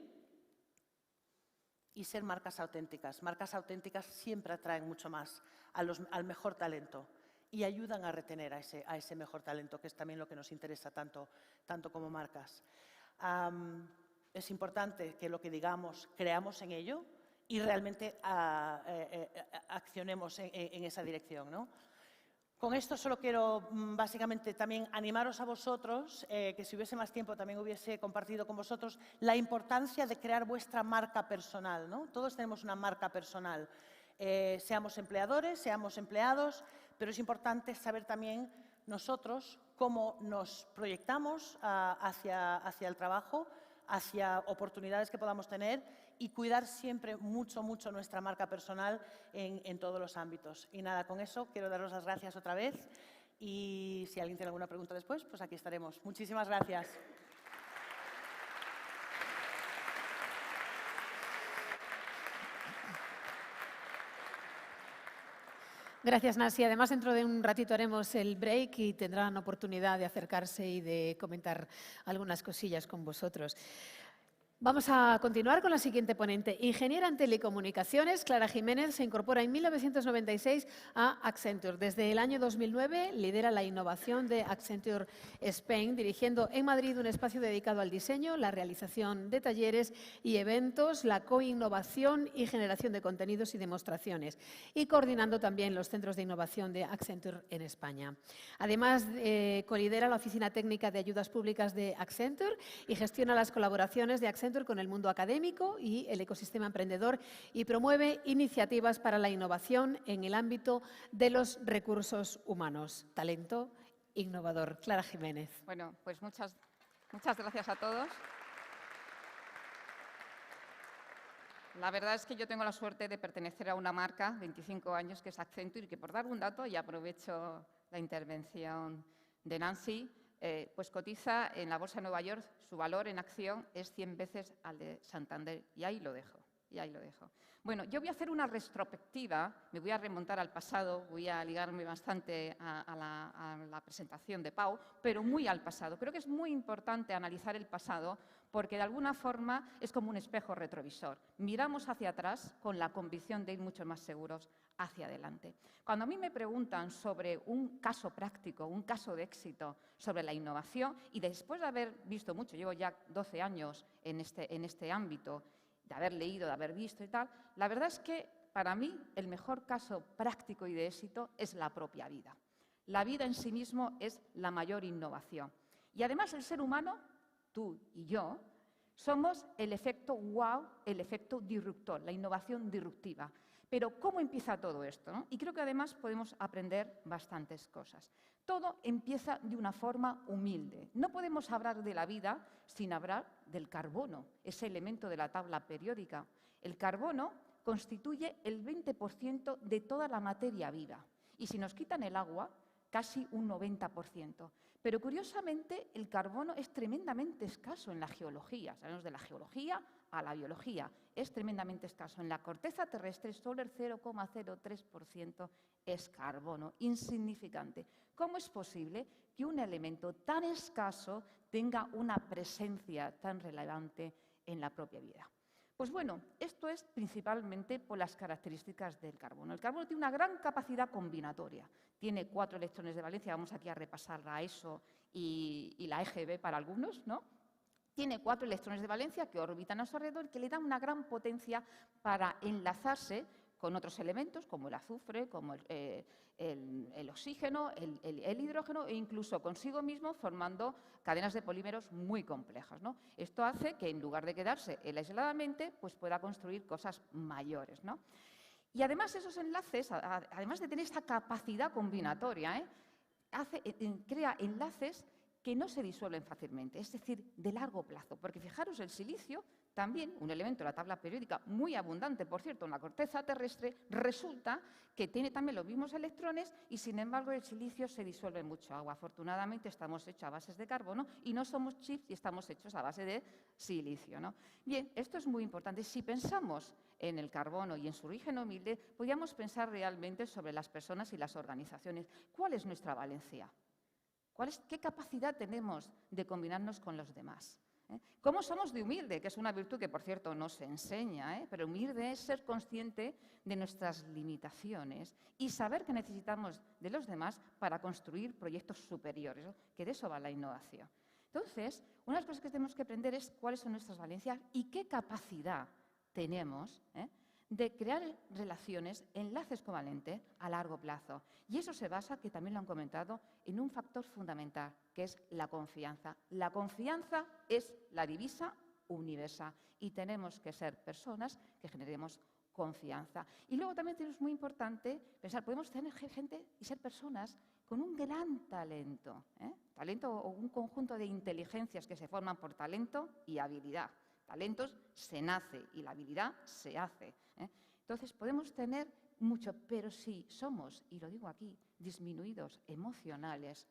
y ser marcas auténticas. Marcas auténticas siempre atraen mucho más al mejor talento y ayudan a retener a ese mejor talento, que es también lo que nos interesa tanto como marcas. Es importante que lo que digamos creamos en ello y realmente accionemos en esa dirección, ¿no? Con esto solo quiero básicamente también animaros a vosotros, que si hubiese más tiempo también hubiese compartido con vosotros la importancia de crear vuestra marca personal, ¿no? Todos tenemos una marca personal, seamos empleadores, seamos empleados, pero es importante saber también nosotros cómo nos proyectamos hacia el trabajo, hacia oportunidades que podamos tener y cuidar siempre mucho nuestra marca personal en todos los ámbitos. Y nada, con eso quiero daros las gracias otra vez y si alguien tiene alguna pregunta después, pues aquí estaremos. Muchísimas gracias. Gracias, Nancy. Además, dentro de un ratito haremos el break y tendrán oportunidad de acercarse y de comentar algunas cosillas con vosotros. Vamos a continuar con la siguiente ponente. Ingeniera en telecomunicaciones, Clara Jiménez se incorpora en 1996 a Accenture. Desde el año 2009 lidera la innovación de Accenture Spain, dirigiendo en Madrid un espacio dedicado al diseño, la realización de talleres y eventos, la coinnovación y generación de contenidos y demostraciones, y coordinando también los centros de innovación de Accenture en España. Además, colidera la Oficina Técnica de Ayudas Públicas de Accenture y gestiona las colaboraciones de Accenture con el mundo académico y el ecosistema emprendedor y promueve iniciativas para la innovación en el ámbito de los recursos humanos. Talento innovador. Clara Jiménez. Bueno, pues muchas gracias a todos. La verdad es que yo tengo la suerte de pertenecer a una marca, 25 años, que es Accenture, y que por dar un dato, y aprovecho la intervención de Nancy, pues cotiza en la Bolsa de Nueva York, su valor en acción es 100 veces al de Santander. Y ahí lo dejo, Bueno, yo voy a hacer una retrospectiva, me voy a remontar al pasado, voy a ligarme bastante a la presentación de Pau, pero muy al pasado. Creo que es muy importante analizar el pasado porque de alguna forma es como un espejo retrovisor. Miramos hacia atrás con la convicción de ir mucho más seguros hacia adelante. Cuando a mí me preguntan sobre un caso práctico, un caso de éxito sobre la innovación, y después de haber visto mucho, llevo ya 12 años en este ámbito, de haber leído, de haber visto y tal, la verdad es que para mí el mejor caso práctico y de éxito es la propia vida. La vida en sí mismo es la mayor innovación. Y además el ser humano, tú y yo, somos el efecto wow, el efecto disruptor, la innovación disruptiva. Pero ¿cómo empieza todo esto, no? Y creo que además podemos aprender bastantes cosas. Todo empieza de una forma humilde. No podemos hablar de la vida sin hablar del carbono, ese elemento de la tabla periódica. El carbono constituye el 20% de toda la materia viva. Y si nos quitan el agua, casi un 90%. Pero curiosamente el carbono es tremendamente escaso en la geología. Sabemos de la geología a la biología. Es tremendamente escaso. En la corteza terrestre solo el 0,03% es carbono, insignificante. ¿Cómo es posible que un elemento tan escaso tenga una presencia tan relevante en la propia vida? Pues bueno, esto es principalmente por las características del carbono. El carbono tiene una gran capacidad combinatoria. Tiene 4 electrones de valencia, vamos aquí a repasar la ESO y la EGB para algunos, ¿no? Tiene 4 electrones de valencia que orbitan a su alrededor y que le dan una gran potencia para enlazarse con otros elementos como el azufre, como el oxígeno, el hidrógeno e incluso consigo mismo formando cadenas de polímeros muy complejas, ¿no? Esto hace que en lugar de quedarse él aisladamente, pues pueda construir cosas mayores, ¿no? Y además esos enlaces, además de tener esta capacidad combinatoria, crea enlaces que no se disuelven fácilmente, es decir, de largo plazo. Porque fijaros, el silicio, también un elemento de la tabla periódica muy abundante, por cierto, en la corteza terrestre, resulta que tiene también los mismos electrones y, sin embargo, el silicio se disuelve en mucho agua. Afortunadamente, estamos hechos a bases de carbono y no somos chips y estamos hechos a base de silicio, ¿no? Bien, esto es muy importante. Si pensamos en el carbono y en su origen humilde, podríamos pensar realmente sobre las personas y las organizaciones. ¿Cuál es nuestra valencia? ¿Qué capacidad tenemos de combinarnos con los demás? ¿Cómo somos de humilde? Que es una virtud que, por cierto, no se enseña, pero humilde es ser consciente de nuestras limitaciones y saber que necesitamos de los demás para construir proyectos superiores, ¿no? Que de eso va la innovación. Entonces, una de las cosas que tenemos que aprender es cuáles son nuestras valencias y qué capacidad tenemos de crear relaciones, enlaces covalentes a largo plazo. Y eso se basa, que también lo han comentado, en un factor fundamental, que es la confianza. La confianza es la divisa universal y tenemos que ser personas que generemos confianza. Y luego también es muy importante pensar, podemos tener gente y ser personas con un gran talento, talento o un conjunto de inteligencias que se forman por talento y habilidad. Talentos se nace y la habilidad se hace. Entonces, podemos tener mucho, pero si somos, y lo digo aquí, disminuidos emocionales,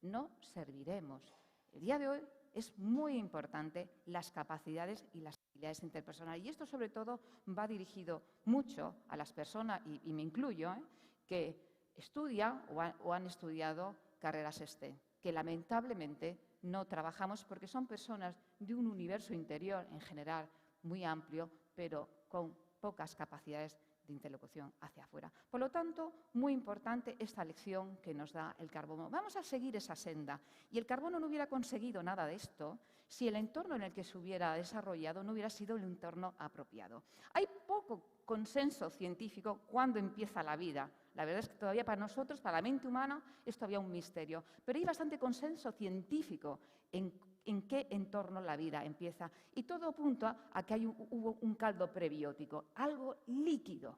no serviremos. El día de hoy es muy importante las capacidades y las habilidades interpersonales. Y esto, sobre todo, va dirigido mucho a las personas, y me incluyo, que estudian o han estudiado carreras STEM, que lamentablemente no trabajamos porque son personas de un universo interior en general muy amplio, pero con pocas capacidades de interlocución hacia afuera. Por lo tanto, muy importante esta lección que nos da el carbono. Vamos a seguir esa senda y el carbono no hubiera conseguido nada de esto si el entorno en el que se hubiera desarrollado no hubiera sido el entorno apropiado. Hay poco consenso científico cuando empieza la vida. La verdad es que todavía para nosotros, para la mente humana, es todavía un misterio. Pero hay bastante consenso científico en qué entorno la vida empieza. Y todo apunta a que hubo un caldo prebiótico, algo líquido.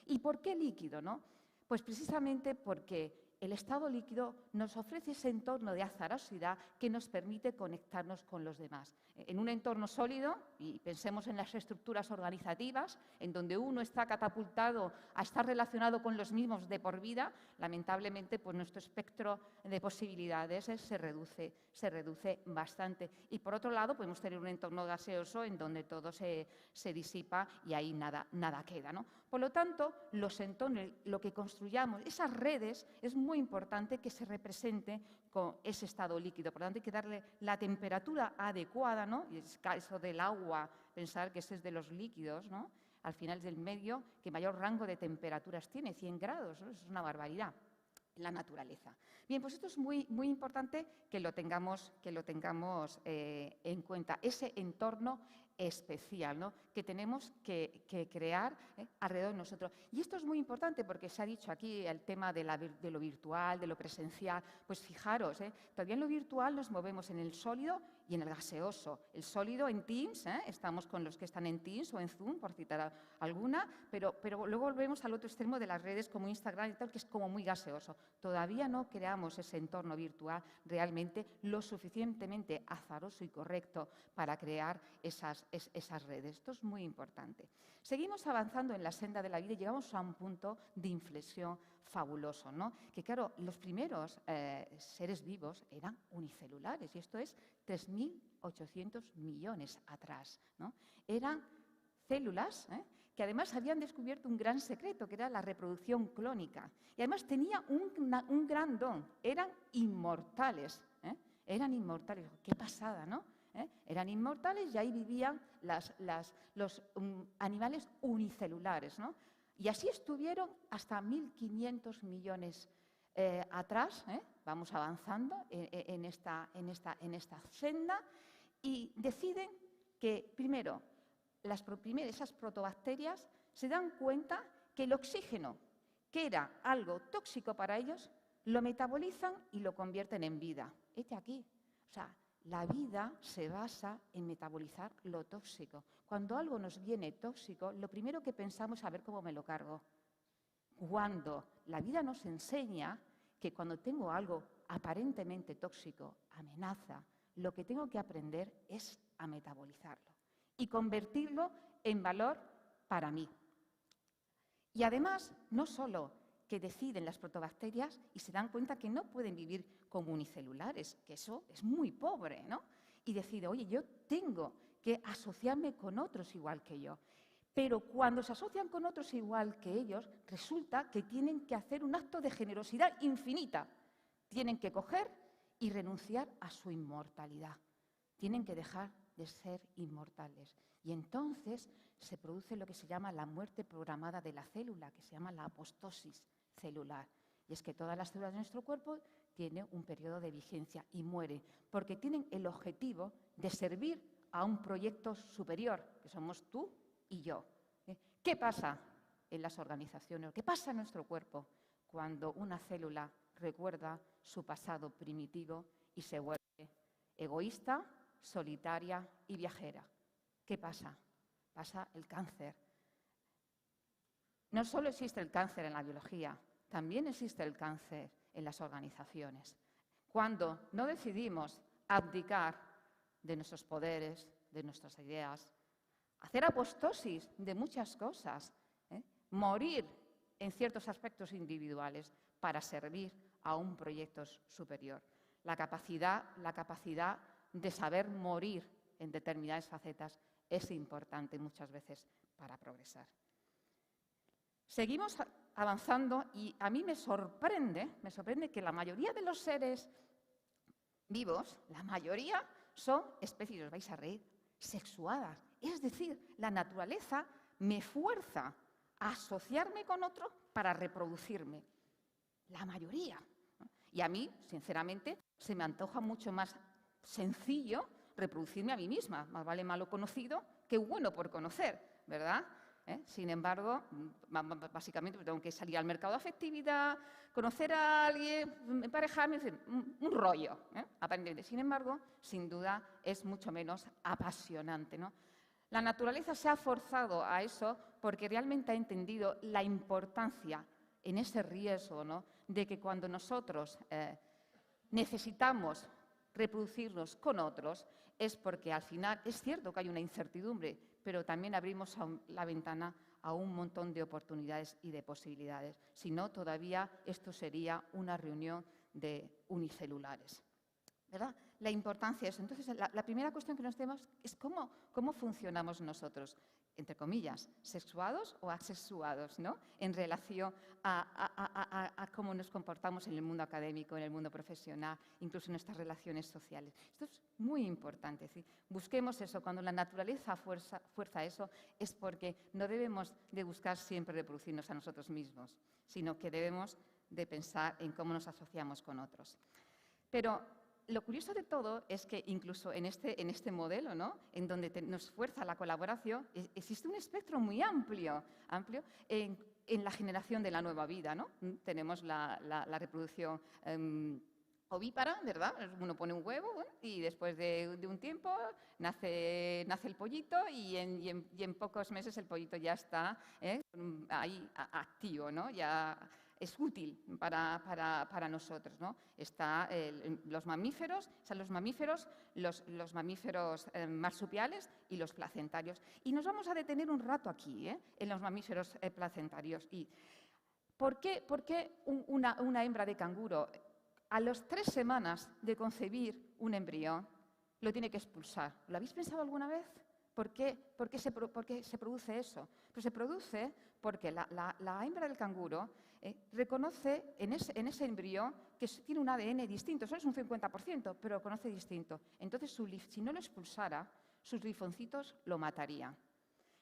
¿Y por qué líquido, no? Pues precisamente porque el estado líquido nos ofrece ese entorno de azarosidad que nos permite conectarnos con los demás. En un entorno sólido, y pensemos en las estructuras organizativas, en donde uno está catapultado a estar relacionado con los mismos de por vida, lamentablemente pues nuestro espectro de posibilidades se reduce bastante. Y por otro lado, podemos tener un entorno gaseoso en donde todo se disipa y ahí nada queda, ¿no? Por lo tanto, los entornos, lo que construyamos, esas redes, es muy importante que se represente con ese estado líquido. Por lo tanto, hay que darle la temperatura adecuada, ¿no? Y es caso del agua, pensar que ese es de los líquidos, ¿no? Al final del medio, que mayor rango de temperaturas tiene, 100 grados, ¿no? Eso es una barbaridad en la naturaleza. Bien, pues esto es muy importante que lo tengamos en cuenta, ese entorno especial, ¿no? Que tenemos que crear alrededor de nosotros. Y esto es muy importante porque se ha dicho aquí el tema de lo virtual, de lo presencial. Pues fijaros, todavía en lo virtual nos movemos en el sólido y en el gaseoso. El sólido en Teams, estamos con los que están en Teams o en Zoom, por citar alguna, pero luego volvemos al otro extremo de las redes como Instagram y tal, que es como muy gaseoso. Todavía no creamos ese entorno virtual realmente lo suficientemente azaroso y correcto para crear esas redes. Esto es muy importante. Seguimos avanzando en la senda de la vida y llegamos a un punto de inflexión fabuloso, ¿no? Que claro, los primeros seres vivos eran unicelulares y esto es 3.800 millones atrás, ¿no? Eran células que además habían descubierto un gran secreto, que era la reproducción clónica. Y además tenía un gran don, eran inmortales. Eran inmortales. ¡Qué pasada!, ¿no? Eran inmortales y ahí vivían los animales unicelulares, ¿no? Y así estuvieron hasta 1.500 millones atrás, vamos avanzando en esta senda, y deciden que, primero, esas protobacterias se dan cuenta que el oxígeno, que era algo tóxico para ellos, lo metabolizan y lo convierten en vida. Este aquí. O sea, la vida se basa en metabolizar lo tóxico. Cuando algo nos viene tóxico, lo primero que pensamos es a ver cómo me lo cargo. Cuando la vida nos enseña que cuando tengo algo aparentemente tóxico, amenaza, lo que tengo que aprender es a metabolizarlo y convertirlo en valor para mí. Y además, no solo que deciden las protobacterias y se dan cuenta que no pueden vivir como unicelulares, que eso es muy pobre, ¿no? Y decide, oye, yo tengo que asociarme con otros igual que yo. Pero cuando se asocian con otros igual que ellos, resulta que tienen que hacer un acto de generosidad infinita. Tienen que coger y renunciar a su inmortalidad. Tienen que dejar de ser inmortales. Y entonces se produce lo que se llama la muerte programada de la célula, que se llama la apostosis celular. Y es que todas las células de nuestro cuerpo tienen un periodo de vigencia y mueren, porque tienen el objetivo de servir a un proyecto superior, que somos tú y yo. ¿Qué pasa en las organizaciones? ¿Qué pasa en nuestro cuerpo cuando una célula recuerda su pasado primitivo y se vuelve egoísta, solitaria y viajera? ¿Qué pasa? Pasa el cáncer. No solo existe el cáncer en la biología, también existe el cáncer en las organizaciones. Cuando no decidimos abdicar de nuestros poderes, de nuestras ideas, hacer apostosis de muchas cosas, morir en ciertos aspectos individuales para servir a un proyecto superior. La capacidad de saber morir en determinadas facetas es importante muchas veces para progresar. Seguimos avanzando y a mí me sorprende que la mayoría de los seres vivos, la mayoría son especies, os vais a reír, sexuadas. Es decir, la naturaleza me fuerza a asociarme con otro para reproducirme. La mayoría. Y a mí, sinceramente, se me antoja mucho más sencillo reproducirme a mí misma. Más vale malo conocido que bueno por conocer, ¿verdad? Sin embargo, básicamente tengo que salir al mercado de afectividad, conocer a alguien, emparejarme, en fin, un rollo, aparentemente. Sin embargo, sin duda, es mucho menos apasionante, ¿no? La naturaleza se ha forzado a eso porque realmente ha entendido la importancia en ese riesgo, ¿no?, de que cuando nosotros necesitamos reproducirnos con otros es porque al final es cierto que hay una incertidumbre, pero también abrimos la ventana a un montón de oportunidades y de posibilidades. Si no, todavía esto sería una reunión de unicelulares, ¿verdad? La importancia de eso. Entonces, la primera cuestión que nos tenemos es cómo funcionamos nosotros, entre comillas, sexuados o asexuados, ¿no?, en relación a cómo nos comportamos en el mundo académico, en el mundo profesional, incluso en nuestras relaciones sociales. Esto es muy importante. Es decir, busquemos eso. Cuando la naturaleza fuerza eso, es porque no debemos de buscar siempre reproducirnos a nosotros mismos, sino que debemos de pensar en cómo nos asociamos con otros. Pero lo curioso de todo es que incluso en este modelo, ¿no?, en donde nos fuerza la colaboración, existe un espectro muy amplio en la generación de la nueva vida, ¿no? Tenemos la reproducción ovípara, ¿verdad? Uno pone un huevo, ¿no?, y después de un tiempo nace el pollito y en pocos meses el pollito ya está ahí activo, ¿no? Ya es útil para nosotros, ¿no? Están los mamíferos, los mamíferos marsupiales y los placentarios. Y nos vamos a detener un rato aquí, en los mamíferos placentarios. ¿Y por qué una hembra de canguro a las 3 semanas de concebir un embrión lo tiene que expulsar? ¿Lo habéis pensado alguna vez? ¿Por qué se produce eso? Pues se produce porque la hembra del canguro reconoce en ese embrión que tiene un ADN distinto, solo es un 50%, pero lo conoce distinto. Entonces, si no lo expulsara, sus linfocitos lo matarían.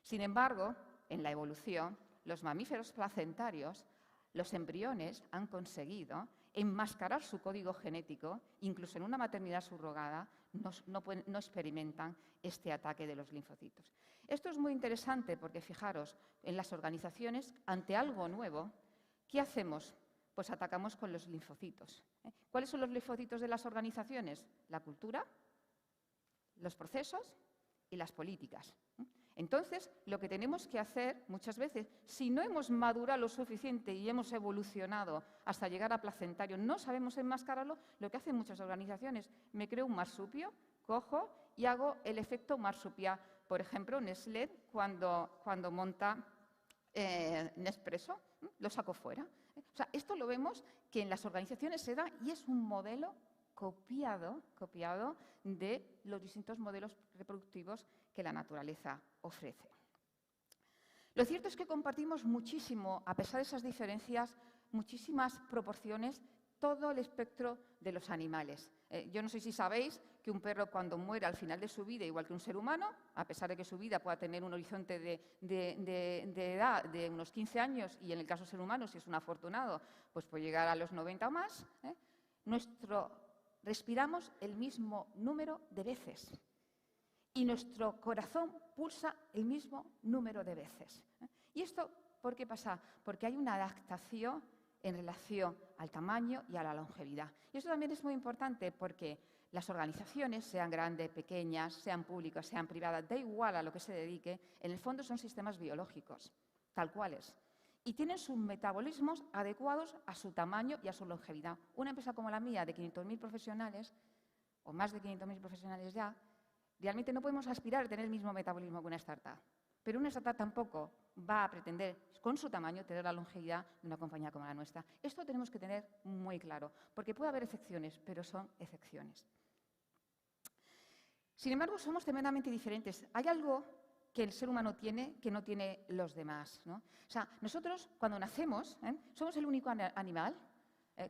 Sin embargo, en la evolución, los mamíferos placentarios, los embriones han conseguido enmascarar su código genético, incluso en una maternidad subrogada, no experimentan este ataque de los linfocitos. Esto es muy interesante porque, fijaros, en las organizaciones, ante algo nuevo, ¿qué hacemos? Pues atacamos con los linfocitos. ¿Cuáles son los linfocitos de las organizaciones? La cultura, los procesos y las políticas. Entonces, lo que tenemos que hacer muchas veces, si no hemos madurado lo suficiente y hemos evolucionado hasta llegar a placentario, no sabemos enmascararlo, lo que hacen muchas organizaciones, me creo un marsupio, cojo y hago el efecto marsupia. Por ejemplo, Nestlé, cuando monta Nespresso, lo saco fuera. O sea, esto lo vemos que en las organizaciones se da y es un modelo copiado de los distintos modelos reproductivos que la naturaleza ofrece. Lo cierto es que compartimos muchísimo, a pesar de esas diferencias, muchísimas proporciones, todo el espectro de los animales. Yo no sé si sabéis que un perro cuando muere al final de su vida, igual que un ser humano, a pesar de que su vida pueda tener un horizonte de edad de unos 15 años, y en el caso del ser humano, si es un afortunado, pues puede llegar a los 90 o más, respiramos el mismo número de veces y nuestro corazón pulsa el mismo número de veces. ¿Y esto por qué pasa? Porque hay una adaptación en relación al tamaño y a la longevidad. Y eso también es muy importante porque las organizaciones, sean grandes, pequeñas, sean públicas, sean privadas, da igual a lo que se dedique, en el fondo son sistemas biológicos, tal cuales. Y tienen sus metabolismos adecuados a su tamaño y a su longevidad. Una empresa como la mía, de 500.000 profesionales, o más de 500.000 profesionales ya, realmente no podemos aspirar a tener el mismo metabolismo que una startup. Pero una startup tampoco va a pretender, con su tamaño, tener la longevidad de una compañía como la nuestra. Esto tenemos que tener muy claro, porque puede haber excepciones, pero son excepciones. Sin embargo, somos tremendamente diferentes. Hay algo que el ser humano tiene que no tiene los demás, ¿no? O sea, nosotros, cuando nacemos, somos el único animal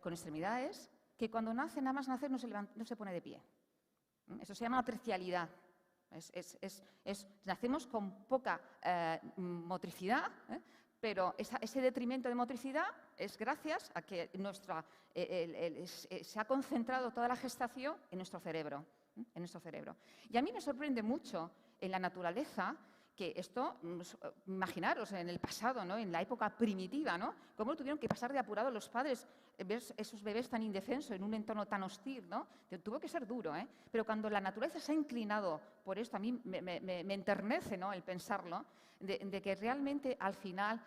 con extremidades que cuando nace, nada más nacer, no se pone de pie. Eso se llama tercialidad. Nacemos con poca motricidad, pero ese detrimento de motricidad es gracias a que se ha concentrado toda la gestación en nuestro cerebro. Y a mí me sorprende mucho en la naturaleza que esto, imaginaros, en el pasado, ¿no? En la época primitiva, ¿no? Cómo tuvieron que pasar de apurado los padres, ver esos bebés tan indefensos en un entorno tan hostil, ¿no? Tuvo que ser duro, ¿eh? Pero cuando la naturaleza se ha inclinado por esto, a mí me enternece, ¿no? El pensarlo, de que realmente al final,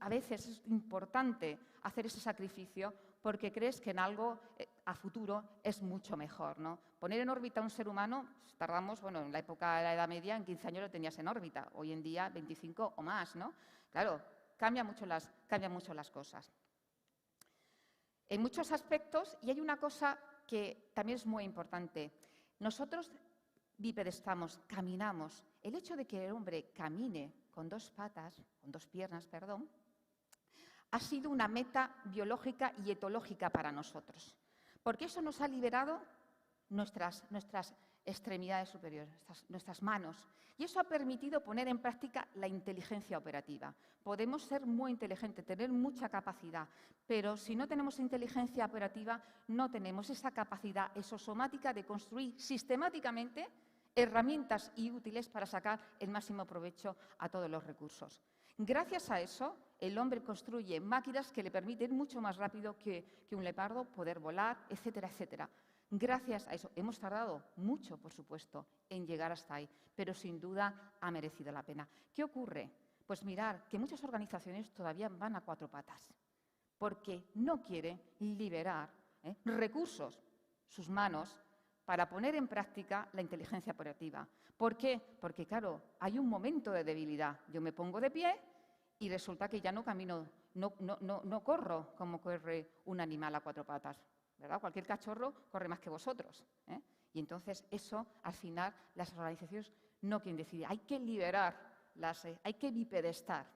a veces es importante hacer ese sacrificio porque crees que en algo a futuro es mucho mejor, ¿no? Poner en órbita a un ser humano, tardamos, bueno, en la época de la Edad Media, en 15 años lo tenías en órbita. Hoy en día, 25 o más, ¿no? Claro, cambian mucho las cosas. En muchos aspectos, y hay una cosa que también es muy importante. Nosotros bipedestamos, caminamos. El hecho de que el hombre camine con dos piernas, ha sido una meta biológica y etológica para nosotros, porque eso nos ha liberado nuestras extremidades superiores, nuestras manos, y eso ha permitido poner en práctica la inteligencia operativa. Podemos ser muy inteligentes, tener mucha capacidad, pero si no tenemos inteligencia operativa, no tenemos esa capacidad exosomática de construir sistemáticamente herramientas y útiles para sacar el máximo provecho a todos los recursos. Gracias a eso, el hombre construye máquinas que le permiten mucho más rápido que un leopardo poder volar, etcétera, etcétera. Gracias a eso hemos tardado mucho, por supuesto, en llegar hasta ahí, pero sin duda ha merecido la pena. ¿Qué ocurre? Pues mirar que muchas organizaciones todavía van a cuatro patas, porque no quieren liberar recursos, sus manos, para poner en práctica la inteligencia operativa. ¿Por qué? Porque, claro, hay un momento de debilidad. Yo me pongo de pie y resulta que ya no camino, no corro como corre un animal a cuatro patas, ¿verdad? Cualquier cachorro corre más que vosotros, ¿eh? Y entonces eso, al final, las organizaciones no quieren decidir. Hay que liberar, hay que bipedestar.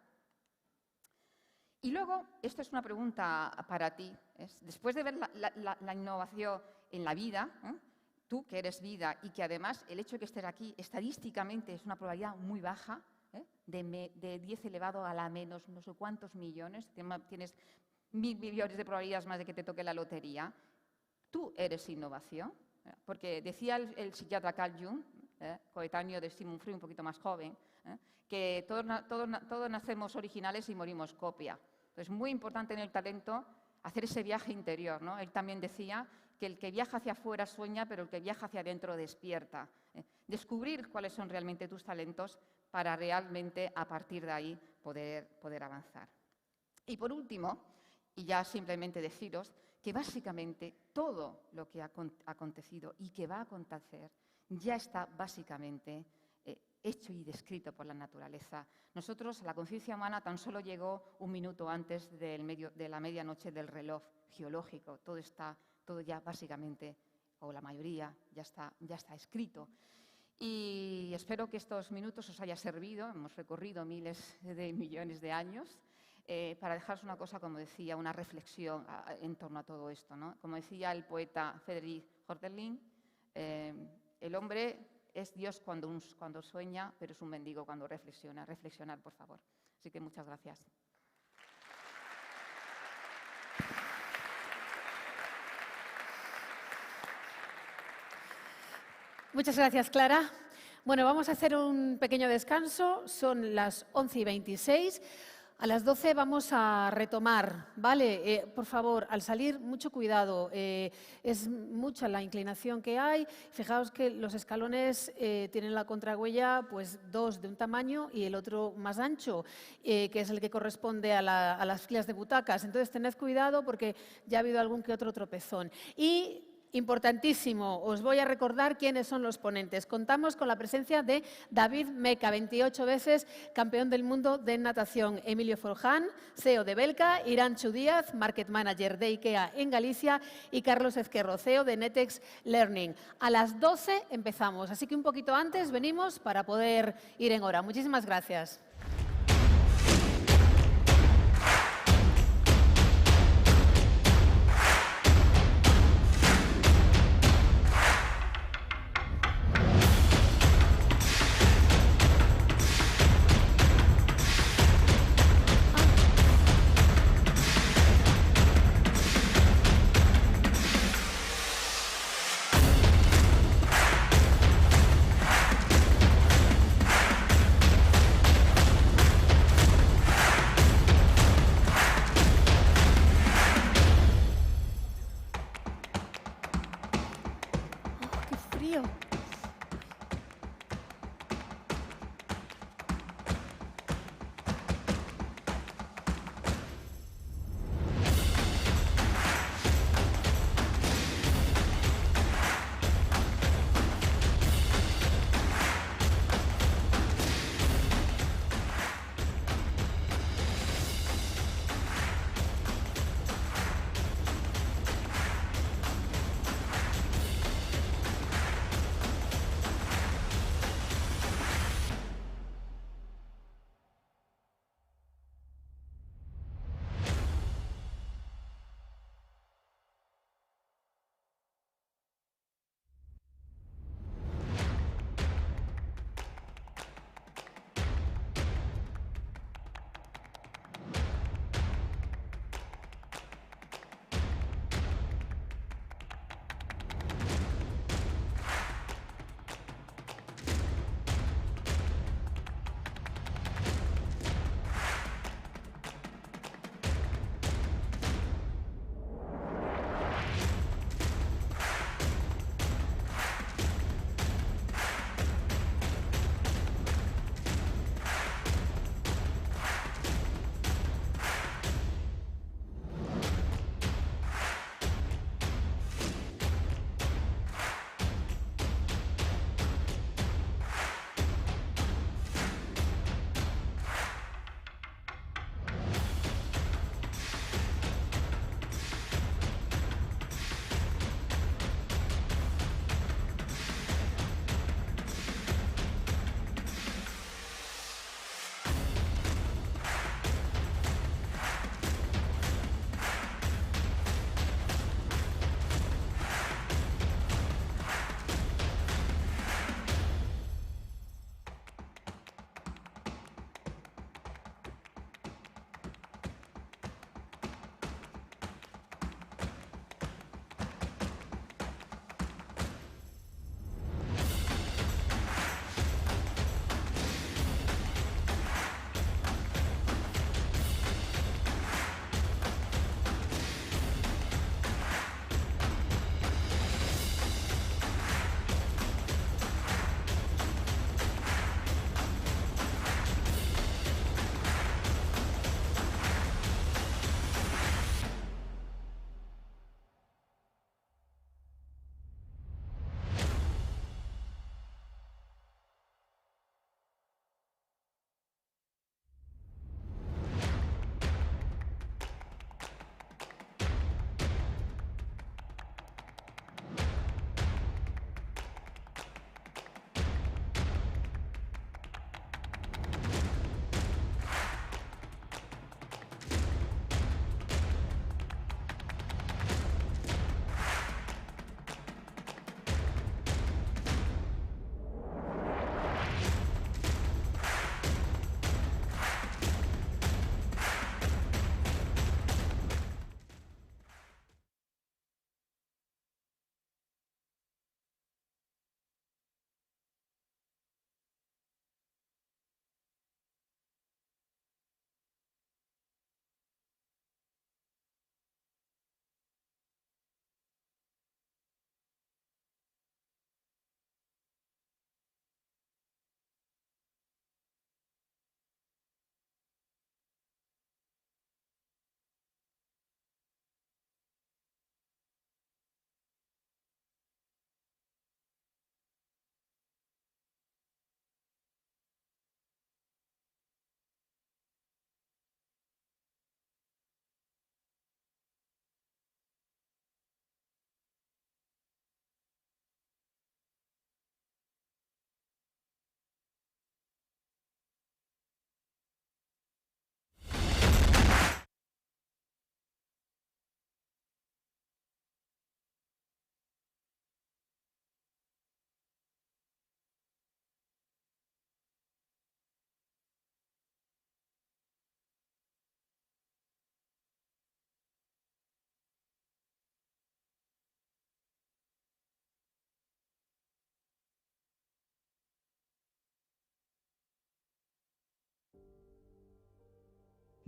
Y luego, esto es una pregunta para ti. Después de ver la innovación en la vida, tú que eres vida y que además el hecho de que estés aquí estadísticamente es una probabilidad muy baja, de 10 elevado a la menos no sé cuántos millones, tienes 1.000 millones de probabilidades más de que te toque la lotería. Tú eres innovación, porque decía el psiquiatra Carl Jung coetáneo de Sigmund Freud, un poquito más joven, que todos nacemos originales y morimos copia. Entonces, muy importante en el talento hacer ese viaje interior, ¿no? Él también decía que el que viaja hacia afuera sueña, pero el que viaja hacia adentro despierta. Descubrir cuáles son realmente tus talentos para realmente, a partir de ahí, poder avanzar. Y por último, y ya simplemente deciros que básicamente todo lo que ha acontecido y que va a acontecer ya está básicamente hecho y descrito por la naturaleza. Nosotros, la conciencia humana tan solo llegó un minuto antes de la medianoche del reloj geológico. Todo ya básicamente, o la mayoría, ya está escrito. Y espero que estos minutos os haya servido. Hemos recorrido miles de millones de años para dejaros una cosa, como decía, una reflexión en torno a todo esto, ¿no? Como decía el poeta Friedrich Hölderlin, el hombre es Dios cuando sueña, pero es un mendigo cuando reflexiona. Reflexionar, por favor. Así que muchas gracias. Muchas gracias, Clara. Bueno, vamos a hacer un pequeño descanso. Son las 11:26. A las 12 vamos a retomar, ¿vale? Por favor, al salir, mucho cuidado. Es mucha la inclinación que hay. Fijaos que los escalones tienen la contrahuella, pues 2 de un tamaño y el otro más ancho, que es el que corresponde a las filas de butacas. Entonces, tened cuidado porque ya ha habido algún que otro tropezón. Y importantísimo, os voy a recordar quiénes son los ponentes. Contamos con la presencia de David Meca, 28 veces campeón del mundo de natación, Emilio Forján, CEO de Belka, Irantxu Díaz, Market Manager de IKEA en Galicia y Carlos Ezquerro, CEO de Netex Learning. A las 12 empezamos, así que un poquito antes venimos para poder ir en hora. Muchísimas gracias.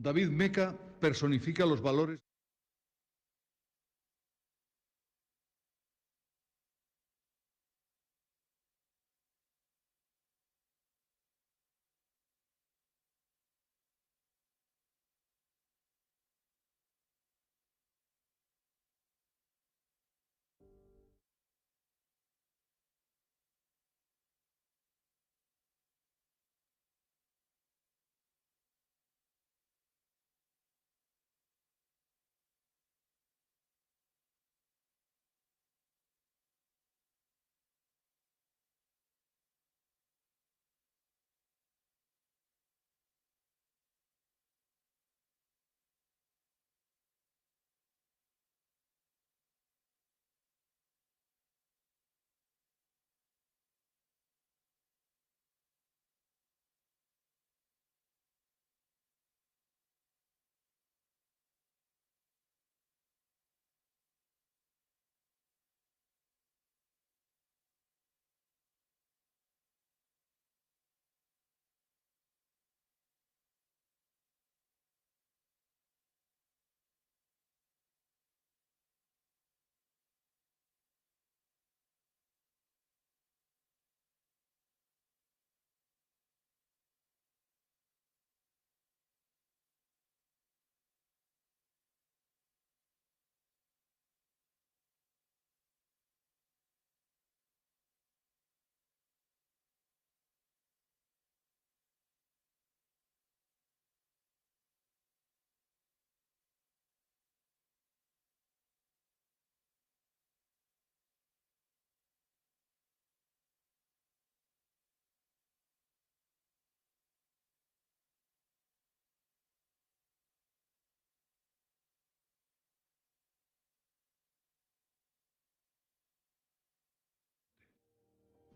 David Meca personifica los valores.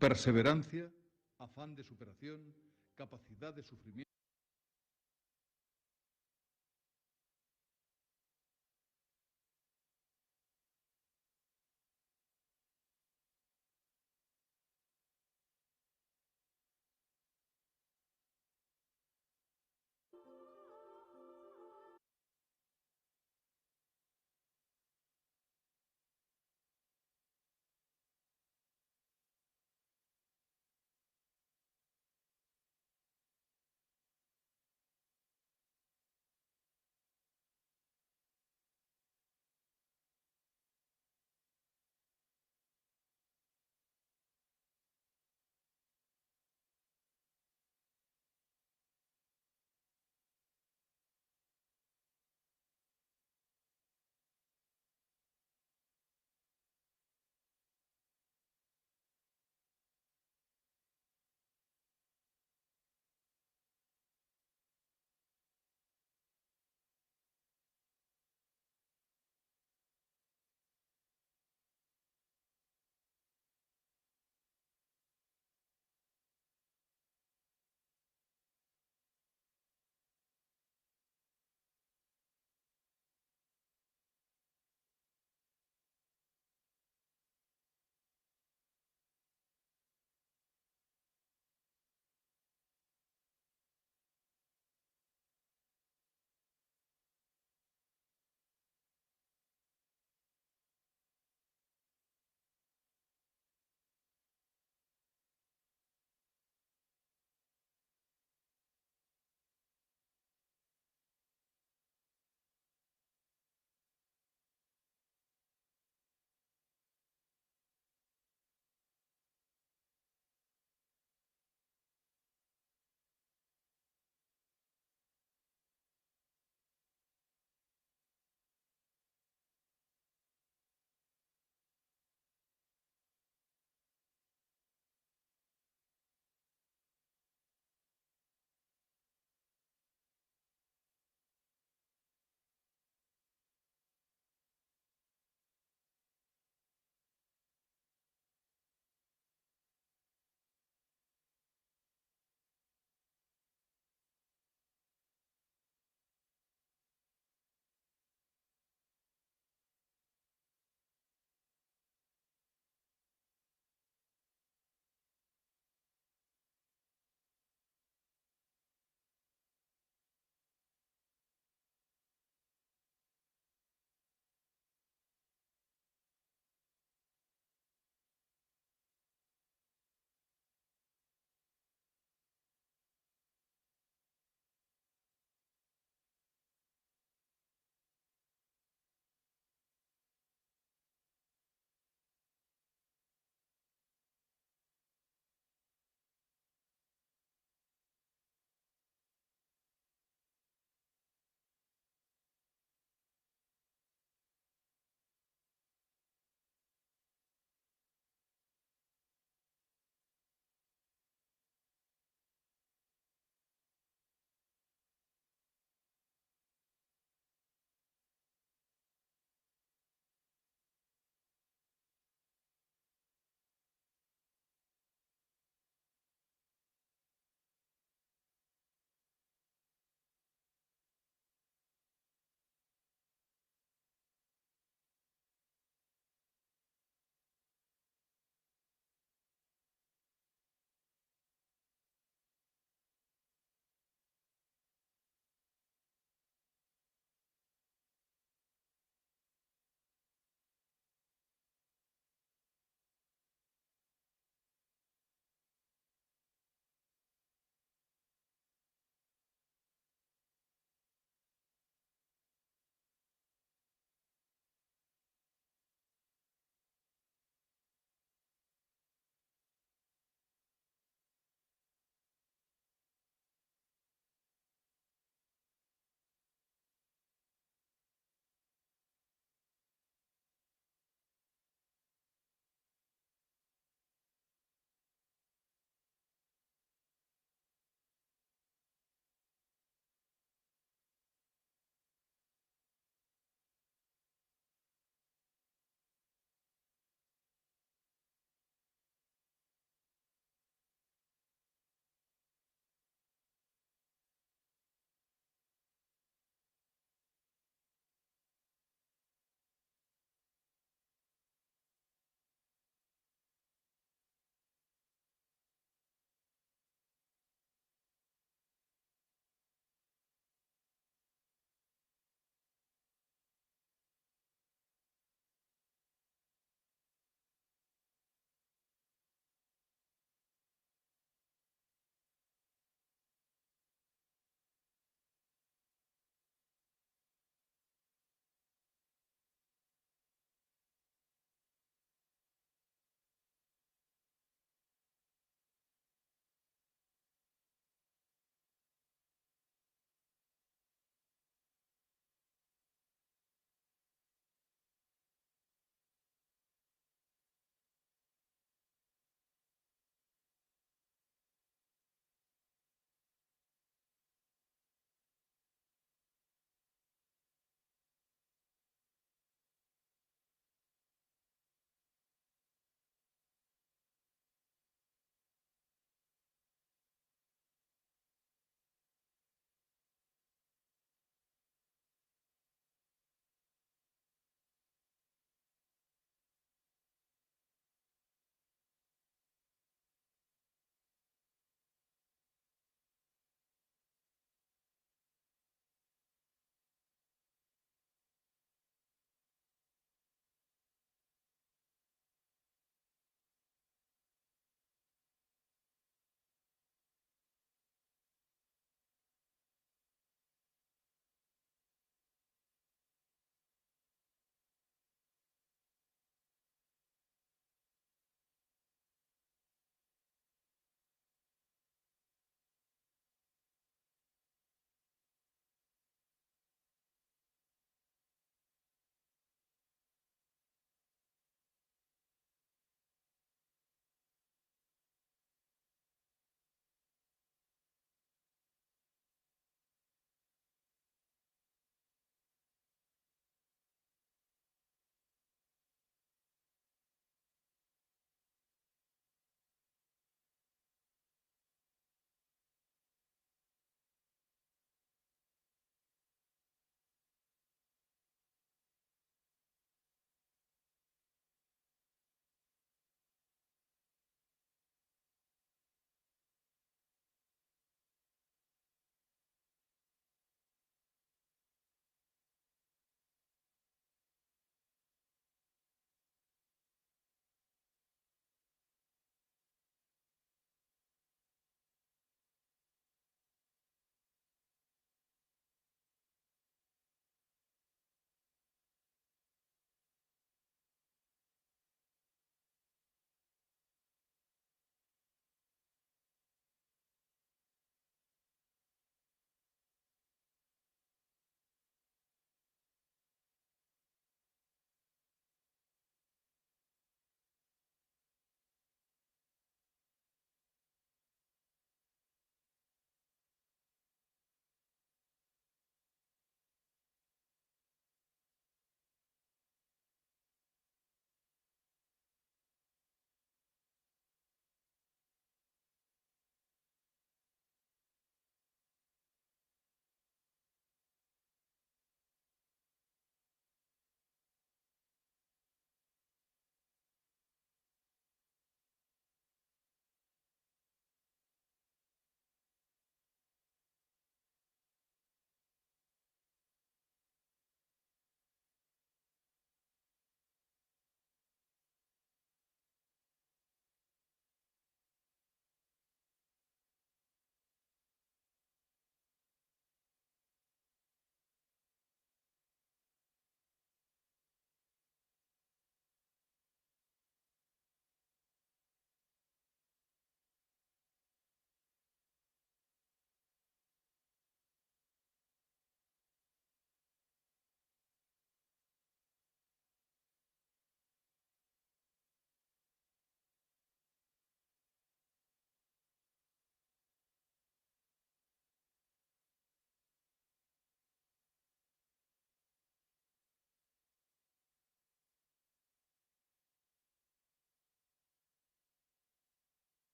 Perseverancia, afán de superación, capacidad de sufrimiento.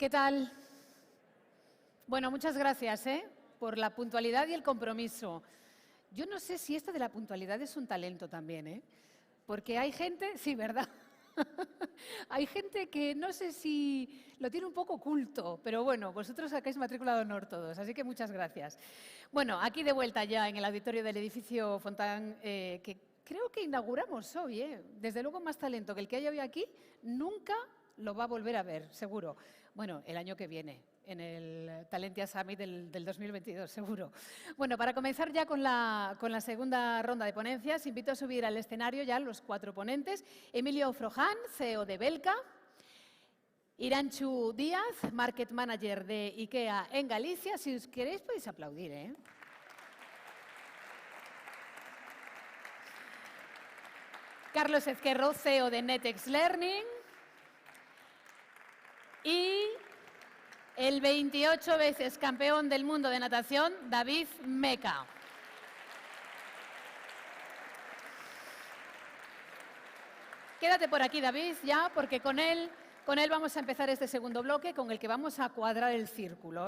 ¿Qué tal? Bueno, muchas gracias por la puntualidad y el compromiso. Yo no sé si esto de la puntualidad es un talento también, porque hay gente, sí, ¿verdad? Hay gente que no sé si lo tiene un poco oculto, pero bueno, vosotros sacáis matrícula de honor todos, así que muchas gracias. Bueno, aquí de vuelta ya en el auditorio del edificio Fontán, que creo que inauguramos hoy, Desde luego más talento que el que hay hoy aquí, nunca lo va a volver a ver, seguro. Bueno, el año que viene, en el Talentia Summit del 2022, seguro. Bueno, para comenzar ya con la segunda ronda de ponencias, invito a subir al escenario ya los 4 ponentes. Emilio Froján, CEO de Belka. Irantxu Díaz, Market Manager de IKEA en Galicia. Si os queréis podéis aplaudir, Carlos Ezquerro, CEO de Netex Learning. Y el 28 veces campeón del mundo de natación, David Meca. Quédate por aquí, David, ya, porque con él vamos a empezar este segundo bloque con el que vamos a cuadrar el círculo.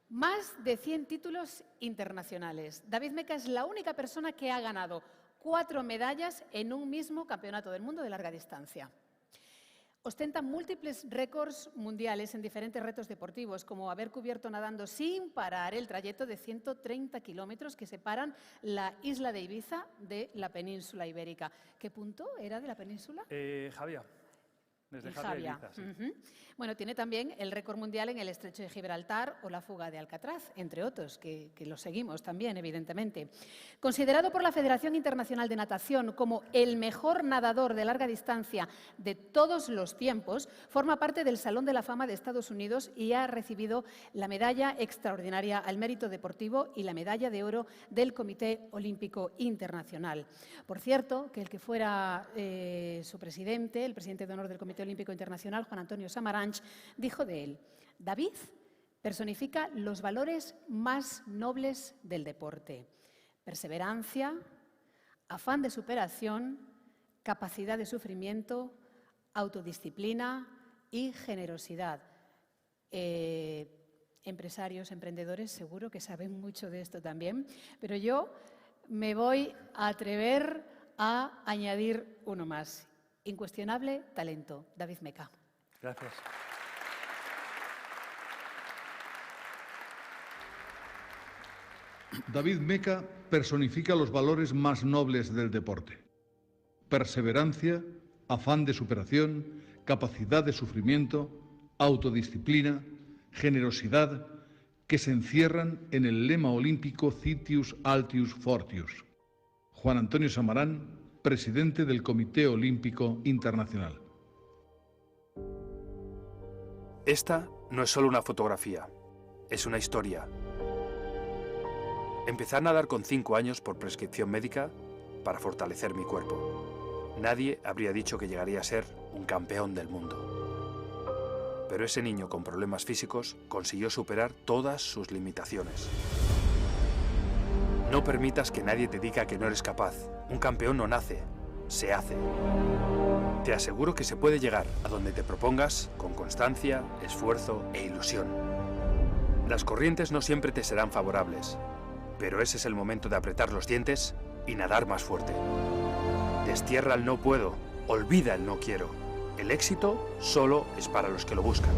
Más de 100 títulos internacionales. David Meca es la única persona que ha ganado 4 medallas en un mismo campeonato del mundo de larga distancia. Ostenta múltiples récords mundiales en diferentes retos deportivos, como haber cubierto nadando sin parar el trayecto de 130 kilómetros que separan la isla de Ibiza de la península ibérica. ¿Qué punto era de la península? Javia. Desde Javia, Ibiza, sí. Bueno, tiene también el récord mundial en el Estrecho de Gibraltar o la fuga de Alcatraz, entre otros, que lo seguimos también, evidentemente. Considerado por la Federación Internacional de Natación como el mejor nadador de larga distancia de todos los tiempos, forma parte del Salón de la Fama de Estados Unidos y ha recibido la Medalla Extraordinaria al Mérito Deportivo y la Medalla de Oro del Comité Olímpico Internacional. Por cierto, que el que fuera su presidente, el presidente de honor del Comité Olímpico Internacional, Juan Antonio Samaranch, dijo de él: David personifica los valores más nobles del deporte: perseverancia, afán de superación, capacidad de sufrimiento, autodisciplina y generosidad. Empresarios, emprendedores, seguro que saben mucho de esto también, pero yo me voy a atrever a añadir uno más. Incuestionable talento. David Meca. Gracias. David Meca personifica los valores más nobles del deporte: perseverancia, afán de superación, capacidad de sufrimiento, autodisciplina, generosidad, que se encierran en el lema olímpico Citius Altius Fortius. Juan Antonio Samarán, presidente del Comité Olímpico Internacional. Esta no es solo una fotografía, es una historia. Empecé a nadar con 5 años por prescripción médica para fortalecer mi cuerpo. Nadie habría dicho que llegaría a ser un campeón del mundo. Pero ese niño con problemas físicos consiguió superar todas sus limitaciones. No permitas que nadie te diga que no eres capaz. Un campeón no nace, se hace. Te aseguro que se puede llegar a donde te propongas con constancia, esfuerzo e ilusión. Las corrientes no siempre te serán favorables, pero ese es el momento de apretar los dientes y nadar más fuerte. Destierra el no puedo, olvida el no quiero. El éxito solo es para los que lo buscan.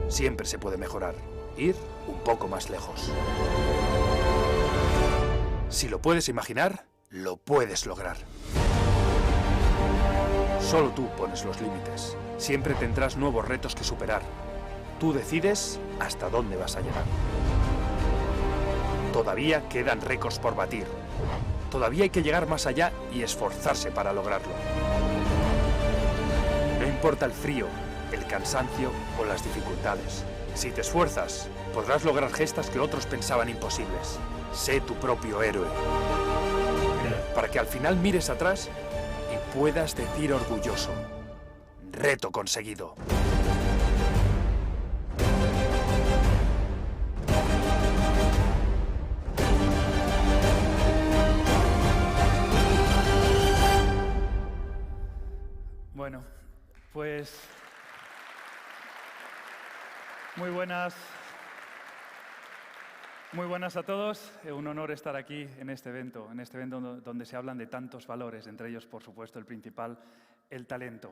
Siempre se puede mejorar, ir un poco más lejos. Si lo puedes imaginar, lo puedes lograr. Solo tú pones los límites. Siempre tendrás nuevos retos que superar. Tú decides hasta dónde vas a llegar. Todavía quedan récords por batir. Todavía hay que llegar más allá y esforzarse para lograrlo. No importa el frío, el cansancio o las dificultades. Si te esfuerzas, podrás lograr gestas que otros pensaban imposibles. Sé tu propio héroe. Para que al final mires atrás y puedas decir orgulloso: reto conseguido. Bueno, pues Muy buenas a todos. Un honor estar aquí en este evento donde se hablan de tantos valores, entre ellos, por supuesto, el principal, el talento.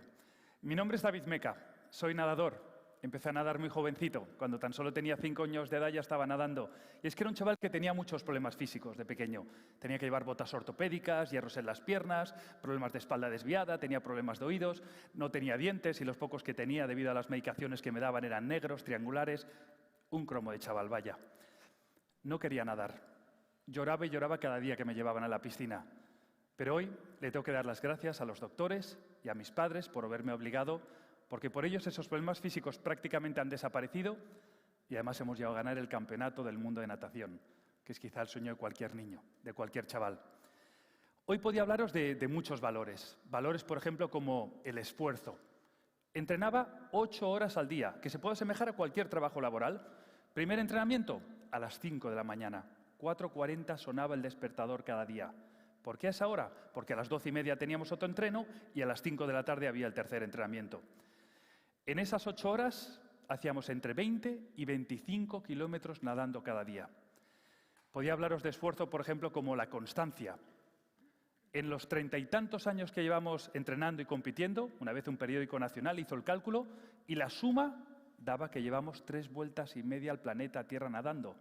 Mi nombre es David Meca, soy nadador. Empecé a nadar muy jovencito, cuando tan solo tenía 5 años de edad ya estaba nadando. Y es que era un chaval que tenía muchos problemas físicos de pequeño. Tenía que llevar botas ortopédicas, hierros en las piernas, problemas de espalda desviada, tenía problemas de oídos, no tenía dientes y los pocos que tenía debido a las medicaciones que me daban eran negros, triangulares. Un cromo de chaval, vaya. No quería nadar. Lloraba y lloraba cada día que me llevaban a la piscina. Pero hoy le tengo que dar las gracias a los doctores y a mis padres por haberme obligado, porque por ellos esos problemas físicos prácticamente han desaparecido y además hemos llegado a ganar el campeonato del mundo de natación, que es quizá el sueño de cualquier niño, de cualquier chaval. Hoy podía hablaros de muchos valores. Valores, por ejemplo, como el esfuerzo. Entrenaba 8 horas al día, que se puede asemejar a cualquier trabajo laboral. Primer entrenamiento, a las 5 de la mañana. 4:40 sonaba el despertador cada día. ¿Por qué a esa hora? Porque a las 12:30 teníamos otro entreno y a las 5 de la tarde había el tercer entrenamiento. En esas 8 horas hacíamos entre 20 y 25 kilómetros nadando cada día. Podía hablaros de esfuerzo, por ejemplo, como la constancia. En los 30 y tantos años que llevamos entrenando y compitiendo, una vez un periódico nacional hizo el cálculo y la suma daba que llevamos 3,5 vueltas al planeta Tierra nadando.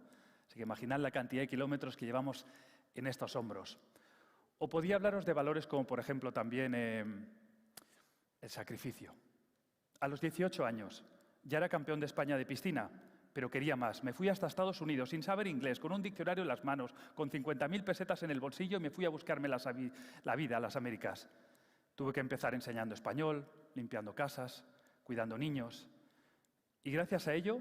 Así que imaginad la cantidad de kilómetros que llevamos en estos hombros. O podía hablaros de valores como, por ejemplo, también el sacrificio. A los 18 años ya era campeón de España de piscina, pero quería más. Me fui hasta Estados Unidos sin saber inglés, con un diccionario en las manos, con 50.000 pesetas en el bolsillo y me fui a buscarme la vida a las Américas. Tuve que empezar enseñando español, limpiando casas, cuidando niños. Y gracias a ello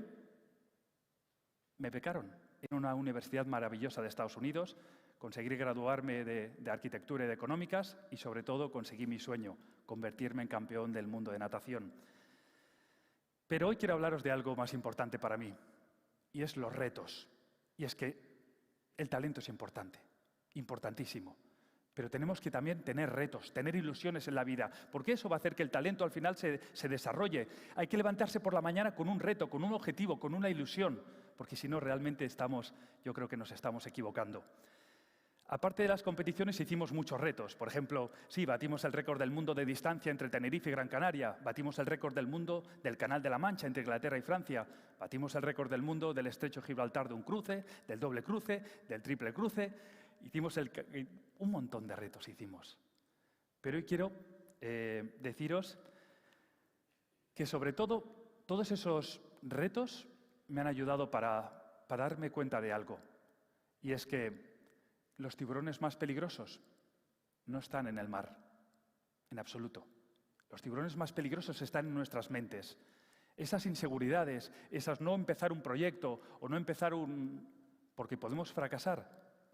me becaron en una universidad maravillosa de Estados Unidos. Conseguí graduarme de arquitectura y de económicas y, sobre todo, conseguí mi sueño, convertirme en campeón del mundo de natación. Pero hoy quiero hablaros de algo más importante para mí, y es los retos. Y es que el talento es importante, importantísimo. Pero tenemos que también tener retos, tener ilusiones en la vida, porque eso va a hacer que el talento al final se desarrolle. Hay que levantarse por la mañana con un reto, con un objetivo, con una ilusión, porque si no realmente yo creo que nos estamos equivocando. Aparte de las competiciones hicimos muchos retos. Por ejemplo, sí, batimos el récord del mundo de distancia entre Tenerife y Gran Canaria, batimos el récord del mundo del Canal de la Mancha entre Inglaterra y Francia, batimos el récord del mundo del Estrecho de Gibraltar de un cruce, del doble cruce, del triple cruce. Hicimos un montón de retos hicimos. Pero hoy quiero deciros que sobre todo todos esos retos me han ayudado para darme cuenta de algo. Y es que los tiburones más peligrosos no están en el mar, en absoluto. Los tiburones más peligrosos están en nuestras mentes. Esas inseguridades, esas no empezar un proyecto o no empezar porque podemos fracasar,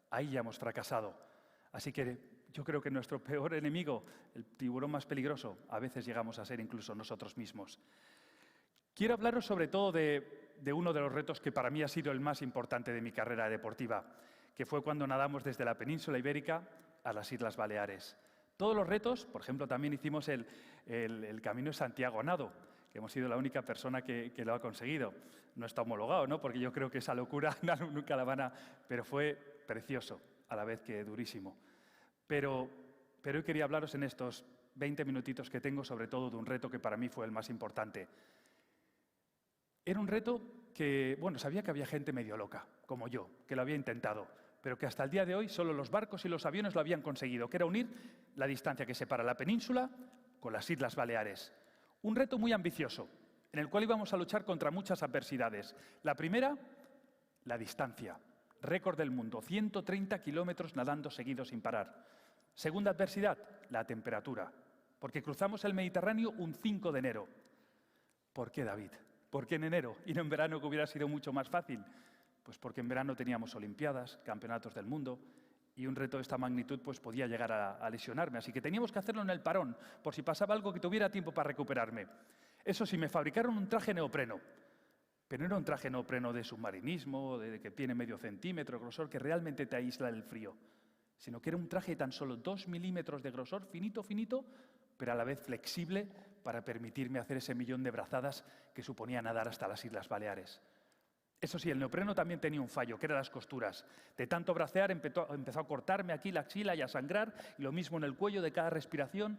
ahí ya hemos fracasado. Así que yo creo que nuestro peor enemigo, el tiburón más peligroso, a veces llegamos a ser incluso nosotros mismos. Quiero hablaros sobre todo de uno de los retos que para mí ha sido el más importante de mi carrera deportiva, que fue cuando nadamos desde la península ibérica a las Islas Baleares. Todos los retos, por ejemplo, también hicimos el Camino de Santiago a nado, que hemos sido la única persona que lo ha conseguido. No está homologado, ¿no? Porque yo creo que esa locura nunca la van a... Pero fue precioso, a la vez que durísimo. Pero hoy quería hablaros en estos 20 minutitos que tengo sobre todo de un reto que para mí fue el más importante. Era un reto que, sabía que había gente medio loca, como yo, que lo había intentado, pero que hasta el día de hoy solo los barcos y los aviones lo habían conseguido, que era unir la distancia que separa la península con las Islas Baleares. Un reto muy ambicioso, en el cual íbamos a luchar contra muchas adversidades. La primera, la distancia. Récord del mundo, 130 kilómetros nadando seguidos sin parar. Segunda adversidad, la temperatura, porque cruzamos el Mediterráneo un 5 de enero. ¿Por qué, David? ¿Por qué en enero y no en verano, que hubiera sido mucho más fácil? Pues porque en verano teníamos Olimpiadas, campeonatos del mundo, y un reto de esta magnitud pues podía llegar a lesionarme. Así que teníamos que hacerlo en el parón, por si pasaba algo que tuviera tiempo para recuperarme. Eso sí, me fabricaron un traje neopreno, pero no era un traje neopreno de submarinismo, de que tiene medio centímetro de grosor, que realmente te aísla del frío, sino que era un traje de tan solo 2 milímetros de grosor, finito, finito, pero a la vez flexible para permitirme hacer ese millón de brazadas que suponía nadar hasta las Islas Baleares. Eso sí, el neopreno también tenía un fallo, que eran las costuras. De tanto bracear empezó a cortarme aquí la axila y a sangrar, y lo mismo en el cuello de cada respiración.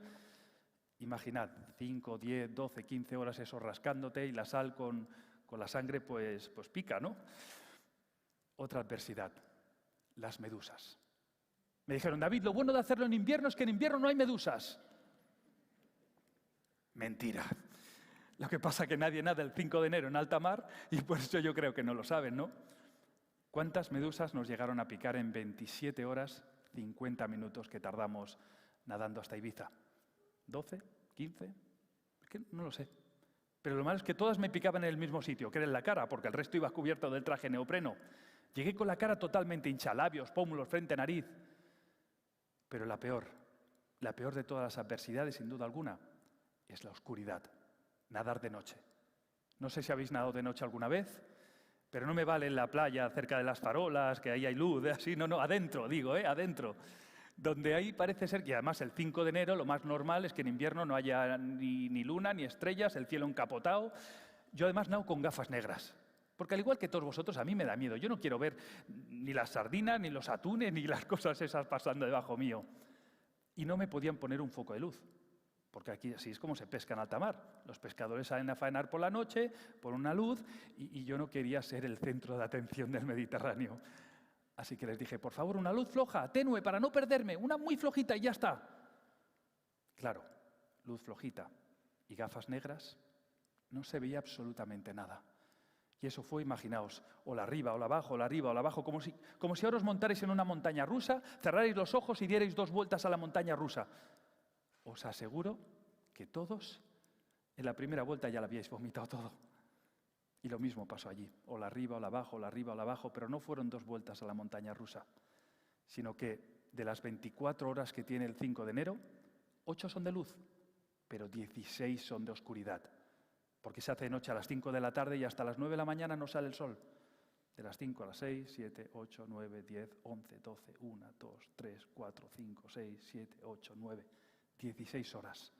Imaginad, 5, 10, 12, 15 horas eso rascándote y la sal con la sangre pues pica, ¿no? Otra adversidad, las medusas. Me dijeron, David, lo bueno de hacerlo en invierno es que en invierno no hay medusas. Mentira. Lo que pasa es que nadie nada el 5 de enero en alta mar y por eso yo creo que no lo saben, ¿no? ¿Cuántas medusas nos llegaron a picar en 27 horas, 50 minutos que tardamos nadando hasta Ibiza? ¿12? ¿15? Es que no lo sé. Pero lo malo es que todas me picaban en el mismo sitio, que era en la cara, porque el resto iba cubierto del traje neopreno. Llegué con la cara totalmente hincha, labios, pómulos, frente, nariz. Pero la peor de todas las adversidades, sin duda alguna, es la oscuridad. Nadar de noche. No sé si habéis nadado de noche alguna vez, pero no me vale en la playa cerca de las farolas, que ahí hay luz, así, no, adentro, digo, adentro. Donde ahí parece ser que además el 5 de enero lo más normal es que en invierno no haya ni luna ni estrellas, el cielo encapotado. Yo además nado con gafas negras, porque al igual que todos vosotros a mí me da miedo. Yo no quiero ver ni las sardinas, ni los atunes, ni las cosas esas pasando debajo mío. Y no me podían poner un foco de luz. Porque aquí así es como se pesca en alta mar. Los pescadores salen a faenar por la noche, por una luz, y yo no quería ser el centro de atención del Mediterráneo. Así que les dije, por favor, una luz floja, tenue, para no perderme, una muy flojita y ya está. Claro, luz flojita y gafas negras, no se veía absolutamente nada. Y eso fue, imaginaos, o la arriba, o la abajo, o la arriba, o la abajo, como si ahora os montarais en una montaña rusa, cerrarais los ojos y dierais 2 vueltas a la montaña rusa. Os aseguro que todos en la primera vuelta ya la habíais vomitado todo. Y lo mismo pasó allí, o la arriba, o la abajo, o la arriba, o la abajo, pero no fueron 2 vueltas a la montaña rusa, sino que de las 24 horas que tiene el 5 de enero, 8 son de luz, pero 16 son de oscuridad, porque se hace de noche a las 5 de la tarde y hasta las 9 de la mañana no sale el sol. De las 5 a las 6, 7, 8, 9, 10, 11, 12, 1, 2, 3, 4, 5, 6, 7, 8, 9... 16 horas,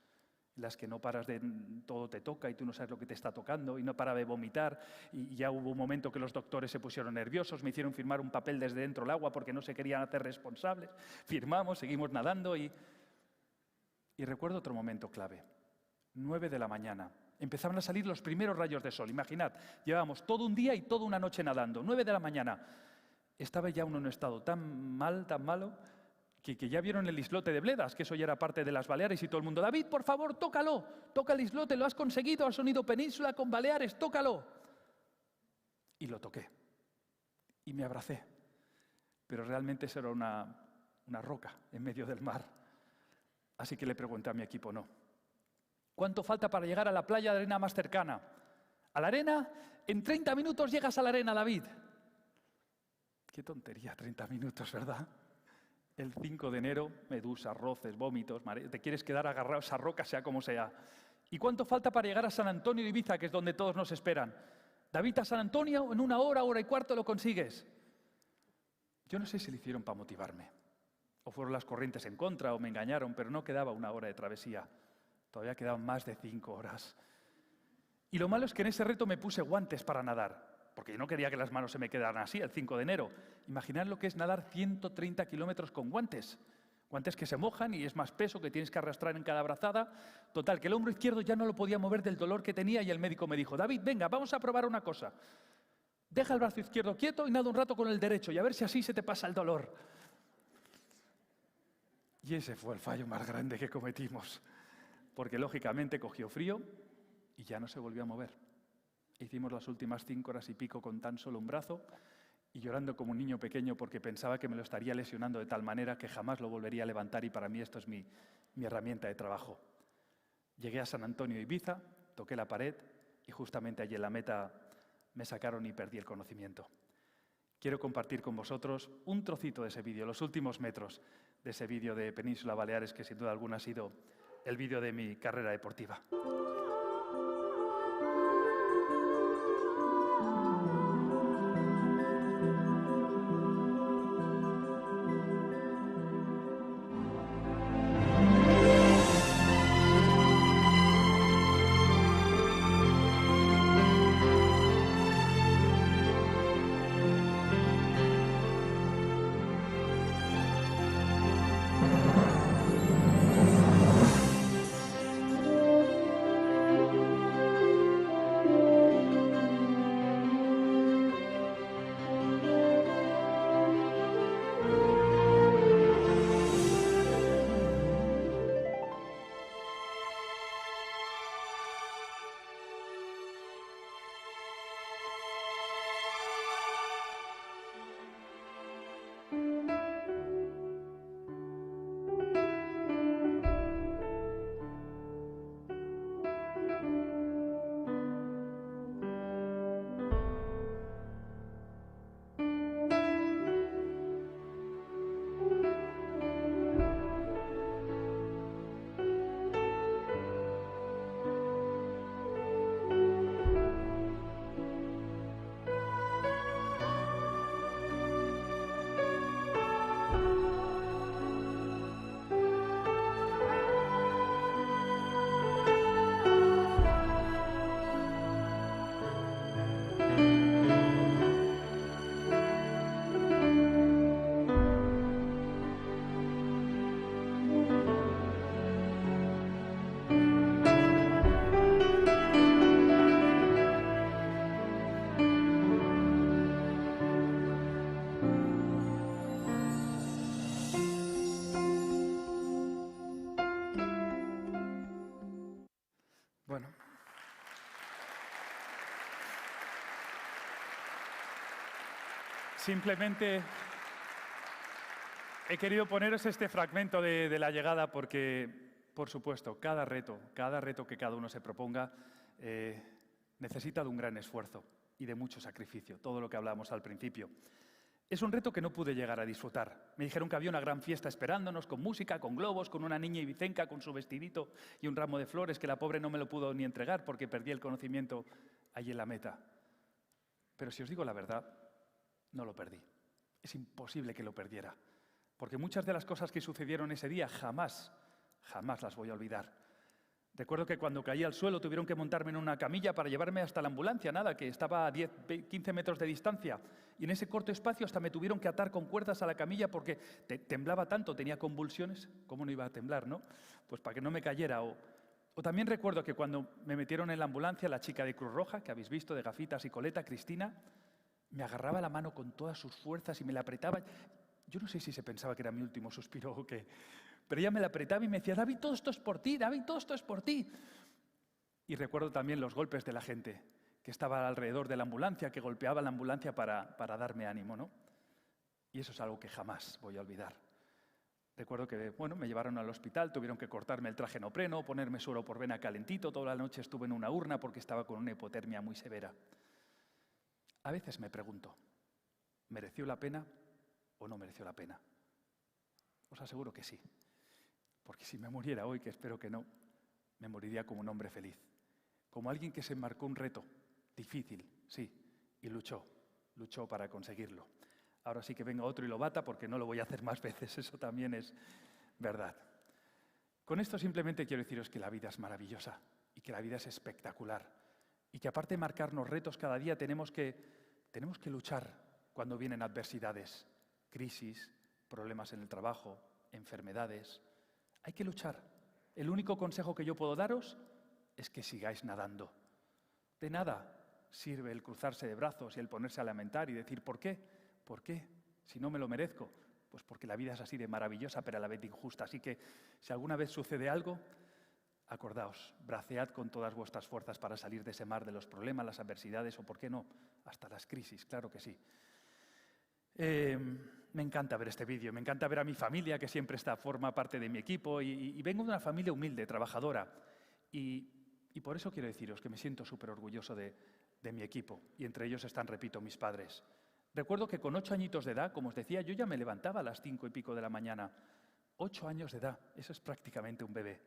en las que no paras de... todo te toca y tú no sabes lo que te está tocando y no para de vomitar y ya hubo un momento que los doctores se pusieron nerviosos, me hicieron firmar un papel desde dentro del agua porque no se querían hacer responsables. Firmamos, seguimos nadando y recuerdo otro momento clave. 9 de la mañana. Empezaban a salir los primeros rayos de sol. Imaginad, llevábamos todo un día y toda una noche nadando. 9 de la mañana. Estaba ya uno en un estado tan malo, que ya vieron el islote de Bledas, que eso ya era parte de las Baleares, y todo el mundo, David, por favor, tócalo, toca el islote, lo has conseguido, has unido Península con Baleares, tócalo. Y lo toqué, y me abracé, pero realmente eso era una roca en medio del mar. Así que le pregunté a mi equipo, ¿cuánto falta para llegar a la playa de arena más cercana? ¿A la arena? En 30 minutos llegas a la arena, David. Qué tontería, 30 minutos, ¿verdad? El 5 de enero, medusas, roces, vómitos, te quieres quedar agarrado a esa roca, sea como sea. ¿Y cuánto falta para llegar a San Antonio de Ibiza, que es donde todos nos esperan? David, a San Antonio, en 1 hora, 1 hora y cuarto lo consigues. Yo no sé si lo hicieron para motivarme, o fueron las corrientes en contra, o me engañaron, pero no quedaba 1 hora de travesía. Todavía quedaban más de 5 horas. Y lo malo es que en ese reto me puse guantes para nadar, porque yo no quería que las manos se me quedaran así el 5 de enero. Imaginad lo que es nadar 130 kilómetros con guantes. Guantes que se mojan y es más peso que tienes que arrastrar en cada brazada. Total, que el hombro izquierdo ya no lo podía mover del dolor que tenía y el médico me dijo, David, venga, vamos a probar una cosa. Deja el brazo izquierdo quieto y nada un rato con el derecho y a ver si así se te pasa el dolor. Y ese fue el fallo más grande que cometimos, porque lógicamente cogió frío y ya no se volvió a mover. Hicimos las últimas 5 horas y pico con tan solo un brazo y llorando como un niño pequeño porque pensaba que me lo estaría lesionando de tal manera que jamás lo volvería a levantar y para mí esto es mi herramienta de trabajo. Llegué a San Antonio de Ibiza, toqué la pared y justamente allí en la meta me sacaron y perdí el conocimiento. Quiero compartir con vosotros un trocito de ese vídeo, los últimos metros de ese vídeo de Península Baleares que sin duda alguna ha sido el vídeo de mi carrera deportiva. Simplemente he querido poneros este fragmento de la llegada porque, por supuesto, cada reto que cada uno se proponga necesita de un gran esfuerzo y de mucho sacrificio, todo lo que hablábamos al principio. Es un reto que no pude llegar a disfrutar. Me dijeron que había una gran fiesta esperándonos, con música, con globos, con una niña ibicenca con su vestidito y un ramo de flores que la pobre no me lo pudo ni entregar porque perdí el conocimiento allí en la meta. Pero si os digo la verdad, no lo perdí. Es imposible que lo perdiera, porque muchas de las cosas que sucedieron ese día jamás las voy a olvidar. Recuerdo que cuando caí al suelo tuvieron que montarme en una camilla para llevarme hasta la ambulancia, nada, que estaba a 15 metros de distancia. Y en ese corto espacio hasta me tuvieron que atar con cuerdas a la camilla porque temblaba tanto, tenía convulsiones. ¿Cómo no iba a temblar, no? Pues para que no me cayera. O también recuerdo que cuando me metieron en la ambulancia, la chica de Cruz Roja, que habéis visto, de gafitas y coleta, Cristina, me agarraba la mano con todas sus fuerzas y me la apretaba. Yo no sé si se pensaba que era mi último suspiro o qué. Pero ella me la apretaba y me decía, David, todo esto es por ti, David, todo esto es por ti. Y recuerdo también los golpes de la gente que estaba alrededor de la ambulancia, que golpeaba la ambulancia para darme ánimo, ¿no? Y eso es algo que jamás voy a olvidar. Recuerdo que, bueno, me llevaron al hospital, tuvieron que cortarme el traje neopreno, ponerme suero por vena calentito, toda la noche estuve en una urna porque estaba con una hipotermia muy severa. A veces me pregunto, ¿mereció la pena o no mereció la pena? Os aseguro que sí. Porque si me muriera hoy, que espero que no, me moriría como un hombre feliz. Como alguien que se marcó un reto difícil, sí, y luchó para conseguirlo. Ahora sí que venga otro y lo bata porque no lo voy a hacer más veces, eso también es verdad. Con esto simplemente quiero deciros que la vida es maravillosa y que la vida es espectacular y que aparte de marcarnos retos cada día tenemos que luchar cuando vienen adversidades, crisis, problemas en el trabajo, enfermedades. Hay que luchar. El único consejo que yo puedo daros es que sigáis nadando. De nada sirve el cruzarse de brazos y el ponerse a lamentar y decir ¿por qué? ¿Por qué? Si no me lo merezco. Pues porque la vida es así de maravillosa pero a la vez injusta. Así que si alguna vez sucede algo, acordaos, bracead con todas vuestras fuerzas para salir de ese mar de los problemas, las adversidades o, ¿por qué no?, hasta las crisis, claro que sí. Me encanta ver este vídeo, me encanta ver a mi familia, que siempre forma parte de mi equipo, y vengo de una familia humilde, trabajadora, y por eso quiero deciros que me siento súper orgulloso de mi equipo, y entre ellos están, repito, mis padres. Recuerdo que con 8 añitos de edad, como os decía, yo ya me levantaba a las 5 y pico de la mañana. 8 años de edad, eso es prácticamente un bebé.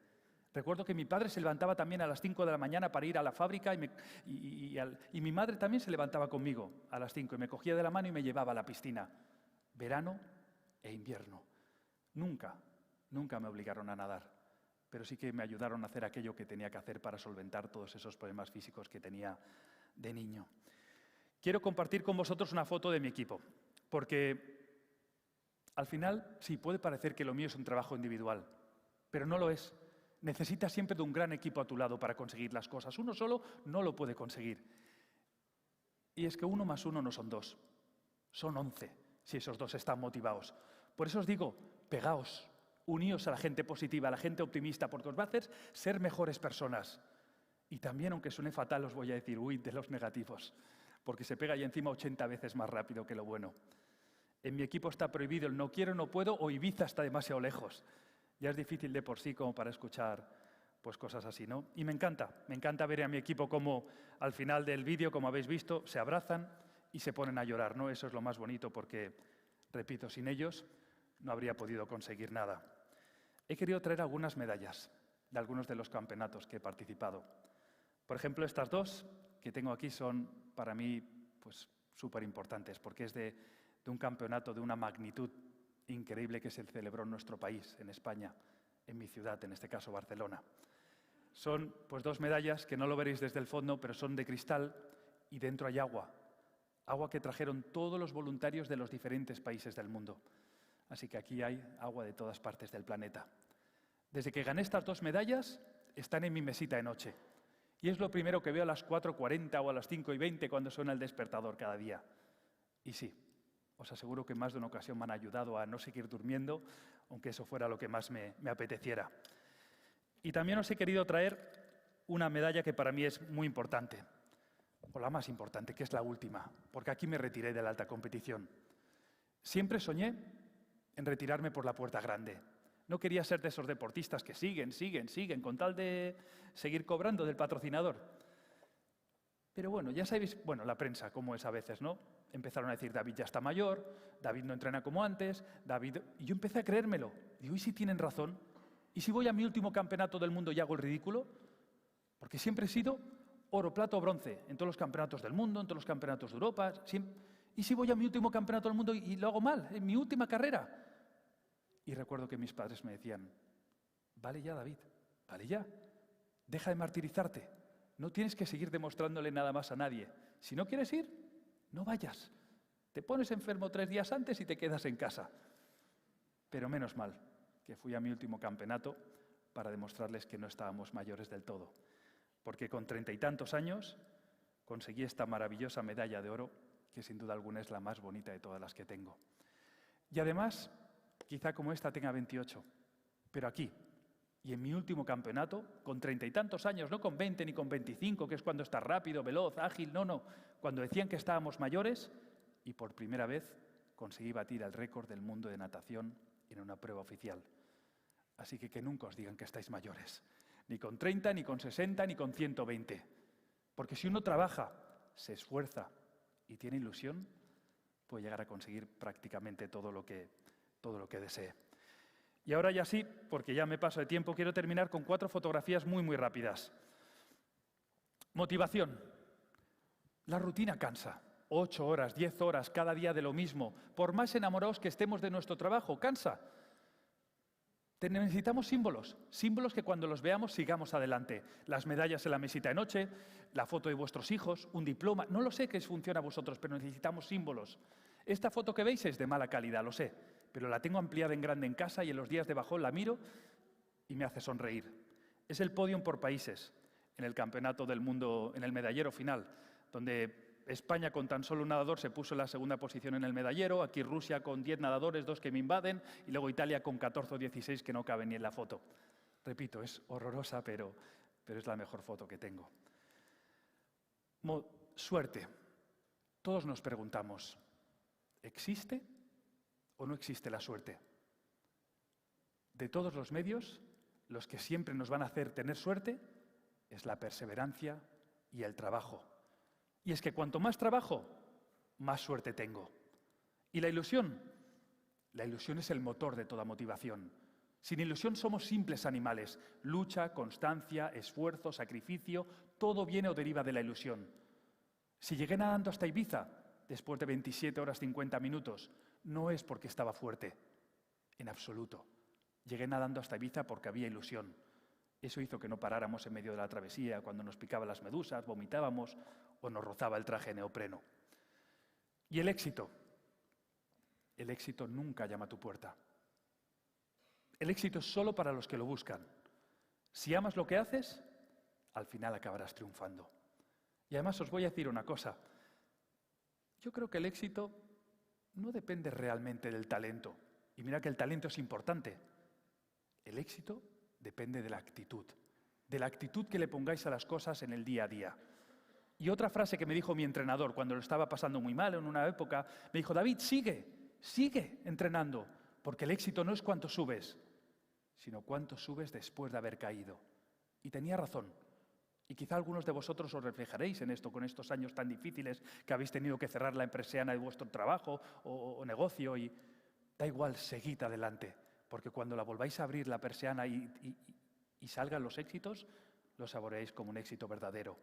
Recuerdo que mi padre se levantaba también a las 5 de la mañana para ir a la fábrica y mi madre también se levantaba conmigo a las 5 y me cogía de la mano y me llevaba a la piscina. Verano e invierno. Nunca me obligaron a nadar, pero sí que me ayudaron a hacer aquello que tenía que hacer para solventar todos esos problemas físicos que tenía de niño. Quiero compartir con vosotros una foto de mi equipo, porque al final sí puede parecer que lo mío es un trabajo individual, pero no lo es. Necesitas siempre de un gran equipo a tu lado para conseguir las cosas. Uno solo no lo puede conseguir. Y es que 1 más 1 no son 2, son 11, si esos 2 están motivados. Por eso os digo, pegaos, uníos a la gente positiva, a la gente optimista, porque os va a hacer ser mejores personas. Y también, aunque suene fatal, os voy a decir, huid de los negativos, porque se pega ahí encima 80 veces más rápido que lo bueno. En mi equipo está prohibido el no quiero, no puedo o Ibiza está demasiado lejos. Ya es difícil de por sí como para escuchar pues cosas así, ¿no? Y me encanta ver a mi equipo como al final del vídeo, como habéis visto, se abrazan y se ponen a llorar, ¿no? Eso es lo más bonito porque, repito, sin ellos no habría podido conseguir nada. He querido traer algunas medallas de algunos de los campeonatos que he participado. Por ejemplo, estas 2 que tengo aquí son para mí pues súper importantes porque es de un campeonato de una magnitud increíble que se celebró en nuestro país, en España, en mi ciudad, en este caso Barcelona. Son pues 2 medallas que no lo veréis desde el fondo, pero son de cristal y dentro hay agua. Agua que trajeron todos los voluntarios de los diferentes países del mundo. Así que aquí hay agua de todas partes del planeta. Desde que gané estas 2 medallas, están en mi mesita de noche. Y es lo primero que veo a las 4:40 o a las 5:20 cuando suena el despertador cada día. Y sí, os aseguro que más de una ocasión me han ayudado a no seguir durmiendo, aunque eso fuera lo que más me apeteciera. Y también os he querido traer una medalla que para mí es muy importante, o la más importante, que es la última, porque aquí me retiré de la alta competición. Siempre soñé en retirarme por la puerta grande. No quería ser de esos deportistas que siguen, con tal de seguir cobrando del patrocinador. Pero bueno, ya sabéis, la prensa, cómo es a veces, ¿no? Empezaron a decir, David ya está mayor, David no entrena como antes, David... Y yo empecé a creérmelo. Digo, ¿y si tienen razón? ¿Y si voy a mi último campeonato del mundo y hago el ridículo? Porque siempre he sido oro, plata o bronce en todos los campeonatos del mundo, en todos los campeonatos de Europa. ¿Y si voy a mi último campeonato del mundo y lo hago mal, en mi última carrera? Y recuerdo que mis padres me decían, vale ya, David, vale ya, deja de martirizarte, no tienes que seguir demostrándole nada más a nadie. Si no quieres ir, no vayas. Te pones enfermo 3 días antes y te quedas en casa. Pero menos mal que fui a mi último campeonato para demostrarles que no estábamos mayores del todo. Porque con 30 y tantos años conseguí esta maravillosa medalla de oro, que sin duda alguna es la más bonita de todas las que tengo. Y además, quizá como esta tenga 28, pero aquí, y en mi último campeonato, con 30 y tantos años, no con 20 ni con 25, que es cuando estás rápido, veloz, ágil, no, cuando decían que estábamos mayores, y por primera vez conseguí batir el récord del mundo de natación en una prueba oficial. Así que nunca os digan que estáis mayores, ni con 30, ni con 60, ni con 120. Porque si uno trabaja, se esfuerza y tiene ilusión, puede llegar a conseguir prácticamente todo lo que desee. Y ahora ya sí, porque ya me paso de tiempo, quiero terminar con 4 fotografías muy rápidas. Motivación. La rutina cansa. 8 horas, 10 horas, cada día de lo mismo. Por más enamorados que estemos de nuestro trabajo, cansa. Necesitamos símbolos que cuando los veamos sigamos adelante. Las medallas en la mesita de noche, la foto de vuestros hijos, un diploma. No lo sé qué funciona a vosotros, pero necesitamos símbolos. Esta foto que veis es de mala calidad, lo sé, pero la tengo ampliada en grande en casa y en los días de bajón la miro y me hace sonreír. Es el podium por países en el Campeonato del Mundo, en el medallero final, donde España con tan solo un nadador se puso en la segunda posición en el medallero, aquí Rusia con 10 nadadores, 2 que me invaden, y luego Italia con 14 o 16 que no caben ni en la foto. Repito, es horrorosa, pero es la mejor foto que tengo. Suerte. Todos nos preguntamos, ¿existe o no existe la suerte? De todos los medios, los que siempre nos van a hacer tener suerte es la perseverancia y el trabajo. Y es que cuanto más trabajo, más suerte tengo. ¿Y la ilusión? La ilusión es el motor de toda motivación. Sin ilusión somos simples animales. Lucha, constancia, esfuerzo, sacrificio, todo viene o deriva de la ilusión. Si llegué nadando hasta Ibiza, después de 27 horas 50 minutos, no es porque estaba fuerte, en absoluto. Llegué nadando hasta Ibiza porque había ilusión. Eso hizo que no paráramos en medio de la travesía cuando nos picaban las medusas, vomitábamos o nos rozaba el traje de neopreno. Y el éxito nunca llama a tu puerta. El éxito es solo para los que lo buscan. Si amas lo que haces, al final acabarás triunfando. Y además os voy a decir una cosa. Yo creo que el éxito no depende realmente del talento. Y mira que el talento es importante. El éxito depende de la actitud que le pongáis a las cosas en el día a día. Y otra frase que me dijo mi entrenador cuando lo estaba pasando muy mal en una época, me dijo, David, sigue entrenando, porque el éxito no es cuánto subes, sino cuánto subes después de haber caído. Y tenía razón. Y quizá algunos de vosotros os reflejaréis en esto, con estos años tan difíciles que habéis tenido que cerrar la empresiana de vuestro trabajo o negocio, y da igual, seguid adelante. Porque cuando la volváis a abrir la persiana y salgan los éxitos, los saboreáis como un éxito verdadero.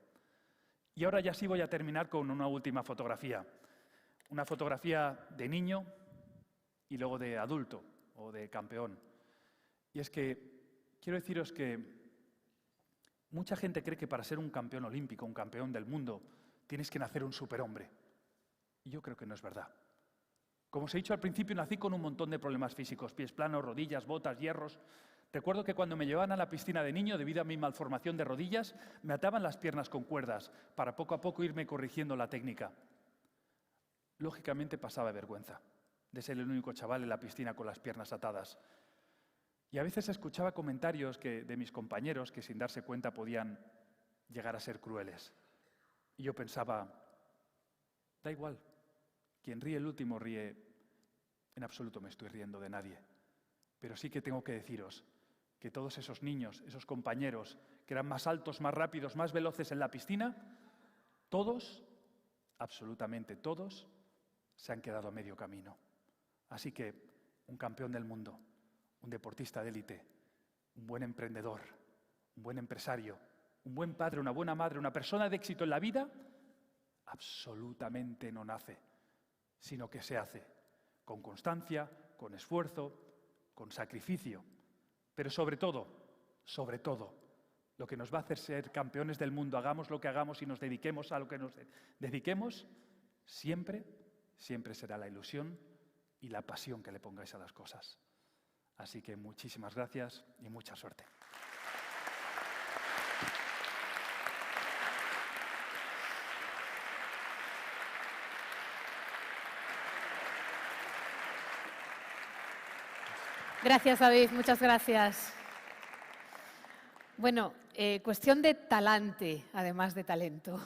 Y ahora ya sí voy a terminar con una última fotografía. Una fotografía de niño y luego de adulto o de campeón. Y es que quiero deciros que mucha gente cree que para ser un campeón olímpico, un campeón del mundo, tienes que nacer un superhombre. Y yo creo que no es verdad. Como os he dicho al principio, nací con un montón de problemas físicos, pies planos, rodillas, botas, hierros. Recuerdo que cuando me llevaban a la piscina de niño, debido a mi malformación de rodillas, me ataban las piernas con cuerdas para poco a poco irme corrigiendo la técnica. Lógicamente pasaba vergüenza de ser el único chaval en la piscina con las piernas atadas. Y a veces escuchaba comentarios de mis compañeros que sin darse cuenta podían llegar a ser crueles. Y yo pensaba, da igual. Quien ríe el último ríe En absoluto me estoy riendo de nadie. Pero sí que tengo que deciros que todos esos niños, esos compañeros que eran más altos, más rápidos, más veloces en la piscina, todos, absolutamente todos, se han quedado a medio camino. Así que un campeón del mundo, un deportista de élite, un buen emprendedor, un buen empresario, un buen padre, una buena madre, una persona de éxito en la vida, absolutamente no nace, sino que se hace con constancia, con esfuerzo, con sacrificio. Pero sobre todo, lo que nos va a hacer ser campeones del mundo, hagamos lo que hagamos y nos dediquemos a lo que nos dediquemos, siempre será la ilusión y la pasión que le pongáis a las cosas. Así que muchísimas gracias y mucha suerte. Gracias, David. Muchas gracias. Bueno, cuestión de talante, además de talento.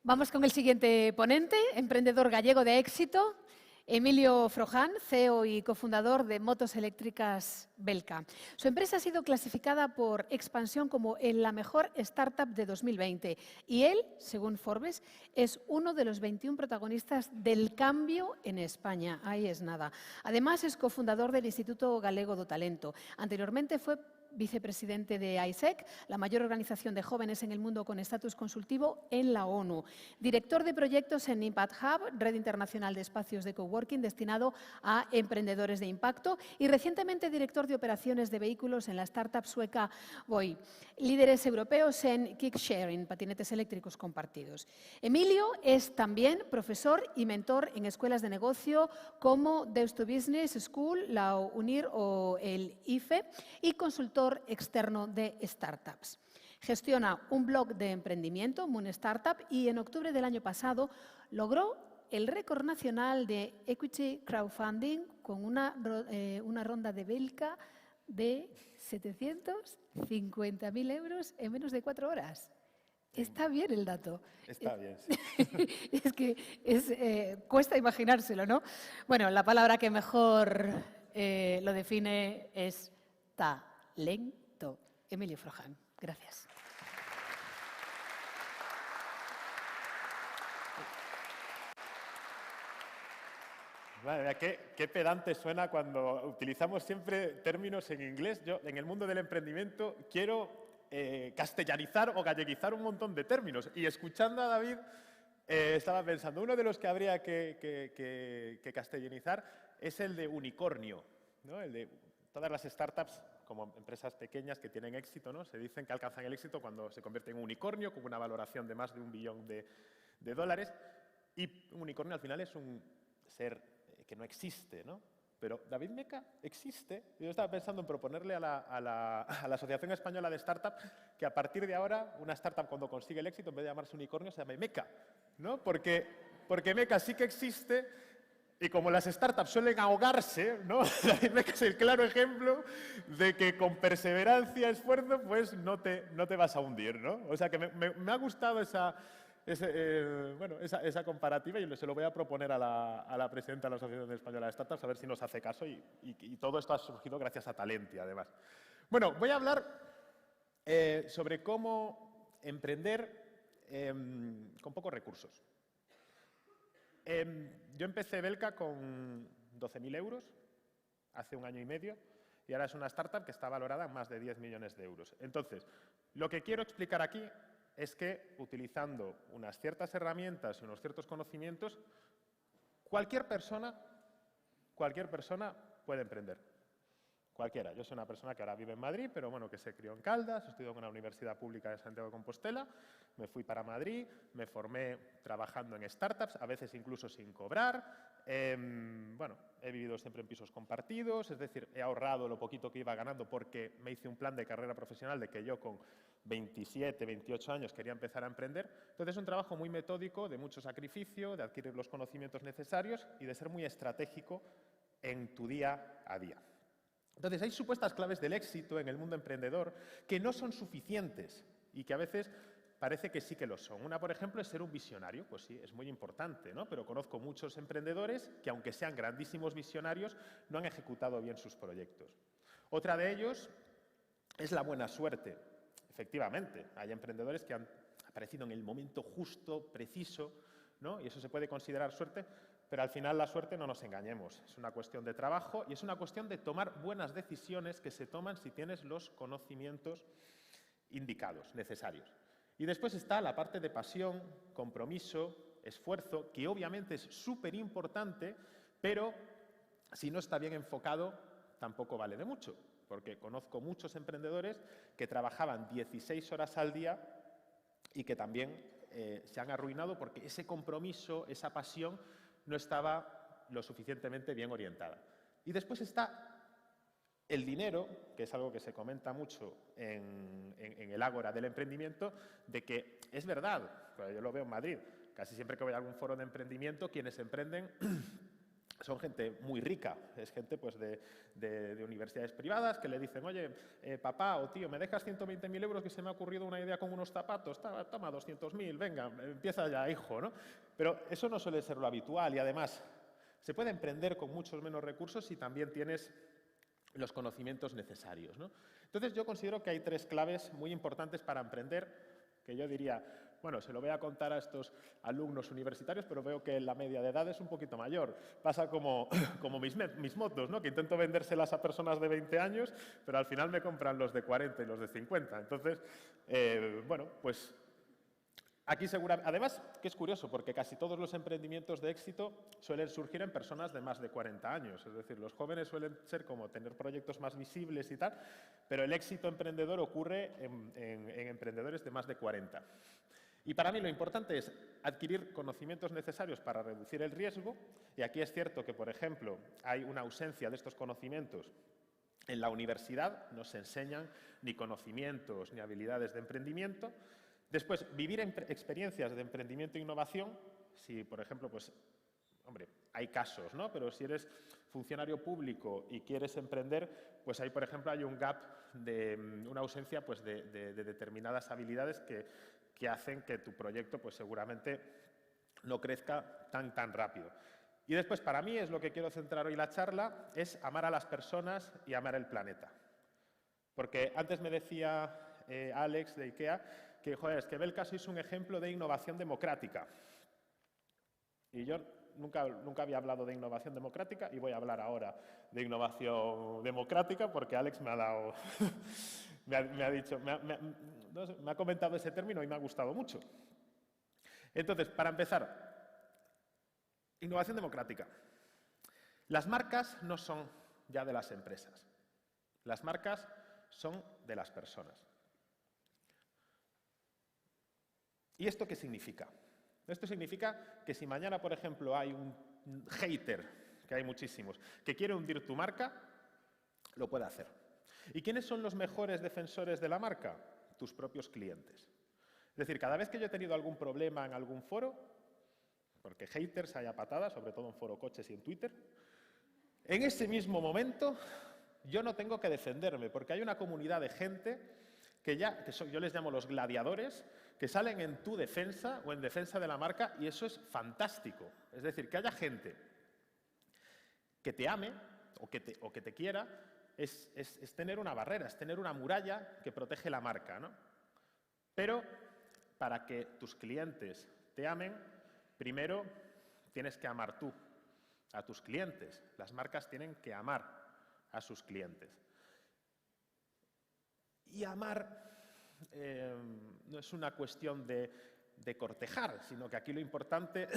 Vamos con el siguiente ponente, emprendedor gallego de éxito, Emilio Froján, CEO y cofundador de Motos Eléctricas Belka. Su empresa ha sido clasificada por Expansión como la mejor startup de 2020 y él, según Forbes, es uno de los 21 protagonistas del cambio en España. Ahí es nada. Además, es cofundador del Instituto Galego do Talento. Anteriormente fue vicepresidente de AIESEC, la mayor organización de jóvenes en el mundo con estatus consultivo en la ONU. Director de proyectos en Impact Hub, red internacional de espacios de coworking destinado a emprendedores de impacto, y recientemente director de operaciones de vehículos en la startup sueca Voi. Líderes europeos en kick-sharing, patinetes eléctricos compartidos. Emilio es también profesor y mentor en escuelas de negocio como Deus2Business School, la UNIR o el IFE, y consultor externo de startups. Gestiona un blog de emprendimiento, Moon Startup, y en octubre del año pasado logró el récord nacional de Equity Crowdfunding con una ronda de Belka de 750.000 euros en menos de 4 horas. Está bien el dato. Está bien, sí. Es que cuesta imaginárselo, ¿no? Bueno, la palabra que mejor lo define es talento. Emilio Froján, gracias. Madre mía, qué pedante suena cuando utilizamos siempre términos en inglés. Yo, en el mundo del emprendimiento, quiero castellanizar o galleguizar un montón de términos. Y escuchando a David, estaba pensando, uno de los que habría que castellanizar es el de unicornio, ¿no? El de todas las startups, como empresas pequeñas que tienen éxito, ¿no? Se dicen que alcanzan el éxito cuando se convierten en un unicornio, con una valoración de más de $1 billón de dólares. Y un unicornio al final es un ser que no existe, ¿no? Pero David Meca existe. Yo estaba pensando en proponerle a la Asociación Española de Startup que a partir de ahora una startup cuando consigue el éxito, en vez de llamarse unicornio, se llame Meca, ¿no? Porque Meca sí que existe. Y como las startups suelen ahogarse, ¿no? David Meca es el claro ejemplo de que con perseverancia, esfuerzo, pues no te vas a hundir, ¿no? O sea que me ha gustado esa comparativa y se lo voy a proponer a la presidenta de la Asociación Española de Startups, a ver si nos hace caso y todo esto ha surgido gracias a Talentia, además. Bueno, voy a hablar sobre cómo emprender con pocos recursos. Yo empecé Belka con 12.000 euros hace 1 año y medio y ahora es una startup que está valorada en más de 10 millones de euros. Entonces, lo que quiero explicar aquí es que utilizando unas ciertas herramientas y unos ciertos conocimientos, cualquier persona puede emprender. Cualquiera. Yo soy una persona que ahora vive en Madrid, pero bueno, que se crió en Caldas, estudió en una universidad pública de Santiago de Compostela, me fui para Madrid, me formé trabajando en startups, a veces incluso sin cobrar. Bueno, he vivido siempre en pisos compartidos, es decir, he ahorrado lo poquito que iba ganando porque me hice un plan de carrera profesional de que yo con 27, 28 años quería empezar a emprender. Entonces es un trabajo muy metódico, de mucho sacrificio, de adquirir los conocimientos necesarios y de ser muy estratégico en tu día a día. Entonces, hay supuestas claves del éxito en el mundo emprendedor que no son suficientes y que a veces parece que sí que lo son. Una, por ejemplo, es ser un visionario. Pues sí, es muy importante, ¿no? Pero conozco muchos emprendedores que, aunque sean grandísimos visionarios, no han ejecutado bien sus proyectos. Otra de ellos es la buena suerte. Efectivamente, hay emprendedores que han aparecido en el momento justo, preciso, ¿no? Y eso se puede considerar suerte, pero al final la suerte, no nos engañemos, es una cuestión de trabajo y es una cuestión de tomar buenas decisiones que se toman si tienes los conocimientos indicados, necesarios. Y después está la parte de pasión, compromiso, esfuerzo, que obviamente es súper importante, pero si no está bien enfocado, tampoco vale de mucho, porque conozco muchos emprendedores que trabajaban 16 horas al día y que también se han arruinado porque ese compromiso, esa pasión, no estaba lo suficientemente bien orientada. Y después está el dinero, que es algo que se comenta mucho en el ágora del emprendimiento, de que es verdad, yo lo veo en Madrid, casi siempre que voy a algún foro de emprendimiento, quienes emprenden son gente muy rica, es gente pues, de universidades privadas que le dicen, oye, papá o tío, ¿me dejas 120.000 euros que se me ha ocurrido una idea con unos zapatos? Toma 200.000, venga, empieza ya, hijo, ¿no? Pero eso no suele ser lo habitual y además se puede emprender con muchos menos recursos si también tienes los conocimientos necesarios, ¿no? Entonces yo considero que hay 3 claves muy importantes para emprender, que yo diría, bueno, se lo voy a contar a estos alumnos universitarios, pero veo que la media de edad es un poquito mayor. Pasa como mis motos, ¿no? Que intento vendérselas a personas de 20 años, pero al final me compran los de 40 y los de 50. Entonces, bueno, pues aquí seguramente, además, que es curioso, porque casi todos los emprendimientos de éxito suelen surgir en personas de más de 40 años. Es decir, los jóvenes suelen ser como tener proyectos más visibles y tal, pero el éxito emprendedor ocurre en emprendedores de más de 40. Y para mí lo importante es adquirir conocimientos necesarios para reducir el riesgo, y aquí es cierto que, por ejemplo, hay una ausencia de estos conocimientos. En la universidad no se enseñan ni conocimientos ni habilidades de emprendimiento. Después, vivir experiencias de emprendimiento e innovación, si, por ejemplo, pues, hombre, hay casos, ¿no? Pero si eres funcionario público y quieres emprender, pues ahí, por ejemplo, hay un gap, una ausencia pues, de determinadas habilidades que hacen que tu proyecto pues, seguramente no crezca tan rápido. Y después, para mí, es lo que quiero centrar hoy la charla, es amar a las personas y amar el planeta. Porque antes me decía Alex de IKEA que, joder, es que Belka sois un ejemplo de innovación democrática. Y yo nunca había hablado de innovación democrática y voy a hablar ahora de innovación democrática porque Alex me ha dado, me ha comentado ese término y me ha gustado mucho. Entonces, para empezar, innovación democrática. Las marcas no son ya de las empresas. Las marcas son de las personas. ¿Y esto qué significa? Esto significa que si mañana, por ejemplo, hay un hater, que hay muchísimos, que quiere hundir tu marca, lo puede hacer. ¿Y quiénes son los mejores defensores de la marca? Tus propios clientes. Es decir, cada vez que yo he tenido algún problema en algún foro, porque haters hay a patadas, sobre todo en foro coches y en Twitter, en ese mismo momento yo no tengo que defenderme, porque hay una comunidad de gente que yo les llamo los gladiadores, que salen en tu defensa o en defensa de la marca, y eso es fantástico. Es decir, que haya gente que te ame o que te quiera, es tener una barrera, es tener una muralla que protege la marca, ¿no? Pero para que tus clientes te amen, primero tienes que amar tú a tus clientes. Las marcas tienen que amar a sus clientes. Y amar no es una cuestión de cortejar, sino que aquí lo importante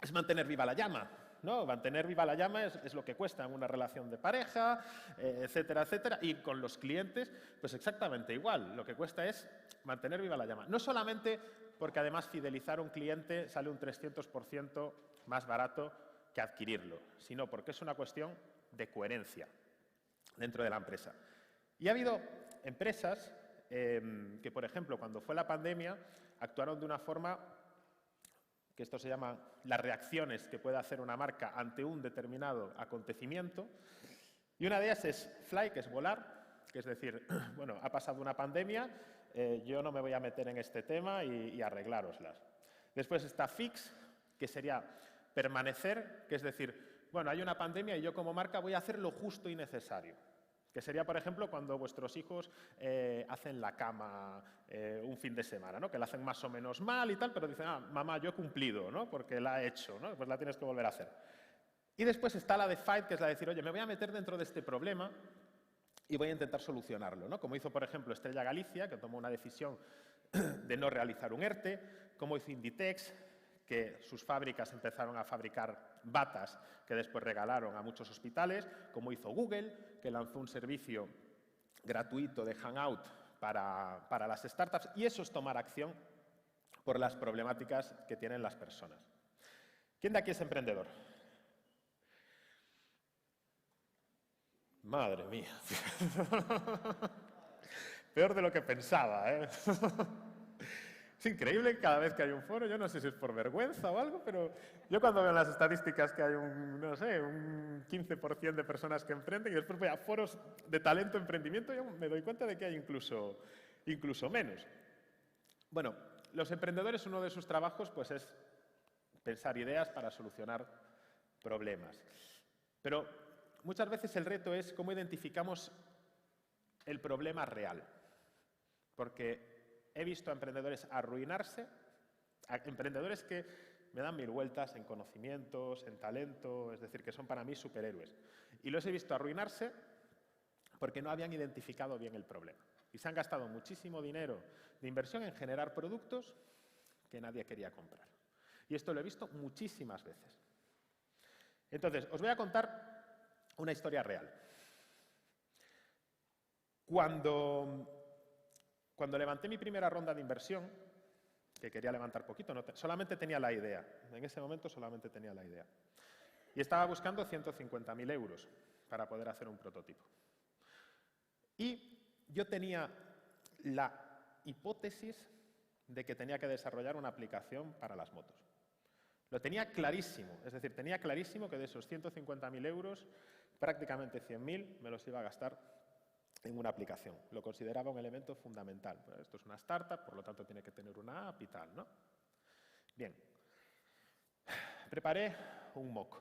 es mantener viva la llama, ¿no? Mantener viva la llama es lo que cuesta en una relación de pareja, etcétera, etcétera. Y con los clientes, pues exactamente igual. Lo que cuesta es mantener viva la llama. No solamente porque además fidelizar a un cliente sale un 300% más barato que adquirirlo, sino porque es una cuestión de coherencia dentro de la empresa. Y ha habido empresas que, por ejemplo, cuando fue la pandemia, actuaron de una forma que esto se llama las reacciones que puede hacer una marca ante un determinado acontecimiento. Y una de ellas es fly, que es volar, que es decir, bueno, ha pasado una pandemia yo no me voy a meter en este tema y arreglároslas. Después está fix, que sería permanecer, que es decir, bueno, hay una pandemia y yo como marca voy a hacer lo justo y necesario. Que sería, por ejemplo, cuando vuestros hijos hacen la cama un fin de semana, ¿no? Que la hacen más o menos mal y tal, pero dicen, mamá, yo he cumplido, ¿no? Porque la he hecho, ¿no? Pues la tienes que volver a hacer. Y después está la de fight, que es la de decir, oye, me voy a meter dentro de este problema y voy a intentar solucionarlo, ¿no? Como hizo, por ejemplo, Estrella Galicia, que tomó una decisión de no realizar un ERTE, como hizo Inditex, que sus fábricas empezaron a fabricar batas que después regalaron a muchos hospitales, como hizo Google, que lanzó un servicio gratuito de Hangout para las startups, y eso es tomar acción por las problemáticas que tienen las personas. ¿Quién de aquí es emprendedor? Madre mía. Peor de lo que pensaba, ¿eh? Es increíble cada vez que hay un foro, yo no sé si es por vergüenza o algo, pero yo cuando veo en las estadísticas que hay no sé, un 15% de personas que emprenden y después voy a foros de talento, emprendimiento, yo me doy cuenta de que hay incluso menos. Bueno, los emprendedores, uno de sus trabajos pues es pensar ideas para solucionar problemas. Pero muchas veces el reto es cómo identificamos el problema real. Porque he visto a emprendedores arruinarse, a emprendedores que me dan 1000 vueltas en conocimientos, en talento, es decir, que son para mí superhéroes. Y los he visto arruinarse porque no habían identificado bien el problema. Y se han gastado muchísimo dinero de inversión en generar productos que nadie quería comprar. Y esto lo he visto muchísimas veces. Entonces, os voy a contar una historia real. Cuando levanté mi primera ronda de inversión, que quería levantar poquito, solamente tenía la idea. En ese momento solamente tenía la idea. Y estaba buscando 150.000 euros para poder hacer un prototipo. Y yo tenía la hipótesis de que tenía que desarrollar una aplicación para las motos. Lo tenía clarísimo, es decir, tenía clarísimo que de esos 150.000 euros, prácticamente 100.000 me los iba a gastar en una aplicación. Lo consideraba un elemento fundamental. Esto es una startup, por lo tanto tiene que tener una app y tal, ¿no? Bien. Preparé un mock,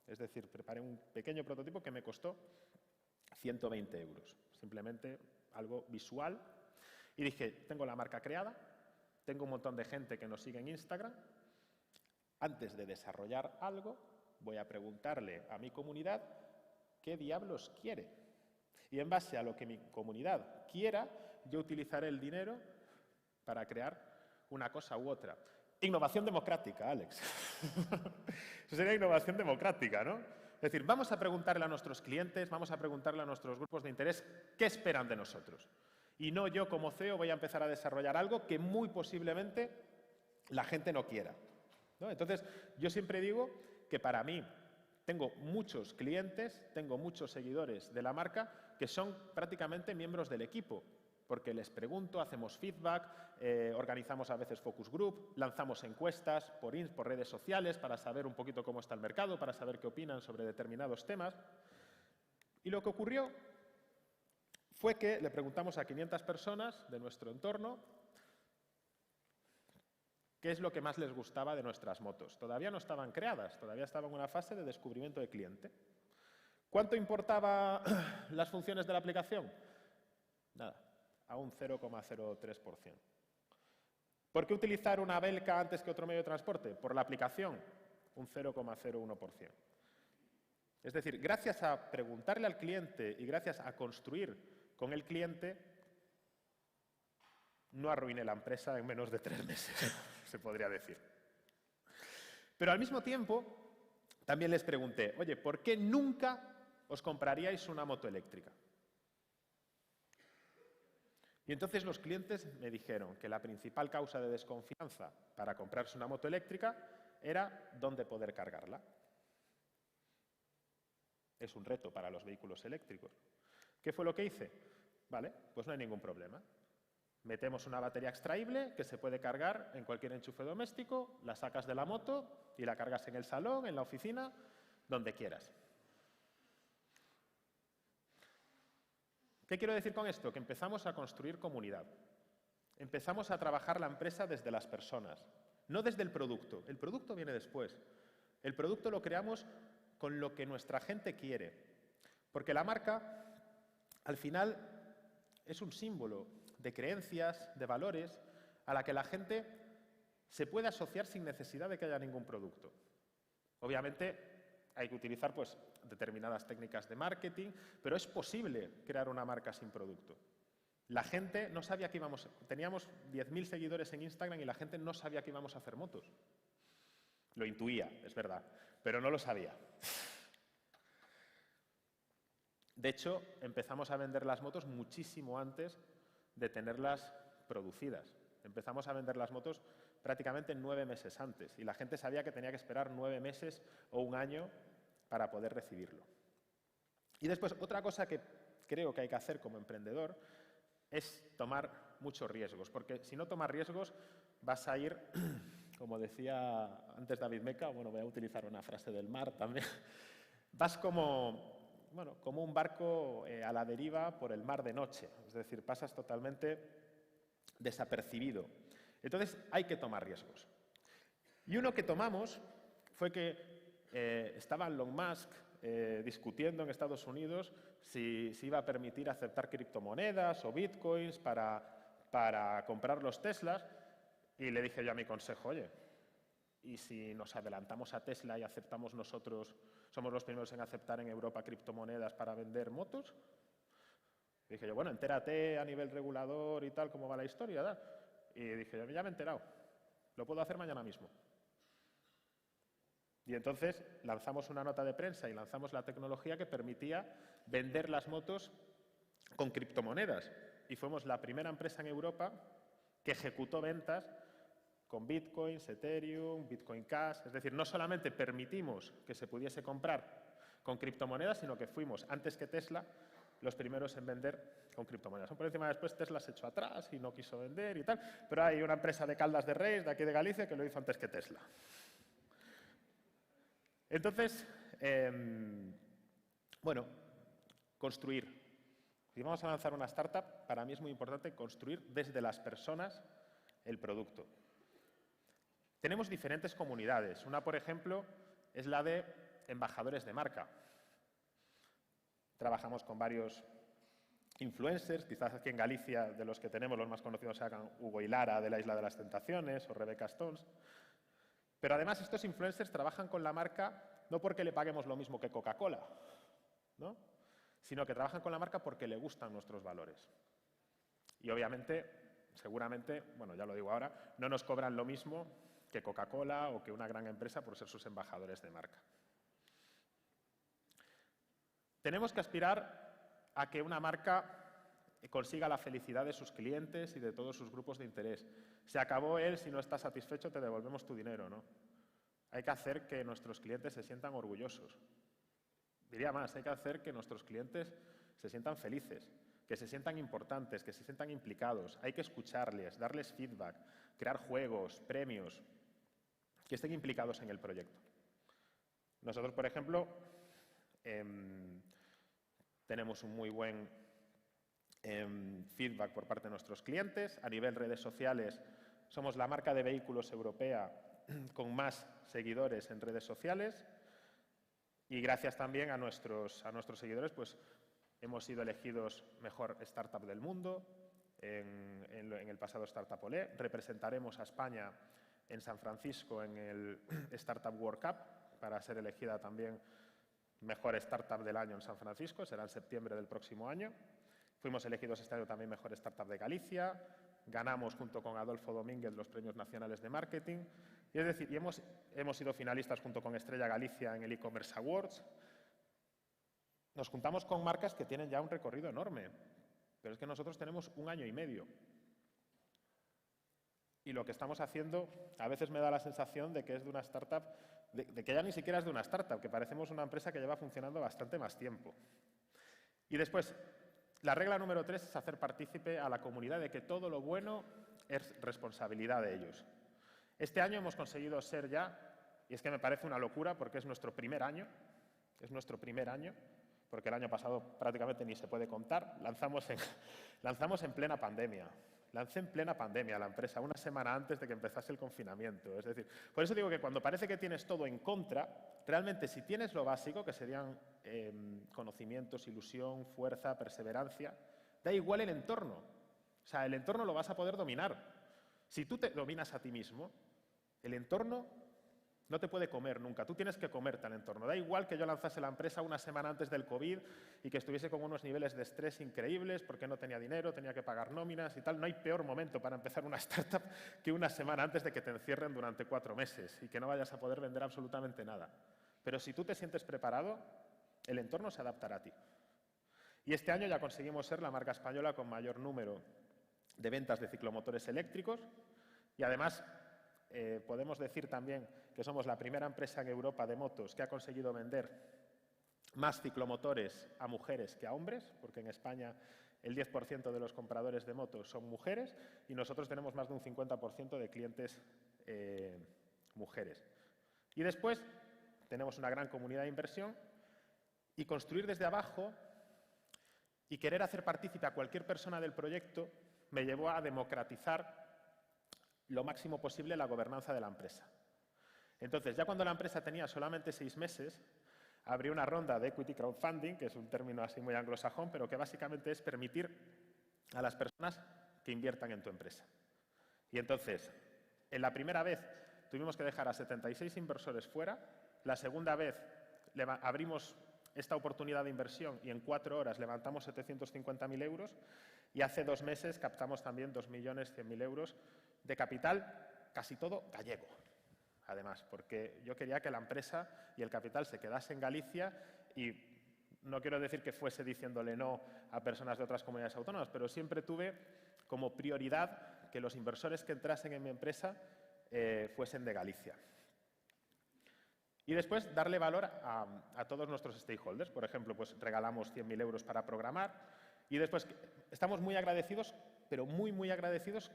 es decir, preparé un pequeño prototipo que me costó 120 euros. Simplemente algo visual. Y dije, tengo la marca creada, tengo un montón de gente que nos sigue en Instagram. Antes de desarrollar algo, voy a preguntarle a mi comunidad qué diablos quiere. Y en base a lo que mi comunidad quiera, yo utilizaré el dinero para crear una cosa u otra. Innovación democrática, Alex. Eso sería innovación democrática, ¿no? Es decir, vamos a preguntarle a nuestros clientes, vamos a preguntarle a nuestros grupos de interés qué esperan de nosotros. Y no yo como CEO voy a empezar a desarrollar algo que muy posiblemente la gente no quiera, ¿no? Entonces, yo siempre digo que para mí tengo muchos clientes, tengo muchos seguidores de la marca que son prácticamente miembros del equipo, porque les pregunto, hacemos feedback, organizamos a veces focus group, lanzamos encuestas por redes sociales para saber un poquito cómo está el mercado, para saber qué opinan sobre determinados temas. Y lo que ocurrió fue que le preguntamos a 500 personas de nuestro entorno qué es lo que más les gustaba de nuestras motos. Todavía no estaban creadas, todavía estaban en una fase de descubrimiento de cliente. ¿Cuánto importaba las funciones de la aplicación? Nada, a un 0,03%. ¿Por qué utilizar una Belka antes que otro medio de transporte? Por la aplicación, un 0,01%. Es decir, gracias a preguntarle al cliente y gracias a construir con el cliente, no arruiné la empresa en menos de 3 meses, se podría decir. Pero al mismo tiempo, también les pregunté, oye, ¿por qué nunca os compraríais una moto eléctrica? Y entonces los clientes me dijeron que la principal causa de desconfianza para comprarse una moto eléctrica era dónde poder cargarla. Es un reto para los vehículos eléctricos. ¿Qué fue lo que hice? Vale, pues no hay ningún problema. Metemos una batería extraíble que se puede cargar en cualquier enchufe doméstico, la sacas de la moto y la cargas en el salón, en la oficina, donde quieras. ¿Qué quiero decir con esto? Que empezamos a construir comunidad. empezamos a trabajar la empresa desde las personas, no desde el producto. El producto viene después. El producto lo creamos con lo que nuestra gente quiere. Porque la marca, al final, es un símbolo de creencias, de valores, a la que la gente se puede asociar sin necesidad de que haya ningún producto. Obviamente, hay que utilizar pues, determinadas técnicas de marketing, pero es posible crear una marca sin producto. La gente no sabía que íbamos... Teníamos 10.000 seguidores en Instagram y la gente no sabía que íbamos a hacer motos. Lo intuía, es verdad, pero no lo sabía. De hecho, empezamos a vender las motos muchísimo antes de tenerlas producidas. Empezamos a vender las motos prácticamente 9 meses antes y la gente sabía que tenía que esperar 9 meses o un año para poder recibirlo. Y después, otra cosa que creo que hay que hacer como emprendedor es tomar muchos riesgos, porque si no tomas riesgos vas a ir, como decía antes David Meca, bueno, voy a utilizar una frase del mar también, vas como, bueno, como un barco a la deriva por el mar de noche, es decir, pasas totalmente desapercibido. Entonces hay que tomar riesgos. Y uno que tomamos fue que estaba Elon Musk discutiendo en Estados Unidos si iba a permitir aceptar criptomonedas o bitcoins para comprar los Teslas, y le dije yo a mi consejo, oye, ¿y si nos adelantamos a Tesla y aceptamos nosotros, somos los primeros en aceptar en Europa criptomonedas para vender motos? Y dije yo, bueno, entérate a nivel regulador y tal cómo va la historia, ¿verdad? Y dije, ya me he enterado, lo puedo hacer mañana mismo. Y entonces lanzamos una nota de prensa y lanzamos la tecnología que permitía vender las motos con criptomonedas. Y fuimos la primera empresa en Europa que ejecutó ventas con Bitcoins, Ethereum, Bitcoin Cash. Es decir, no solamente permitimos que se pudiese comprar con criptomonedas, sino que fuimos, antes que Tesla, los primeros en vender con criptomonedas. Por encima después Tesla se echó atrás y no quiso vender y tal, pero hay una empresa de Caldas de Reis, de aquí de Galicia, que lo hizo antes que Tesla. Entonces, bueno, construir. Si vamos a lanzar una startup, para mí es muy importante construir desde las personas el producto. Tenemos diferentes comunidades. Una, por ejemplo, es la de embajadores de marca. Trabajamos con varios influencers, quizás aquí en Galicia, de los que tenemos, los más conocidos sean Hugo y Lara de la Isla de las Tentaciones o Rebecca Stones. Pero además estos influencers trabajan con la marca no porque le paguemos lo mismo que Coca-Cola, ¿no?, sino que trabajan con la marca porque le gustan nuestros valores. Y obviamente, seguramente, bueno, ya lo digo ahora, no nos cobran lo mismo que Coca-Cola o que una gran empresa por ser sus embajadores de marca. Tenemos que aspirar a que una marca consiga la felicidad de sus clientes y de todos sus grupos de interés. Se acabó el si no estás satisfecho te devolvemos tu dinero, ¿no? Hay que hacer que nuestros clientes se sientan orgullosos. Diría más, hay que hacer que nuestros clientes se sientan felices, que se sientan importantes, que se sientan implicados. Hay que escucharles, darles feedback, crear juegos, premios, que estén implicados en el proyecto. Nosotros, por ejemplo, tenemos un muy buen feedback por parte de nuestros clientes. A nivel redes sociales, somos la marca de vehículos europea con más seguidores en redes sociales. Y gracias también a nuestros seguidores, pues hemos sido elegidos mejor startup del mundo en el pasado Startup Olé. Representaremos a España en San Francisco en el Startup World Cup para ser elegida también mejor startup del año en San Francisco, será en septiembre del próximo año. Fuimos elegidos este año también mejor startup de Galicia, ganamos junto con Adolfo Domínguez los premios nacionales de marketing, y es decir, hemos sido finalistas junto con Estrella Galicia en el e-commerce awards. Nos juntamos con marcas que tienen ya un recorrido enorme, pero es que nosotros tenemos 1 año y medio. Y lo que estamos haciendo, a veces me da la sensación de que es de una startup, de que ya ni siquiera es de una startup, que parecemos una empresa que lleva funcionando bastante más tiempo. Y después, la regla número 3 es hacer partícipe a la comunidad de que todo lo bueno es responsabilidad de ellos. Este año hemos conseguido ser ya, y es que me parece una locura porque es nuestro primer año, porque el año pasado prácticamente ni se puede contar, lanzamos en plena pandemia. lancé en plena pandemia la empresa, una semana antes de que empezase el confinamiento. Es decir, por eso digo que cuando parece que tienes todo en contra, realmente si tienes lo básico, que serían conocimientos, ilusión, fuerza, perseverancia, da igual el entorno. O sea, el entorno lo vas a poder dominar. Si tú te dominas a ti mismo, el entorno no te puede comer nunca. Tú tienes que comerte al entorno. Da igual que yo lanzase la empresa una semana antes del COVID y que estuviese con unos niveles de estrés increíbles porque no tenía dinero, tenía que pagar nóminas y tal. No hay peor momento para empezar una startup que una semana antes de que te encierren durante 4 meses y que no vayas a poder vender absolutamente nada. Pero si tú te sientes preparado, el entorno se adaptará a ti. Y este año ya conseguimos ser la marca española con mayor número de ventas de ciclomotores eléctricos y además podemos decir también que somos la primera empresa en Europa de motos que ha conseguido vender más ciclomotores a mujeres que a hombres, porque en España el 10% de los compradores de motos son mujeres y nosotros tenemos más de un 50% de clientes mujeres. Y después tenemos una gran comunidad de inversión y construir desde abajo y querer hacer partícipe a cualquier persona del proyecto me llevó a democratizar lo máximo posible la gobernanza de la empresa. Entonces, ya cuando la empresa tenía solamente 6 meses, abrí una ronda de equity crowdfunding, que es un término así muy anglosajón, pero que básicamente es permitir a las personas que inviertan en tu empresa. Y entonces, en la primera vez tuvimos que dejar a 76 inversores fuera, la segunda vez abrimos esta oportunidad de inversión y en 4 horas levantamos 750.000 euros y hace 2 meses captamos también 2.100.000 euros de capital, casi todo gallego, además, porque yo quería que la empresa y el capital se quedase en Galicia y no quiero decir que fuese diciéndole no a personas de otras comunidades autónomas, pero siempre tuve como prioridad que los inversores que entrasen en mi empresa fuesen de Galicia. Y después darle valor a todos nuestros stakeholders. Por ejemplo, pues regalamos 100.000 euros para programar y después estamos muy agradecidos, pero muy, muy agradecidos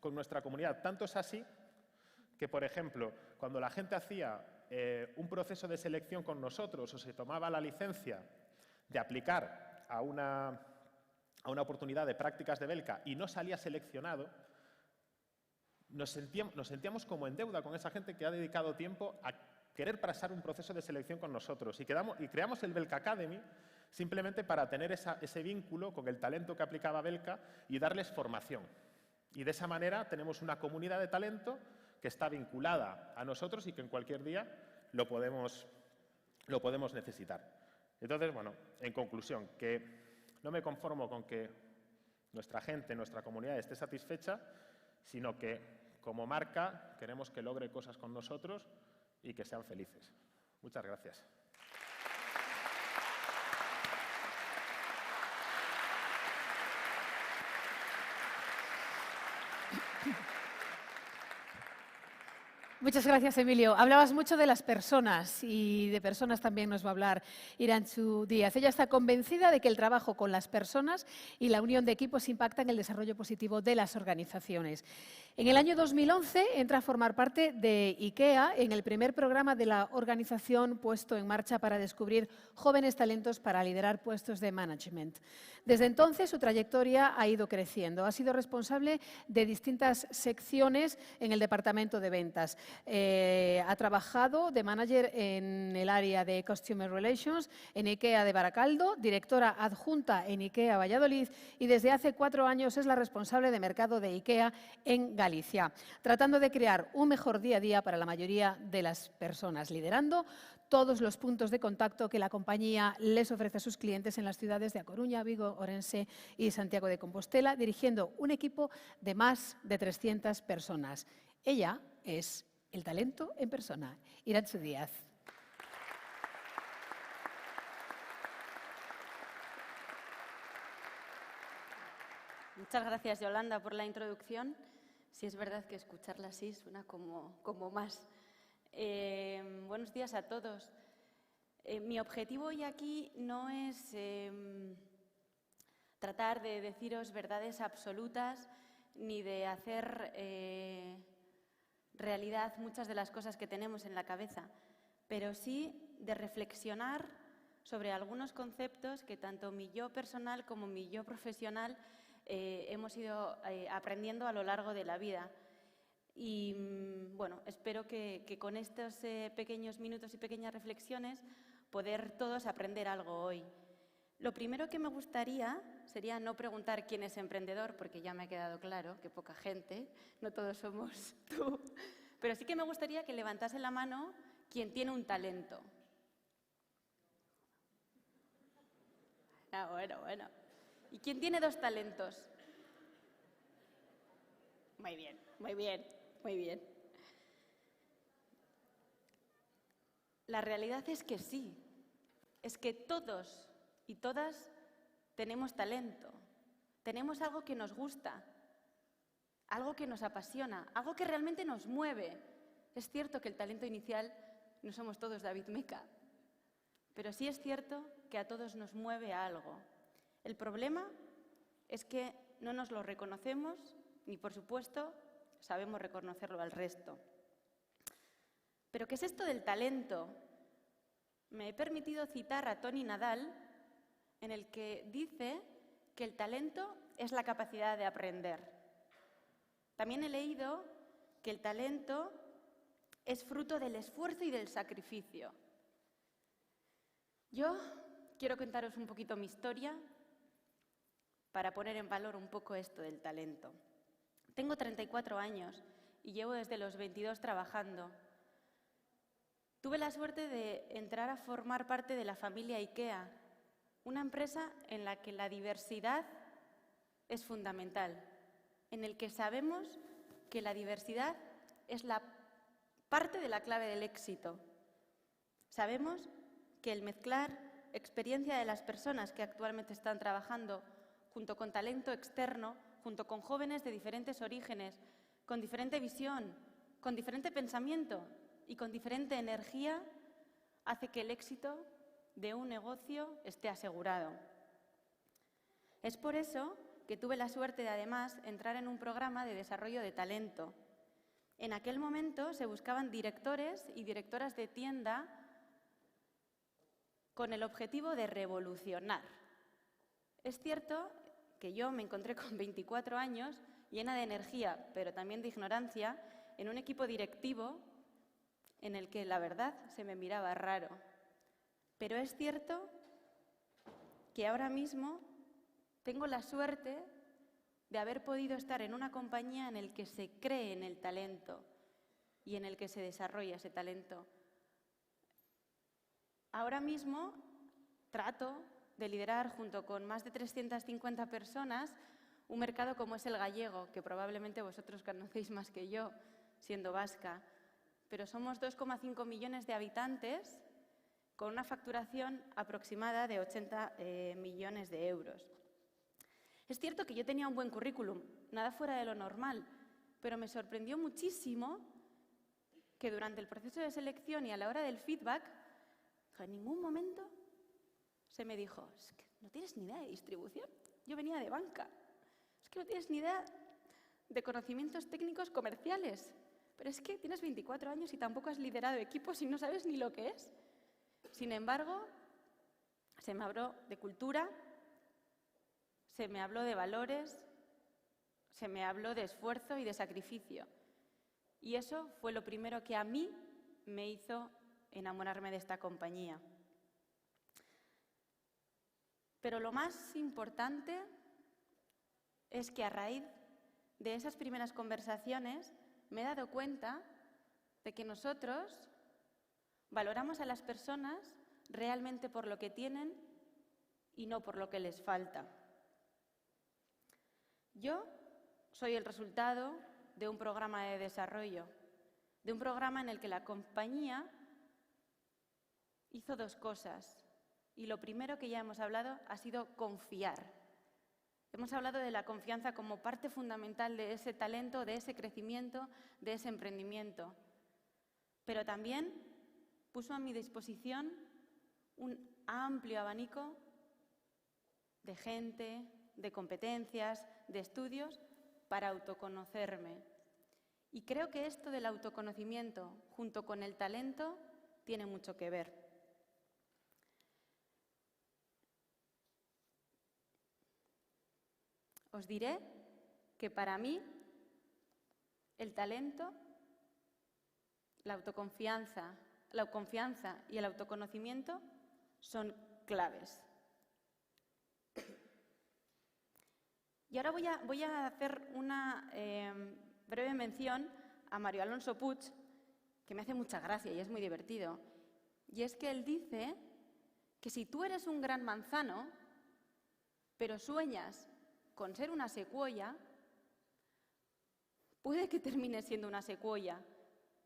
con nuestra comunidad. Tanto es así que, por ejemplo, cuando la gente hacía un proceso de selección con nosotros o se tomaba la licencia de aplicar a una oportunidad de prácticas de Belka y no salía seleccionado, nos sentíamos como en deuda con esa gente que ha dedicado tiempo a querer pasar un proceso de selección con nosotros. Y creamos el Belka Academy simplemente para tener ese vínculo con el talento que aplicaba Belka y darles formación. Y de esa manera tenemos una comunidad de talento que está vinculada a nosotros y que en cualquier día lo podemos necesitar. Entonces, bueno, en conclusión, que no me conformo con que nuestra gente, nuestra comunidad esté satisfecha, sino que como marca queremos que logre cosas con nosotros y que sean felices. Muchas gracias. Muchas gracias, Emilio. Hablabas mucho de las personas y de personas también nos va a hablar Irantxu Díaz. Ella está convencida de que el trabajo con las personas y la unión de equipos impacta en el desarrollo positivo de las organizaciones. En el año 2011 entra a formar parte de IKEA en el primer programa de la organización puesto en marcha para descubrir jóvenes talentos para liderar puestos de management. Desde entonces su trayectoria ha ido creciendo. Ha sido responsable de distintas secciones en el departamento de ventas. Ha trabajado de manager en el área de Customer Relations en IKEA de Baracaldo, directora adjunta en IKEA Valladolid y desde hace 4 años es la responsable de mercado de IKEA en Galicia, tratando de crear un mejor día a día para la mayoría de las personas, liderando todos los puntos de contacto que la compañía les ofrece a sus clientes en las ciudades de A Coruña, Vigo, Orense y Santiago de Compostela, dirigiendo un equipo de más de 300 personas. Ella es el talento en persona. Irantxu Díaz. Muchas gracias, Yolanda, por la introducción. Sí, es verdad que escucharla así suena como más. Buenos días a todos. Mi objetivo hoy aquí no es tratar de deciros verdades absolutas ni de hacer realidad muchas de las cosas que tenemos en la cabeza, pero sí de reflexionar sobre algunos conceptos que tanto mi yo personal como mi yo profesional hemos ido aprendiendo a lo largo de la vida. Y bueno, espero que con estos pequeños minutos y pequeñas reflexiones poder todos aprender algo hoy. Lo primero que me gustaría sería no preguntar quién es emprendedor, porque ya me ha quedado claro que poca gente, no todos somos tú, pero sí que me gustaría que levantase la mano quien tiene un talento. Ah, bueno. ¿Y quién tiene 2 talentos? Muy bien. La realidad es que sí, es que todos y todas tenemos talento, tenemos algo que nos gusta, algo que nos apasiona, algo que realmente nos mueve. Es cierto que el talento inicial no somos todos David Meca, pero sí es cierto que a todos nos mueve algo. El problema es que no nos lo reconocemos ni, por supuesto, sabemos reconocerlo al resto. ¿Pero qué es esto del talento? Me he permitido citar a Tony Nadal, en el que dice que el talento es la capacidad de aprender. También he leído que el talento es fruto del esfuerzo y del sacrificio. Yo quiero contaros un poquito mi historia para poner en valor un poco esto del talento. Tengo 34 años y llevo desde los 22 trabajando. Tuve la suerte de entrar a formar parte de la familia IKEA, una empresa en la que la diversidad es fundamental, en el que sabemos que la diversidad es la parte de la clave del éxito. Sabemos que el mezclar experiencia de las personas que actualmente están trabajando junto con talento externo, junto con jóvenes de diferentes orígenes, con diferente visión, con diferente pensamiento y con diferente energía, hace que el éxito de un negocio esté asegurado. Es por eso que tuve la suerte de, además, entrar en un programa de desarrollo de talento. En aquel momento se buscaban directores y directoras de tienda con el objetivo de revolucionar. Es cierto que yo me encontré con 24 años, llena de energía, pero también de ignorancia, en un equipo directivo en el que, la verdad, se me miraba raro. Pero es cierto que ahora mismo tengo la suerte de haber podido estar en una compañía en la que se cree en el talento y en el que se desarrolla ese talento. Ahora mismo trato de liderar, junto con más de 350 personas, un mercado como es el gallego, que probablemente vosotros conocéis más que yo, siendo vasca. Pero somos 2,5 millones de habitantes con una facturación aproximada de 80 millones de euros. Es cierto que yo tenía un buen currículum, nada fuera de lo normal, pero me sorprendió muchísimo que durante el proceso de selección y a la hora del feedback, en ningún momento se me dijo: es que no tienes ni idea de distribución. Yo venía de banca. Es que no tienes ni idea de conocimientos técnicos comerciales. Pero es que tienes 24 años y tampoco has liderado equipos y no sabes ni lo que es. Sin embargo, se me habló de cultura, se me habló de valores, se me habló de esfuerzo y de sacrificio. Y eso fue lo primero que a mí me hizo enamorarme de esta compañía. Pero lo más importante es que a raíz de esas primeras conversaciones me he dado cuenta de que nosotros valoramos a las personas realmente por lo que tienen y no por lo que les falta. Yo soy el resultado de un programa de desarrollo, de un programa en el que la compañía hizo 2 cosas. Y lo primero que ya hemos hablado ha sido confiar. Hemos hablado de la confianza como parte fundamental de ese talento, de ese crecimiento, de ese emprendimiento. Pero también puso a mi disposición un amplio abanico de gente, de competencias, de estudios para autoconocerme. Y creo que esto del autoconocimiento, junto con el talento, tiene mucho que ver. os diré que para mí el talento, la confianza y el autoconocimiento son claves. Y ahora voy a hacer una breve mención a Mario Alonso Puig, que me hace mucha gracia y es muy divertido. Y es que él dice que si tú eres un gran manzano, pero sueñas con ser una secuoya, puede que termines siendo una secuoya,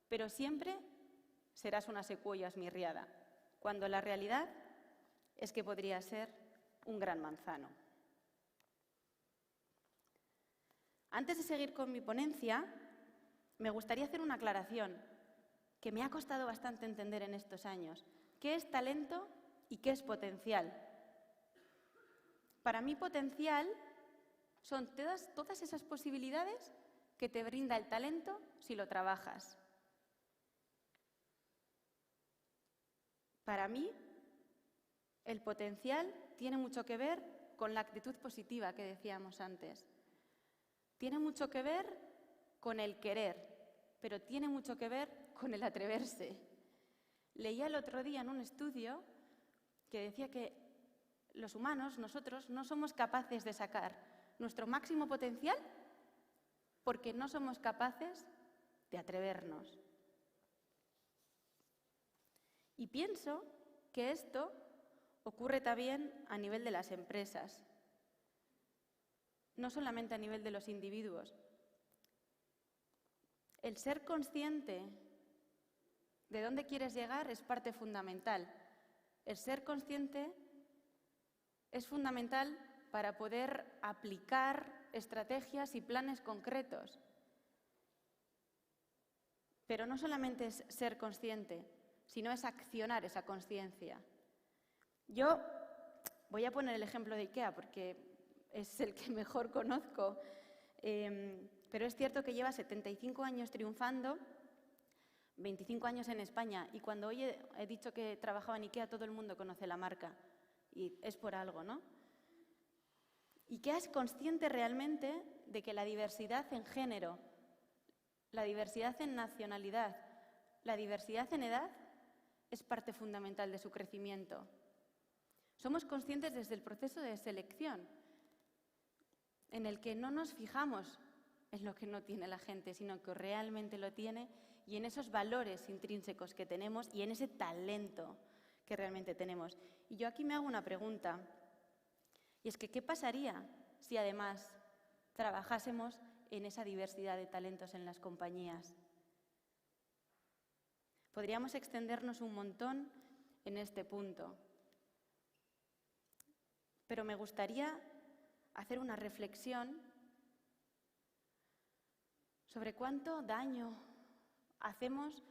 pero siempre serás una secuoya esmirriada, cuando la realidad es que podría ser un gran manzano. Antes de seguir con mi ponencia, me gustaría hacer una aclaración que me ha costado bastante entender en estos años. ¿Qué es talento y qué es potencial? Para mí, potencial son todas esas posibilidades que te brinda el talento si lo trabajas. Para mí, el potencial tiene mucho que ver con la actitud positiva que decíamos antes. Tiene mucho que ver con el querer, pero tiene mucho que ver con el atreverse. Leía el otro día en un estudio que decía que los humanos, nosotros, no somos capaces de sacar nuestro máximo potencial porque no somos capaces de atrevernos. Y pienso que esto ocurre también a nivel de las empresas, no solamente a nivel de los individuos. El ser consciente de dónde quieres llegar es parte fundamental. El ser consciente es fundamental para poder aplicar estrategias y planes concretos. Pero no solamente es ser consciente, sino es accionar esa conciencia. Yo voy a poner el ejemplo de IKEA porque es el que mejor conozco, pero es cierto que lleva 75 años triunfando, 25 años en España, y cuando hoy he dicho que trabajaba en IKEA, todo el mundo conoce la marca, y es por algo, ¿no? IKEA es consciente realmente de que la diversidad en género, la diversidad en nacionalidad, la diversidad en edad es parte fundamental de su crecimiento. Somos conscientes desde el proceso de selección, en el que no nos fijamos en lo que no tiene la gente, sino que realmente lo tiene, y en esos valores intrínsecos que tenemos y en ese talento que realmente tenemos. Y yo aquí me hago una pregunta, y es que ¿qué pasaría si además trabajásemos en esa diversidad de talentos en las compañías? Podríamos extendernos un montón en este punto, pero me gustaría hacer una reflexión sobre cuánto daño hacemos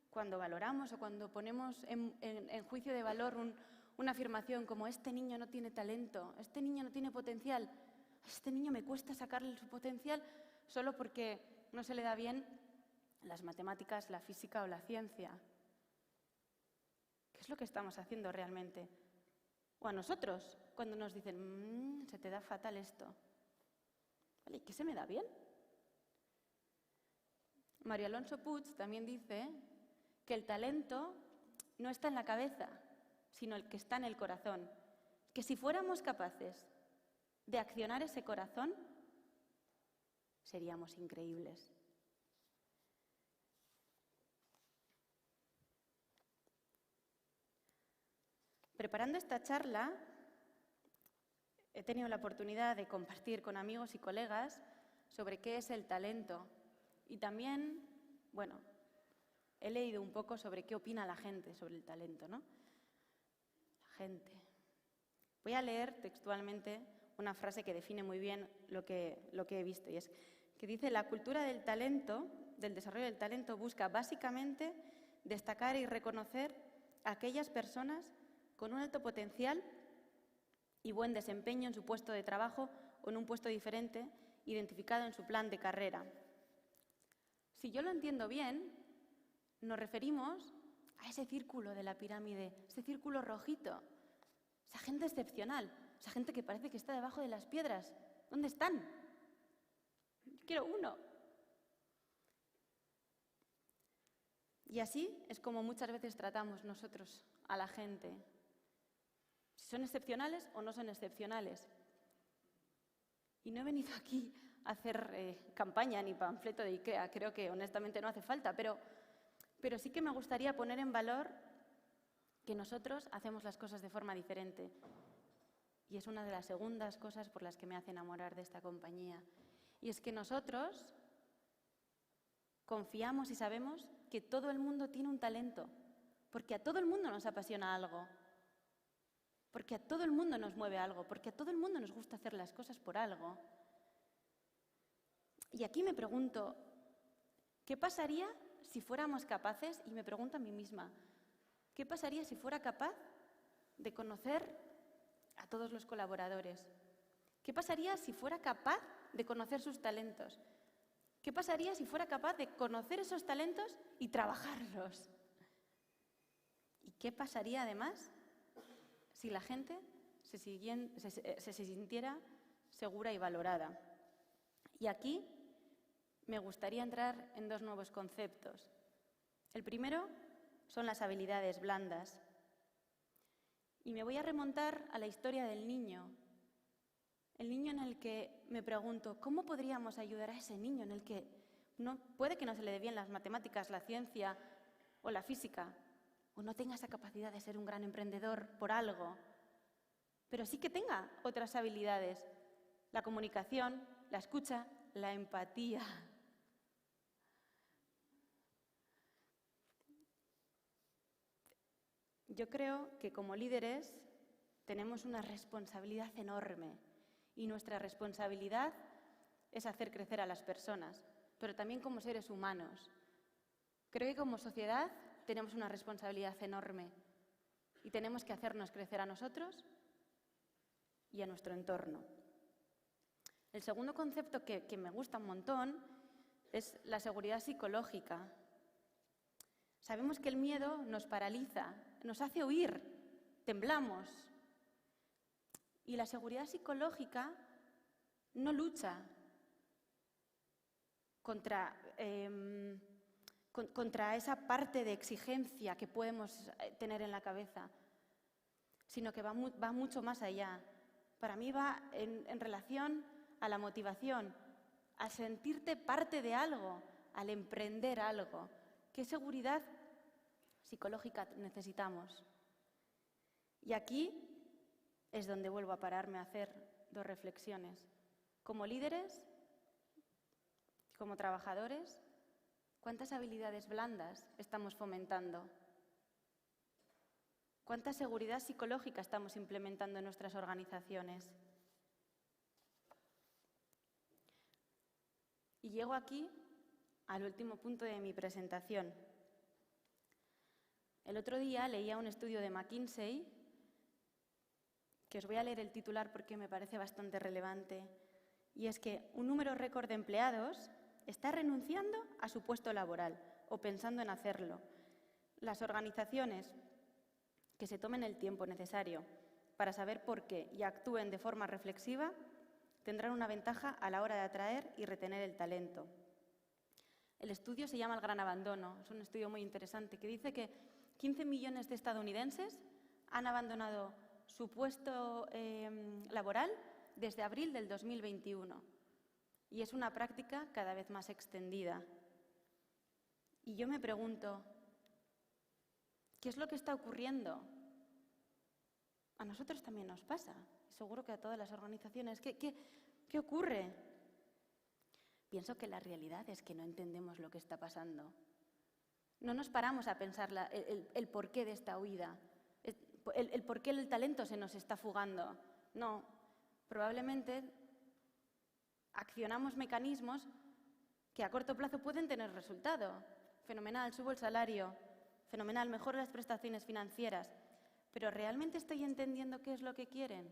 cuando valoramos o cuando ponemos en juicio de valor una afirmación como este niño no tiene talento, este niño no tiene potencial, a este niño me cuesta sacarle su potencial solo porque no se le da bien las matemáticas, la física o la ciencia. ¿Qué es lo que estamos haciendo realmente? O a nosotros, cuando nos dicen, se te da fatal esto. ¿Vale? ¿Y qué se me da bien? Mario Alonso Puig también dice que el talento no está en la cabeza, sino el que está en el corazón. Que si fuéramos capaces de accionar ese corazón, seríamos increíbles. Preparando esta charla, he tenido la oportunidad de compartir con amigos y colegas sobre qué es el talento. Y también, bueno, he leído un poco sobre qué opina la gente sobre el talento, ¿no? La gente. Voy a leer textualmente una frase que define muy bien lo que he visto, y es que dice: la cultura del talento, del desarrollo del talento, busca básicamente destacar y reconocer a aquellas personas con un alto potencial y buen desempeño en su puesto de trabajo o en un puesto diferente, identificado en su plan de carrera. Si yo lo entiendo bien, nos referimos a ese círculo de la pirámide, ese círculo rojito, esa gente excepcional, esa gente que parece que está debajo de las piedras, ¿Dónde están? Yo quiero uno. Y así es como muchas veces tratamos nosotros a la gente. Si son excepcionales o no son excepcionales. Y no he venido aquí a hacer campaña ni panfleto de IKEA, creo que honestamente no hace falta, pero sí que me gustaría poner en valor que nosotros hacemos las cosas de forma diferente. Y es una de las segundas cosas por las que me hace enamorar de esta compañía. Y es que nosotros confiamos y sabemos que todo el mundo tiene un talento, porque a todo el mundo nos apasiona algo, porque a todo el mundo nos mueve algo, porque a todo el mundo nos gusta hacer las cosas por algo. Y aquí me pregunto, ¿qué pasaría si fuéramos capaces, y me pregunto a mí misma, ¿qué pasaría si fuera capaz de conocer a todos los colaboradores? ¿Qué pasaría si fuera capaz de conocer sus talentos? ¿Qué pasaría si fuera capaz de conocer esos talentos y trabajarlos? ¿Y qué pasaría además si la gente se sintiera segura y valorada? Y aquí me gustaría entrar en dos nuevos conceptos. El primero son las habilidades blandas. Y me voy a remontar a la historia del niño. El niño en el que me pregunto, ¿cómo podríamos ayudar a ese niño en el que puede que no se le dé bien las matemáticas, la ciencia o la física, o no tenga esa capacidad de ser un gran emprendedor por algo, pero sí que tenga otras habilidades, la comunicación, la escucha, la empatía? Yo creo que como líderes tenemos una responsabilidad enorme y nuestra responsabilidad es hacer crecer a las personas, pero también como seres humanos. Creo que como sociedad tenemos una responsabilidad enorme y tenemos que hacernos crecer a nosotros y a nuestro entorno. El segundo concepto que me gusta un montón es la seguridad psicológica. Sabemos que el miedo nos paraliza, nos hace huir, temblamos. Y la seguridad psicológica no lucha contra esa parte de exigencia que podemos tener en la cabeza, sino que va mucho más allá. Para mí va en relación a la motivación, a sentirte parte de algo, al emprender algo. ¿Qué seguridad psicológica necesitamos? Y aquí es donde vuelvo a pararme a hacer dos reflexiones. Como líderes, como trabajadores, ¿cuántas habilidades blandas estamos fomentando? ¿Cuánta seguridad psicológica estamos implementando en nuestras organizaciones? Y llego aquí al último punto de mi presentación. El otro día leía un estudio de McKinsey, que os voy a leer el titular porque me parece bastante relevante, y es que un número récord de empleados está renunciando a su puesto laboral o pensando en hacerlo. Las organizaciones que se tomen el tiempo necesario para saber por qué y actúen de forma reflexiva tendrán una ventaja a la hora de atraer y retener el talento. El estudio se llama El Gran Abandono. Es un estudio muy interesante que dice que 15 millones de estadounidenses han abandonado su puesto laboral desde abril del 2021. Y es una práctica cada vez más extendida. Y yo me pregunto, ¿qué es lo que está ocurriendo? A nosotros también nos pasa, seguro que a todas las organizaciones. ¿Qué ocurre? Pienso que la realidad es que no entendemos lo que está pasando. No nos paramos a pensar el porqué de esta huida, el porqué el talento se nos está fugando. No, probablemente accionamos mecanismos que a corto plazo pueden tener resultado. Fenomenal, subo el salario, fenomenal, mejoro las prestaciones financieras. Pero ¿realmente estoy entendiendo qué es lo que quieren?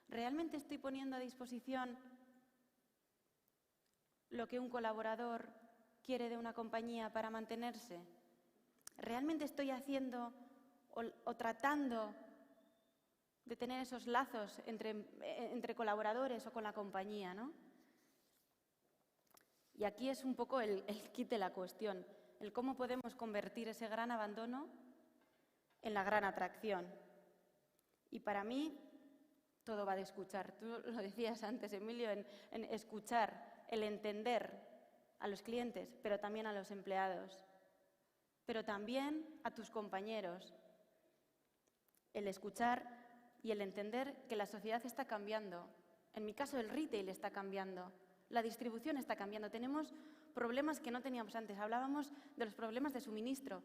¿Realmente estoy poniendo a disposición lo que un colaborador quiere de una compañía para mantenerse? ¿Realmente estoy haciendo o tratando de tener esos lazos entre colaboradores o con la compañía, ¿no? Y aquí es un poco el kit de la cuestión, el cómo podemos convertir ese gran abandono en la gran atracción. Y para mí, todo va de escuchar. Tú lo decías antes, Emilio, en escuchar, el entender a los clientes, pero también a los empleados, pero también a tus compañeros. El escuchar y el entender que la sociedad está cambiando. En mi caso, el retail está cambiando. La distribución está cambiando. Tenemos problemas que no teníamos antes. Hablábamos de los problemas de suministro,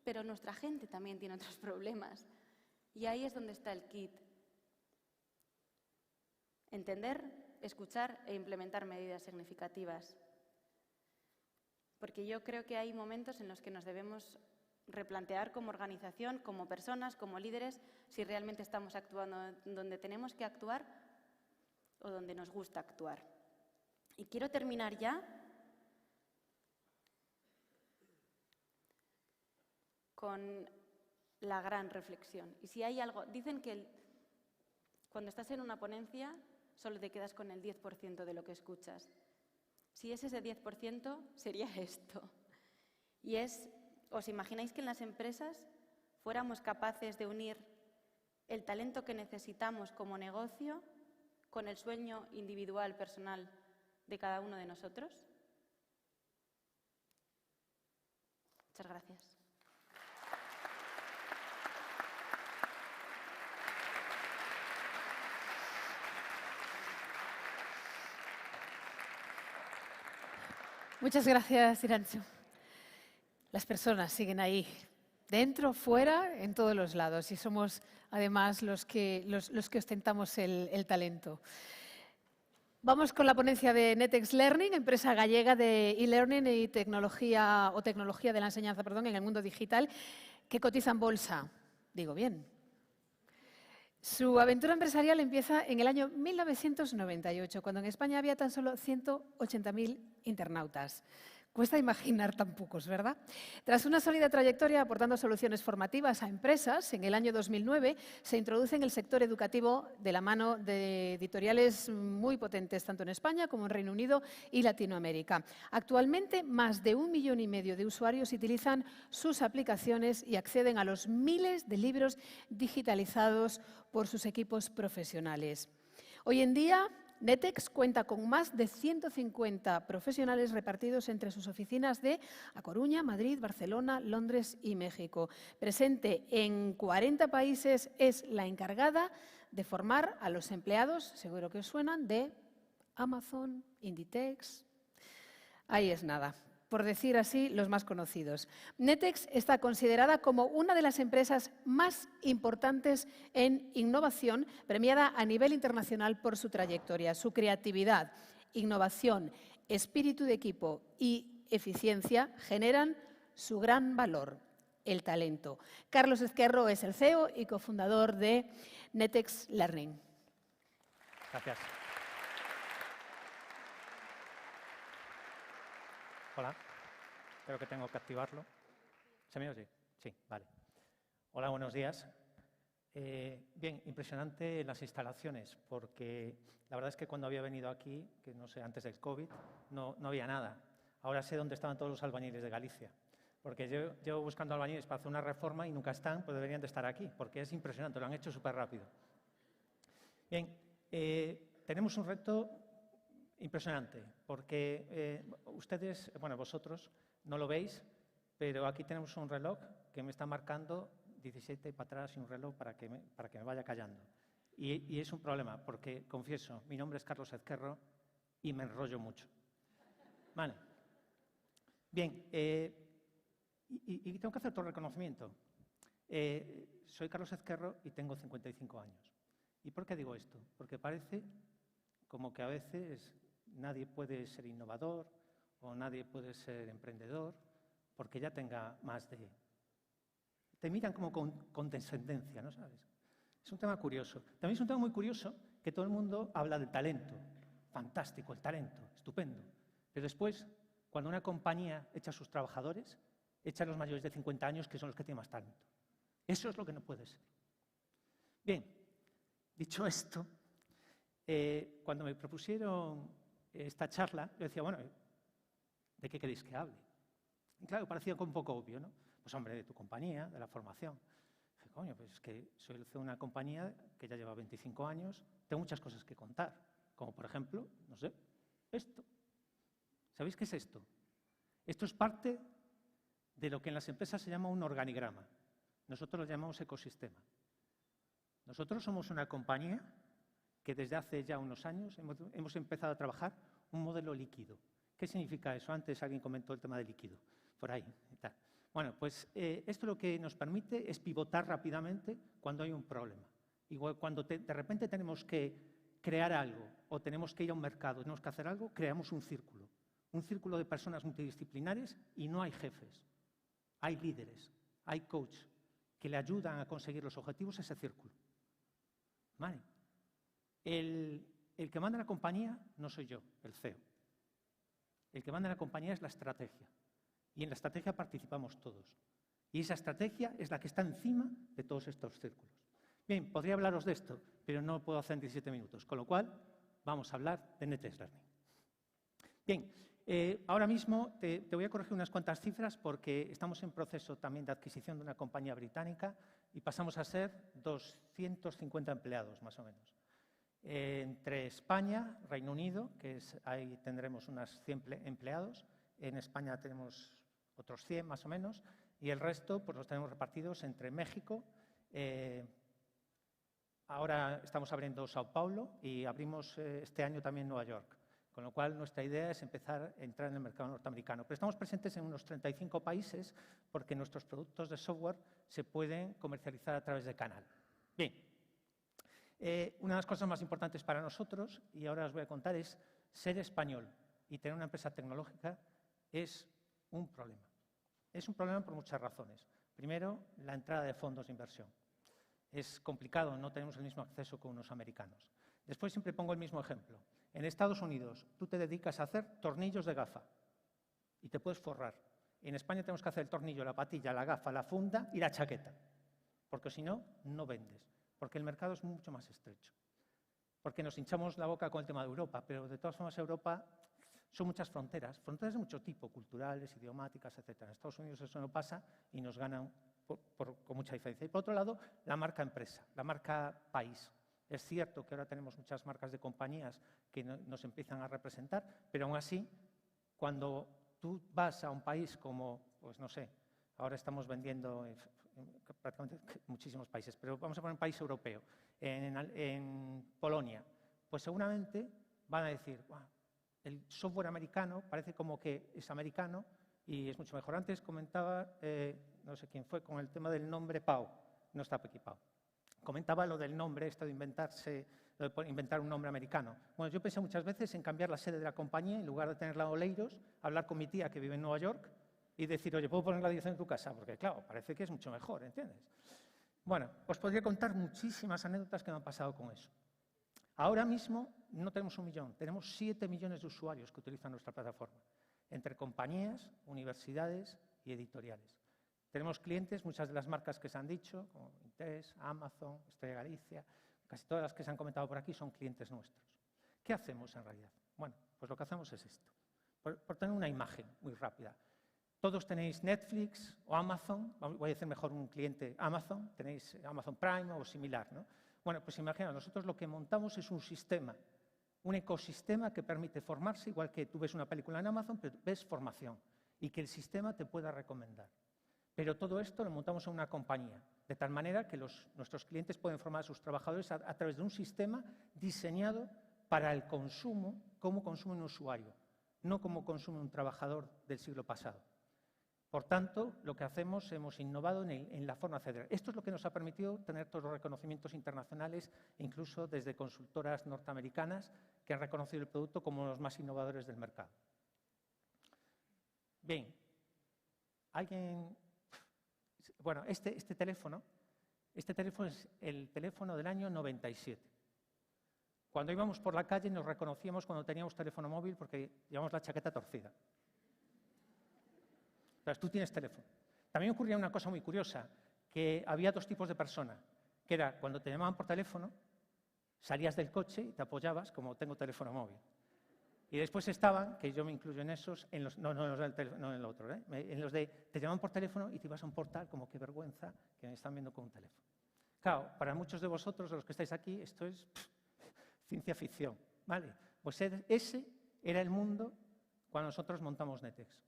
pero nuestra gente también tiene otros problemas. Y ahí es donde está el kit. Entender, escuchar e implementar medidas significativas. Porque yo creo que hay momentos en los que nos debemos replantear como organización, como personas, como líderes, si realmente estamos actuando donde tenemos que actuar o donde nos gusta actuar. Y quiero terminar ya con la gran reflexión. Y si hay algo, dicen que cuando estás en una ponencia solo te quedas con el 10% de lo que escuchas. Si es ese 10%, sería esto. Y es, ¿os imagináis que en las empresas fuéramos capaces de unir el talento que necesitamos como negocio con el sueño individual, personal de cada uno de nosotros? Muchas gracias. Muchas gracias, Irancho. Las personas siguen ahí, dentro, fuera, en todos los lados, y somos además los que ostentamos el talento. Vamos con la ponencia de Netex Learning, empresa gallega de e-learning y tecnología de la enseñanza, en el mundo digital, que cotiza en bolsa. Digo bien. Su aventura empresarial empieza en el año 1998, cuando en España había tan solo 180.000 internautas. Cuesta imaginar tan pocos, ¿verdad? Tras una sólida trayectoria aportando soluciones formativas a empresas, en el año 2009 se introduce en el sector educativo de la mano de editoriales muy potentes, tanto en España como en Reino Unido y Latinoamérica. Actualmente, más de 1,5 millones de usuarios utilizan sus aplicaciones y acceden a los miles de libros digitalizados por sus equipos profesionales. Hoy en día, Netex cuenta con más de 150 profesionales repartidos entre sus oficinas de A Coruña, Madrid, Barcelona, Londres y México. Presente en 40 países, es la encargada de formar a los empleados, seguro que os suenan, de Amazon, Inditex. Ahí es nada, por decir así, los más conocidos. Netex está considerada como una de las empresas más importantes en innovación, premiada a nivel internacional por su trayectoria. Su creatividad, innovación, espíritu de equipo y eficiencia generan su gran valor, el talento. Carlos Ezquerro es el CEO y cofundador de Netex Learning. Gracias. Hola, creo que tengo que activarlo. ¿Se me oye? Sí, vale. Hola, buenos días. Bien, impresionante las instalaciones, porque la verdad es que cuando había venido aquí, que no sé, antes del COVID, no había nada. Ahora sé dónde estaban todos los albañiles de Galicia, porque yo llevo buscando albañiles para hacer una reforma y nunca están, pues deberían de estar aquí, porque es impresionante, lo han hecho súper rápido. Bien, tenemos un reto impresionante, porque ustedes, bueno, vosotros no lo veis, pero aquí tenemos un reloj que me está marcando 17 para atrás y un reloj para que me vaya callando. Y es un problema, porque, confieso, mi nombre es Carlos Ezquerro y me enrollo mucho. Vale. Bien, y tengo que hacer otro reconocimiento. Soy Carlos Ezquerro y tengo 55 años. ¿Y por qué digo esto? Porque parece como que a veces nadie puede ser innovador o nadie puede ser emprendedor porque ya tenga más de... Te miran como con condescendencia, ¿no sabes? Es un tema curioso. También es un tema muy curioso que todo el mundo habla del talento. Fantástico, el talento, estupendo. Pero después, cuando una compañía echa a sus trabajadores, echa a los mayores de 50 años, que son los que tienen más talento. Eso es lo que no puede ser. Bien, Dicho esto, cuando me propusieron esta charla, yo decía, bueno, ¿de qué queréis que hable? Y claro, parecía un poco obvio, ¿no? Pues hombre, de tu compañía, de la formación. Dije, coño, pues es que soy el CEO de una compañía que ya lleva 25 años, tengo muchas cosas que contar, como por ejemplo, no sé, esto. ¿Sabéis qué es esto? Esto es parte de lo que en las empresas se llama un organigrama. Nosotros lo llamamos ecosistema. Nosotros somos una compañía que desde hace ya unos años hemos empezado a trabajar un modelo líquido. ¿Qué significa eso? Antes alguien comentó el tema de líquido, por ahí. Y tal. Bueno, pues esto lo que nos permite es pivotar rápidamente cuando hay un problema. Igual cuando de repente tenemos que crear algo o tenemos que ir a un mercado, tenemos que hacer algo, creamos un círculo de personas multidisciplinares y no hay jefes, hay líderes, hay coaches que le ayudan a conseguir los objetivos a ese círculo. ¿Vale? El que manda la compañía no soy yo, el CEO. El que manda la compañía es la estrategia. Y en la estrategia participamos todos. Y esa estrategia es la que está encima de todos estos círculos. Bien, podría hablaros de esto, pero no lo puedo hacer en 17 minutos. Con lo cual, vamos a hablar de Netex Learning. Bien, ahora mismo te voy a corregir unas cuantas cifras porque estamos en proceso también de adquisición de una compañía británica y pasamos a ser 250 empleados, más o menos. Entre España, Reino Unido, que ahí tendremos unos 100 empleados, en España tenemos otros 100 más o menos, y el resto pues los tenemos repartidos entre México. Ahora estamos abriendo Sao Paulo y abrimos este año también Nueva York, con lo cual nuestra idea es empezar a entrar en el mercado norteamericano. Pero estamos presentes en unos 35 países porque nuestros productos de software se pueden comercializar a través de canal. Bien. Una de las cosas más importantes para nosotros, y ahora os voy a contar, es ser español y tener una empresa tecnológica es un problema. Es un problema por muchas razones. Primero, la entrada de fondos de inversión. Es complicado, no tenemos el mismo acceso que unos americanos. Después siempre pongo el mismo ejemplo. En Estados Unidos, tú te dedicas a hacer tornillos de gafa y te puedes forrar. En España tenemos que hacer el tornillo, la patilla, la gafa, la funda y la chaqueta, porque si no, no vendes. Porque el mercado es mucho más estrecho. Porque nos hinchamos la boca con el tema de Europa, pero de todas formas Europa son muchas fronteras de mucho tipo, culturales, idiomáticas, etc. En Estados Unidos eso no pasa y nos ganan con mucha diferencia. Y por otro lado, la marca empresa, la marca país. Es cierto que ahora tenemos muchas marcas de compañías que nos empiezan a representar, pero aún así, cuando tú vas a un país como, pues no sé, ahora estamos vendiendo prácticamente muchísimos países, pero vamos a poner un país europeo, en Polonia, pues seguramente van a decir, wow, el software americano parece como que es americano y es mucho mejor. Antes comentaba, no sé quién fue, con el tema del nombre Pau, no está aquí Pau, comentaba lo del nombre, esto de inventar un nombre americano. Bueno, yo pensé muchas veces en cambiar la sede de la compañía, en lugar de tenerla en Oleiros, hablar con mi tía que vive en Nueva York, y decir, oye, ¿puedo poner la dirección de tu casa? Porque, claro, parece que es mucho mejor, ¿entiendes? Bueno, os podría contar muchísimas anécdotas que me han pasado con eso. Ahora mismo no tenemos 1 millón, tenemos 7 millones de usuarios que utilizan nuestra plataforma, entre compañías, universidades y editoriales. Tenemos clientes, muchas de las marcas que se han dicho, como Intes, Amazon, Estrella Galicia, casi todas las que se han comentado por aquí son clientes nuestros. ¿Qué hacemos en realidad? Bueno, pues lo que hacemos es esto, por tener una imagen muy rápida. Todos tenéis Netflix o Amazon, voy a decir mejor un cliente Amazon, tenéis Amazon Prime o similar, ¿no? Bueno, pues imagina, nosotros lo que montamos es un sistema, un ecosistema que permite formarse, igual que tú ves una película en Amazon, pero ves formación y que el sistema te pueda recomendar. Pero todo esto lo montamos en una compañía, de tal manera que nuestros clientes pueden formar a sus trabajadores a través de un sistema diseñado para el consumo, como consume un usuario, no como consume un trabajador del siglo pasado. Por tanto, lo que hacemos, hemos innovado en la forma de acceder. Esto es lo que nos ha permitido tener todos los reconocimientos internacionales, incluso desde consultoras norteamericanas que han reconocido el producto como los más innovadores del mercado. Bien, bueno, este teléfono es el teléfono del año 97. Cuando íbamos por la calle nos reconocíamos cuando teníamos teléfono móvil porque llevamos la chaqueta torcida. Entonces, tú tienes teléfono. También ocurría una cosa muy curiosa, que había 2 tipos de personas, que era cuando te llamaban por teléfono Salías del coche y te apoyabas, como tengo teléfono móvil. Y después estaban, que yo me incluyo en esos, en los, no en el otro, en los de te llaman por teléfono y te ibas a un portal como qué vergüenza que me están viendo con un teléfono. Claro, para muchos de vosotros, de los que estáis aquí, esto es ciencia ficción, ¿vale? Pues ese era el mundo cuando nosotros montamos Netex.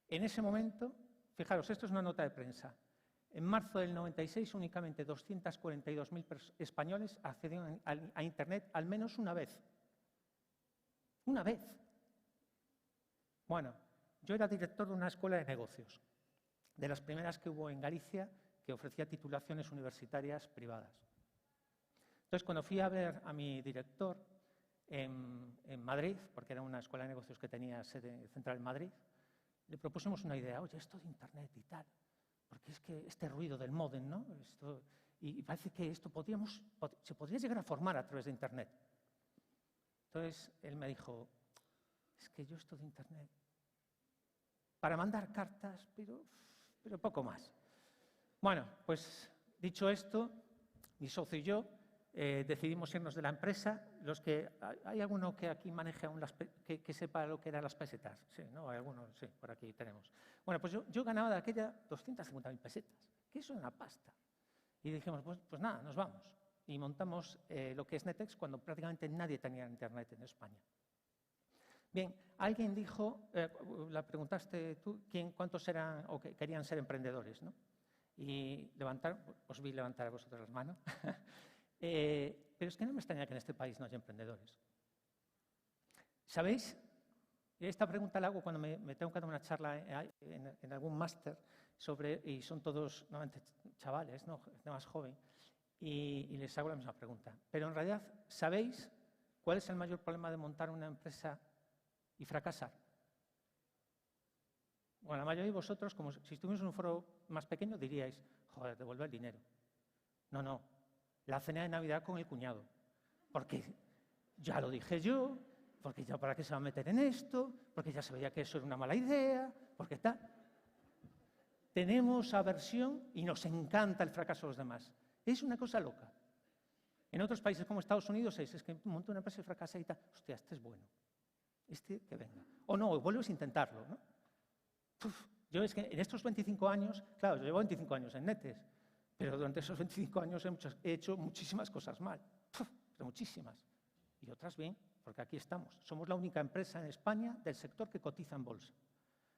En ese momento, fijaros, esto es una nota de prensa. En marzo del 96, únicamente 242.000 españoles accedieron a Internet al menos una vez. Una vez. Bueno, yo era director de una escuela de negocios, de las primeras que hubo en Galicia, que ofrecía titulaciones universitarias privadas. Entonces, cuando fui a ver a mi director en Madrid, porque era una escuela de negocios que tenía sede central en Madrid, le propusimos una idea, oye, esto de Internet y tal, porque es que este ruido del módem, ¿no? Y parece que esto se podría llegar a formar a través de Internet. Entonces, él me dijo, es que yo esto de Internet, para mandar cartas, pero poco más. Bueno, pues dicho esto, mi socio y yo decidimos irnos de la empresa. ¿Hay alguno que aquí maneje aún que sepa lo que eran las pesetas? Sí, ¿no? Hay algunos, sí, por aquí tenemos. Bueno, pues yo ganaba de aquella 250.000 pesetas, que eso es una pasta. Y dijimos, pues nada, nos vamos. Y montamos lo que es Netex cuando prácticamente nadie tenía Internet en España. Bien, alguien dijo, la preguntaste tú, cuántos eran o que querían ser emprendedores, ¿no? Y os vi levantar a vosotros las manos. Pero es que no me extraña que en este país no haya emprendedores. ¿Sabéis? Esta pregunta la hago cuando me tengo que dar una charla en algún máster y son todos normalmente chavales, ¿no? Gente más joven, y les hago la misma pregunta. Pero en realidad, ¿sabéis cuál es el mayor problema de montar una empresa y fracasar? Bueno, la mayoría de vosotros, como si estuvierais en un foro más pequeño, diríais, joder, devuelve el dinero. No. La cena de Navidad con el cuñado. Porque ya lo dije yo, porque ya para qué se va a meter en esto, porque ya se veía que eso era una mala idea, porque tal. Tenemos aversión y nos encanta el fracaso de los demás. Es una cosa loca. En otros países como Estados Unidos es que monta una empresa y fracasa y tal. Hostia, este es bueno. Este que venga. O no, vuelves a intentarlo, ¿no? Yo es que en estos 25 años, claro, yo llevo 25 años en Netex, pero durante esos 25 años he hecho muchísimas cosas mal, pero muchísimas. Y otras bien, porque aquí estamos. Somos la única empresa en España del sector que cotiza en bolsa.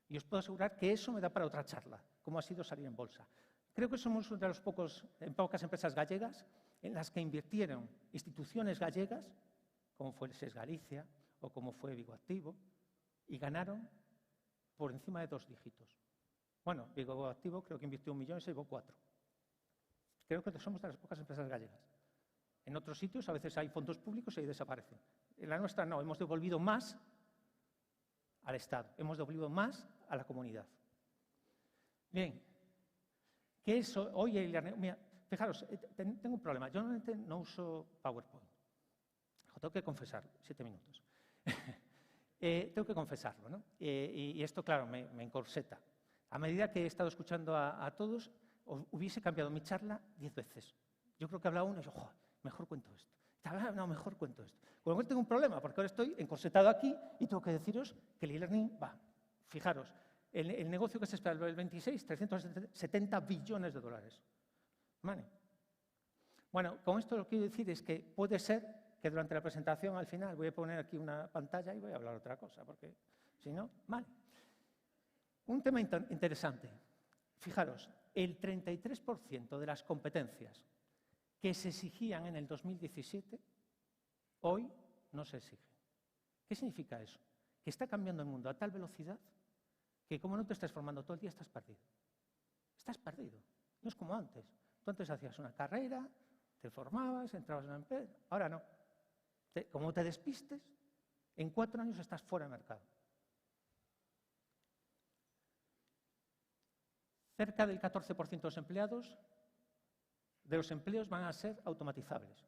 Y os puedo asegurar que eso me da para otra charla, cómo ha sido salir en bolsa. Creo que somos una de las pocas empresas gallegas en las que invirtieron instituciones gallegas, como fue el SES Galicia o como fue Vigo Activo, y ganaron por encima de 2 dígitos. Bueno, Vigo Activo creo que invirtió 1 millón y se llevó 4. Creo que somos de las pocas empresas gallegas. En otros sitios a veces hay fondos públicos y ahí desaparecen. En la nuestra no, hemos devolvido más al Estado, hemos devolvido más a la comunidad. Bien, ¿qué es hoy el e-learning? Mira, fijaros, tengo un problema. Yo normalmente no uso PowerPoint. Tengo que confesarlo, 7 minutos. Tengo que confesarlo, ¿no? Y esto, claro, me encorseta. A medida que he estado escuchando a todos, hubiese cambiado mi charla 10 veces. Yo creo que hablaba uno y yo, joder, mejor cuento esto. No, mejor cuento esto. Con lo cual tengo un problema, porque ahora estoy encorsetado aquí y tengo que deciros que el e-learning va. Fijaros, el negocio que se espera el 26, 370 billones de dólares. ¿Vale? Bueno, con esto lo que quiero decir es que puede ser que durante la presentación, al final, voy a poner aquí una pantalla y voy a hablar otra cosa, porque si no, vale. Un tema interesante. Fijaros, el 33% de las competencias que se exigían en el 2017, hoy no se exigen. ¿Qué significa eso? Que está cambiando el mundo a tal velocidad que como no te estás formando todo el día, estás perdido. Estás perdido. No es como antes. Tú antes hacías una carrera, te formabas, entrabas en una empresa. Ahora no. Como te despistes, en 4 años estás fuera de mercado. Cerca del 14% de los empleados, de los empleos van a ser automatizables.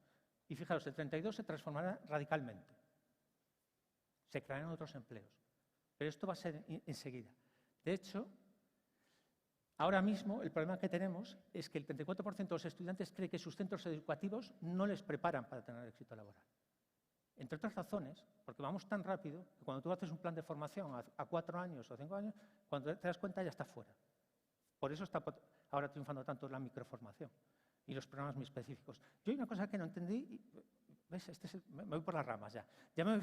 Y fijaros, el 32% se transformará radicalmente. Se crearán otros empleos. Pero esto va a ser enseguida. De hecho, Ahora mismo el problema que tenemos es que el 34% de los estudiantes cree que sus centros educativos no les preparan para tener éxito laboral. Entre otras razones, porque vamos tan rápido que cuando tú haces un plan de formación a 4 años o 5 años, cuando te das cuenta ya está fuera. Por eso está ahora triunfando tanto la microformación y los programas muy específicos. Yo hay una cosa que no entendí, ¿ves? Me voy por las ramas ya. Quiero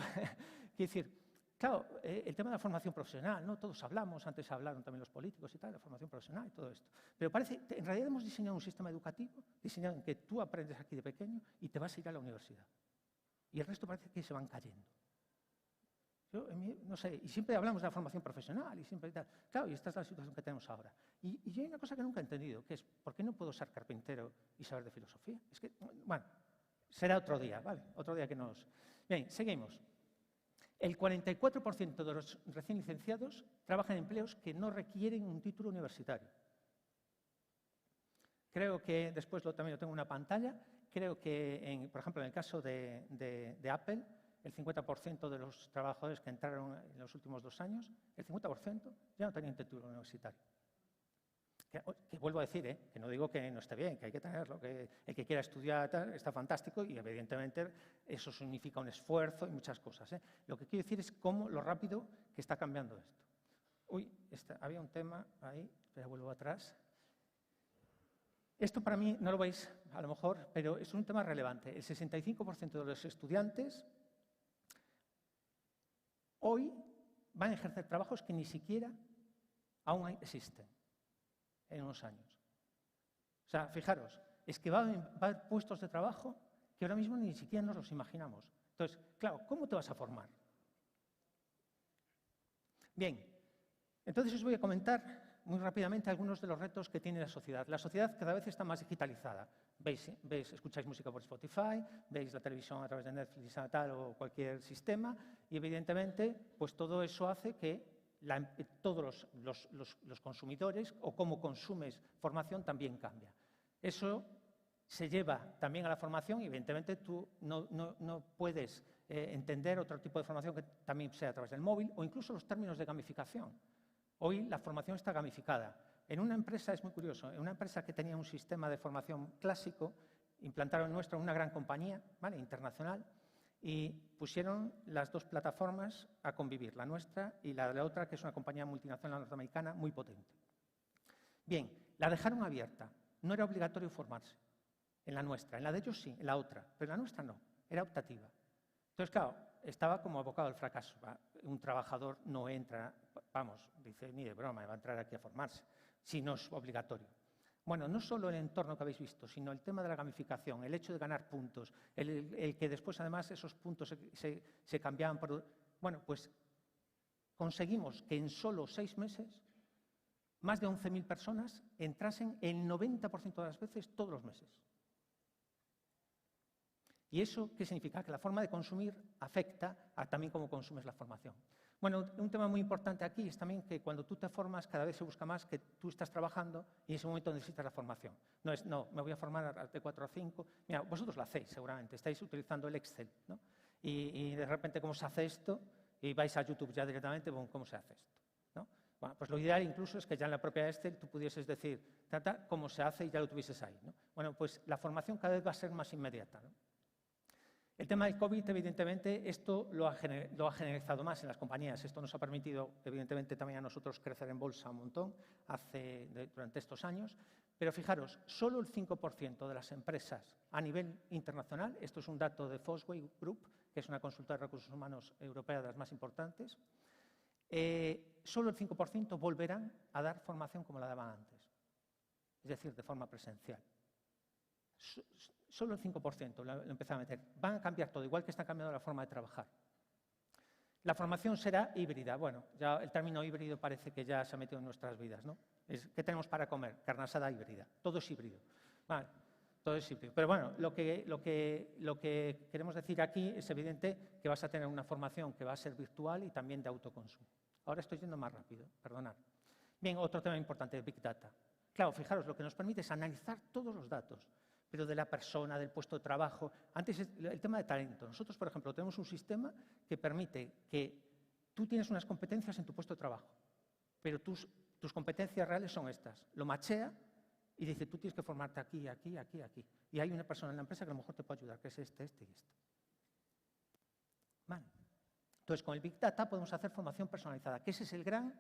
decir, claro, el tema de la formación profesional, ¿no? Todos hablamos, antes hablaron también los políticos y tal, de la formación profesional y todo esto. Pero parece, en realidad hemos diseñado un sistema educativo, diseñado en que tú aprendes aquí de pequeño y te vas a ir a la universidad. Y el resto parece que se van cayendo. Yo, no sé, y siempre hablamos de la formación profesional y siempre tal. Claro, y esta es la situación que tenemos ahora. Y yo hay una cosa que nunca he entendido, que es, ¿por qué no puedo ser carpintero y saber de filosofía? Es que, bueno, será otro día, ¿vale? Otro día que nos... Bien, seguimos. El 44% de los recién licenciados trabajan en empleos que no requieren un título universitario. Creo que, después también lo tengo en una pantalla, creo que, por ejemplo, en el caso de Apple, el 50% de los trabajadores que entraron en los últimos 2 años, el 50% ya no tenían título universitario. Que vuelvo a decir, que no digo que no esté bien, que hay que tenerlo, que el que quiera estudiar tal, está fantástico y evidentemente eso significa un esfuerzo y muchas cosas. Lo que quiero decir es lo rápido que está cambiando esto. Uy, había un tema ahí, pero vuelvo atrás. Esto para mí no lo veis a lo mejor, pero es un tema relevante. El 65% de los estudiantes hoy van a ejercer trabajos que ni siquiera aún existen en unos años. O sea, fijaros, es que va a haber puestos de trabajo que ahora mismo ni siquiera nos los imaginamos. Entonces, claro, ¿cómo te vas a formar? Bien, entonces os voy a comentar muy rápidamente algunos de los retos que tiene la sociedad. La sociedad cada vez está más digitalizada. Escucháis música por Spotify, veis la televisión a través de Netflix tal, o cualquier sistema, y evidentemente pues todo eso hace que todos los consumidores o cómo consumes formación también cambia. Eso se lleva también a la formación y evidentemente tú no puedes entender otro tipo de formación que también sea a través del móvil o incluso los términos de gamificación. Hoy la formación está gamificada. En una empresa, es muy curioso, en una empresa que tenía un sistema de formación clásico, implantaron una gran compañía, ¿vale?, internacional, y pusieron las 2 plataformas a convivir, la nuestra y la de la otra, que es una compañía multinacional norteamericana muy potente. Bien, la dejaron abierta, no era obligatorio formarse en la nuestra, en la de ellos sí, en la otra, pero en la nuestra no, era optativa. Entonces, claro, estaba como abocado al fracaso. Un trabajador no entra, vamos, dice, ni de broma, va a entrar aquí a formarse, si no es obligatorio. Bueno, no solo el entorno que habéis visto, sino el tema de la gamificación, el hecho de ganar puntos, el que después además esos puntos se cambiaban por... Bueno, pues conseguimos que en solo 6 meses más de 11.000 personas entrasen el 90% de las veces todos los meses. ¿Y eso qué significa? Que la forma de consumir afecta a también cómo consumes la formación. Bueno, un tema muy importante aquí es también que cuando tú te formas cada vez se busca más que tú estás trabajando y en ese momento necesitas la formación. No es, no, me voy a formar de 4 a 5. Mira, vosotros lo hacéis seguramente, estáis utilizando el Excel, ¿no? Y de repente, ¿cómo se hace esto? Y vais a YouTube ya directamente, ¿cómo se hace esto? ¿No? Bueno, pues lo ideal incluso es que ya en la propia Excel tú pudieses decir, cómo se hace y ya lo tuvieses ahí, ¿no? Bueno, pues la formación cada vez va a ser más inmediata, ¿no? El tema del COVID, evidentemente, esto lo ha generalizado más en las compañías. Esto nos ha permitido, evidentemente, también a nosotros crecer en bolsa un montón durante estos años. Pero fijaros, solo el 5% de las empresas a nivel internacional, esto es un dato de Fosway Group, que es una consultora de recursos humanos europea de las más importantes, solo el 5% volverán a dar formación como la daban antes, es decir, de forma presencial. Solo el 5% lo empezaron a meter. Van a cambiar todo, igual que está cambiando la forma de trabajar. La formación será híbrida. Bueno, ya el término híbrido parece que ya se ha metido en nuestras vidas, ¿no? ¿Qué tenemos para comer? Carne asada híbrida. Todo es híbrido. Vale, todo es híbrido. Pero bueno, lo que queremos decir aquí es evidente que vas a tener una formación que va a ser virtual y también de autoconsumo. Ahora estoy yendo más rápido, perdonad. Bien, otro tema importante, Big Data. Claro, fijaros, lo que nos permite es analizar todos los datos, pero de la persona, del puesto de trabajo. Antes, el tema de talento. Nosotros, por ejemplo, tenemos un sistema que permite que tú tienes unas competencias en tu puesto de trabajo, pero tus competencias reales son estas. Lo machea y dice, tú tienes que formarte aquí, aquí, aquí, aquí. Y hay una persona en la empresa que a lo mejor te puede ayudar, que es este y este. Vale. Entonces, con el Big Data podemos hacer formación personalizada, que ese es el gran...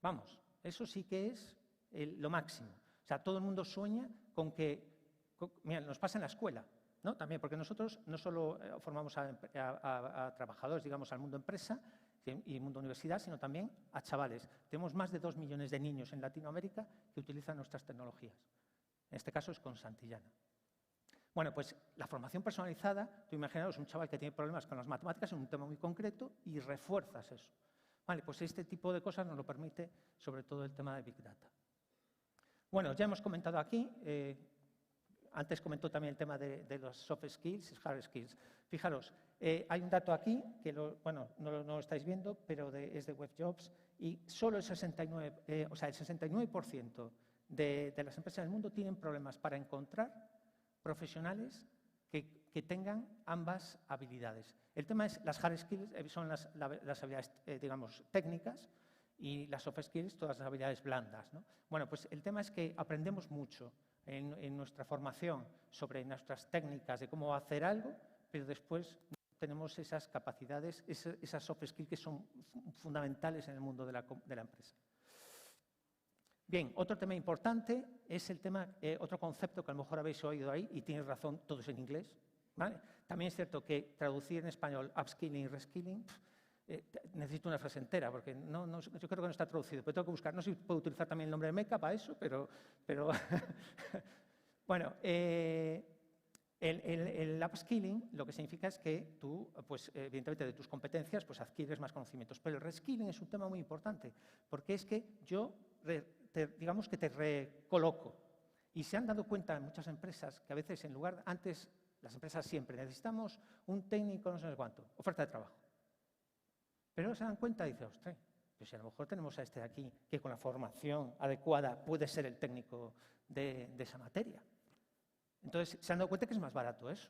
Vamos, eso sí que es lo máximo. O sea, todo el mundo sueña con que... mira, nos pasa en la escuela, ¿no? También, porque nosotros no solo formamos a trabajadores, digamos, al mundo empresa y mundo universidad, sino también a chavales. Tenemos más de 2 millones de niños en Latinoamérica que utilizan nuestras tecnologías. En este caso es con Santillana. Bueno, pues la formación personalizada, tú imaginaos un chaval que tiene problemas con las matemáticas en un tema muy concreto y refuerzas eso. Vale, pues este tipo de cosas nos lo permite sobre todo el tema de Big Data. Bueno, ya hemos comentado aquí, antes comentó también el tema de los soft skills y hard skills. Fijaros, hay un dato aquí, que no lo estáis viendo, pero es de WebJobs, y solo el 69% de las empresas del mundo tienen problemas para encontrar profesionales que tengan ambas habilidades. El tema es, las hard skills son las habilidades, digamos, técnicas, y las soft skills, todas las habilidades blandas, ¿no? Bueno, pues el tema es que aprendemos mucho en nuestra formación sobre nuestras técnicas de cómo hacer algo, pero después tenemos esas capacidades, esas soft skills que son fundamentales en el mundo de la empresa. Bien, otro tema importante es el tema, otro concepto que a lo mejor habéis oído ahí, y tienes razón, todo es en inglés, ¿vale? También es cierto que traducir en español upskilling y reskilling, necesito una frase entera, porque yo creo que no está traducido, pero tengo que buscar. No sé si puedo utilizar también el nombre de Meca para eso, pero bueno, el upskilling lo que significa es que tú, pues, evidentemente, de tus competencias, pues adquieres más conocimientos. Pero el reskilling es un tema muy importante, porque es que yo, digamos que te recoloco. Y se han dado cuenta en muchas empresas que a veces, en lugar, antes, las empresas siempre necesitamos un técnico, no sé cuánto, oferta de trabajo. Pero se dan cuenta y dicen, ostras, pues si a lo mejor tenemos a este de aquí, que con la formación adecuada puede ser el técnico de esa materia. Entonces, se han dado cuenta que es más barato eso.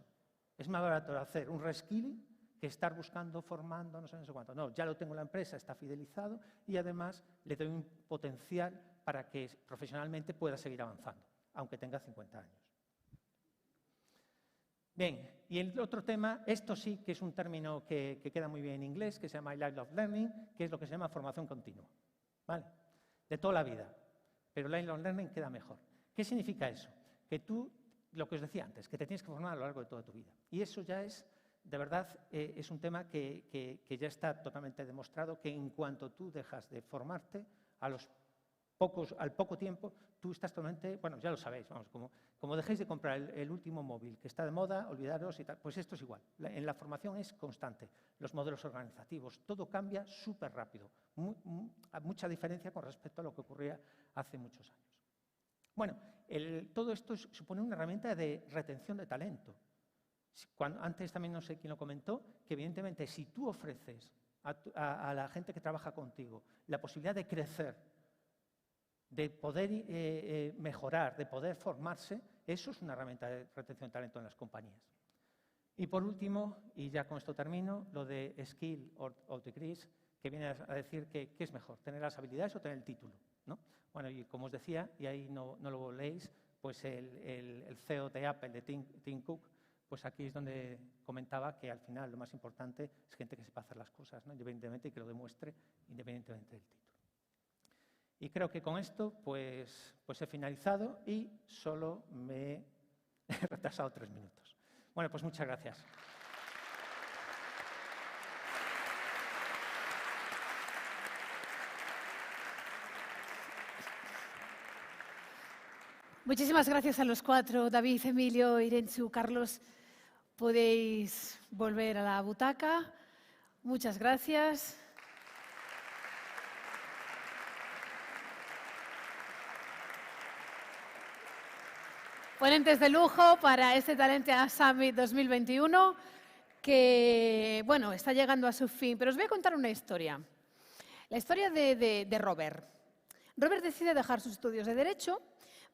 Es más barato hacer un reskilling que estar buscando, formando, no sé cuánto. No, ya lo tengo en la empresa, está fidelizado y además le doy un potencial para que profesionalmente pueda seguir avanzando, aunque tenga 50 años. Bien, y el otro tema, esto sí que es un término que queda muy bien en inglés, que se llama lifelong learning, que es lo que se llama formación continua, ¿vale? De toda la vida, pero lifelong learning queda mejor. ¿Qué significa eso? Que tú, lo que os decía antes, que te tienes que formar a lo largo de toda tu vida. Y eso ya es, de verdad, es un tema que ya está totalmente demostrado, que en cuanto tú dejas de formarte, al poco tiempo, tú estás totalmente, bueno, ya lo sabéis, vamos, como dejéis de comprar el último móvil que está de moda, olvidaros y tal, pues esto es igual. En la formación es constante, los modelos organizativos, todo cambia súper rápido, mucha diferencia con respecto a lo que ocurría hace muchos años. Bueno, todo esto supone una herramienta de retención de talento. Antes también no sé quién lo comentó, que evidentemente si tú ofreces a la gente que trabaja contigo la posibilidad de crecer, de poder mejorar, de poder formarse, eso es una herramienta de retención de talento en las compañías. Y por último, y ya con esto termino, lo de skill or degrees, que viene a decir que ¿qué es mejor? ¿Tener las habilidades o tener el título? ¿No? Bueno, y como os decía, y ahí no lo leéis, pues el CEO de Apple, de Tim Cook, pues aquí es donde comentaba que al final lo más importante es gente que sepa hacer las cosas, ¿no? Independientemente y que lo demuestre independientemente del título. Y creo que con esto pues he finalizado y solo me he retrasado 3 minutos. Bueno, pues muchas gracias. Muchísimas gracias a los 4, David, Emilio, Irenchu, Carlos. Podéis volver a la butaca. Muchas gracias. Ponentes de lujo para este Talentia Summit 2021, que, bueno, está llegando a su fin. Pero os voy a contar una historia. La historia de Robert. Robert decide dejar sus estudios de Derecho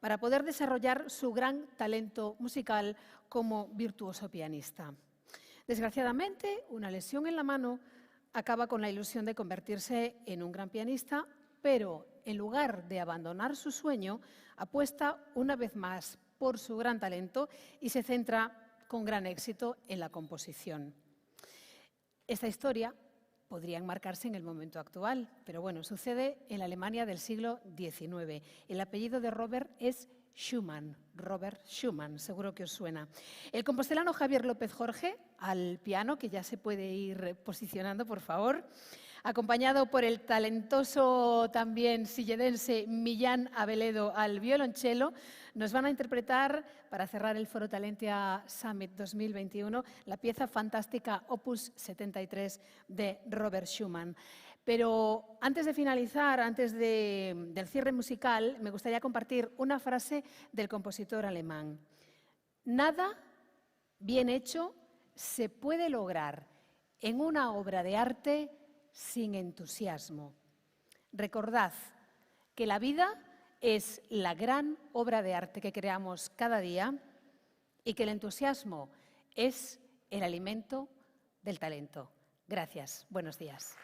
para poder desarrollar su gran talento musical como virtuoso pianista. Desgraciadamente, una lesión en la mano acaba con la ilusión de convertirse en un gran pianista, pero en lugar de abandonar su sueño, apuesta una vez más por su gran talento y se centra con gran éxito en la composición. Esta historia podría enmarcarse en el momento actual, pero bueno, sucede en la Alemania del siglo XIX. El apellido de Robert es Schumann, Robert Schumann, seguro que os suena. El compostelano Javier López Jorge, al piano, que ya se puede ir posicionando, por favor, acompañado por el talentoso también silledense Millán Abeledo al violonchelo, nos van a interpretar, para cerrar el Foro Talentia Summit 2021, la pieza fantástica Opus 73 de Robert Schumann. Pero antes de finalizar, antes del cierre musical, me gustaría compartir una frase del compositor alemán. Nada bien hecho se puede lograr en una obra de arte sin entusiasmo. Recordad que la vida es la gran obra de arte que creamos cada día y que el entusiasmo es el alimento del talento. Gracias. Buenos días.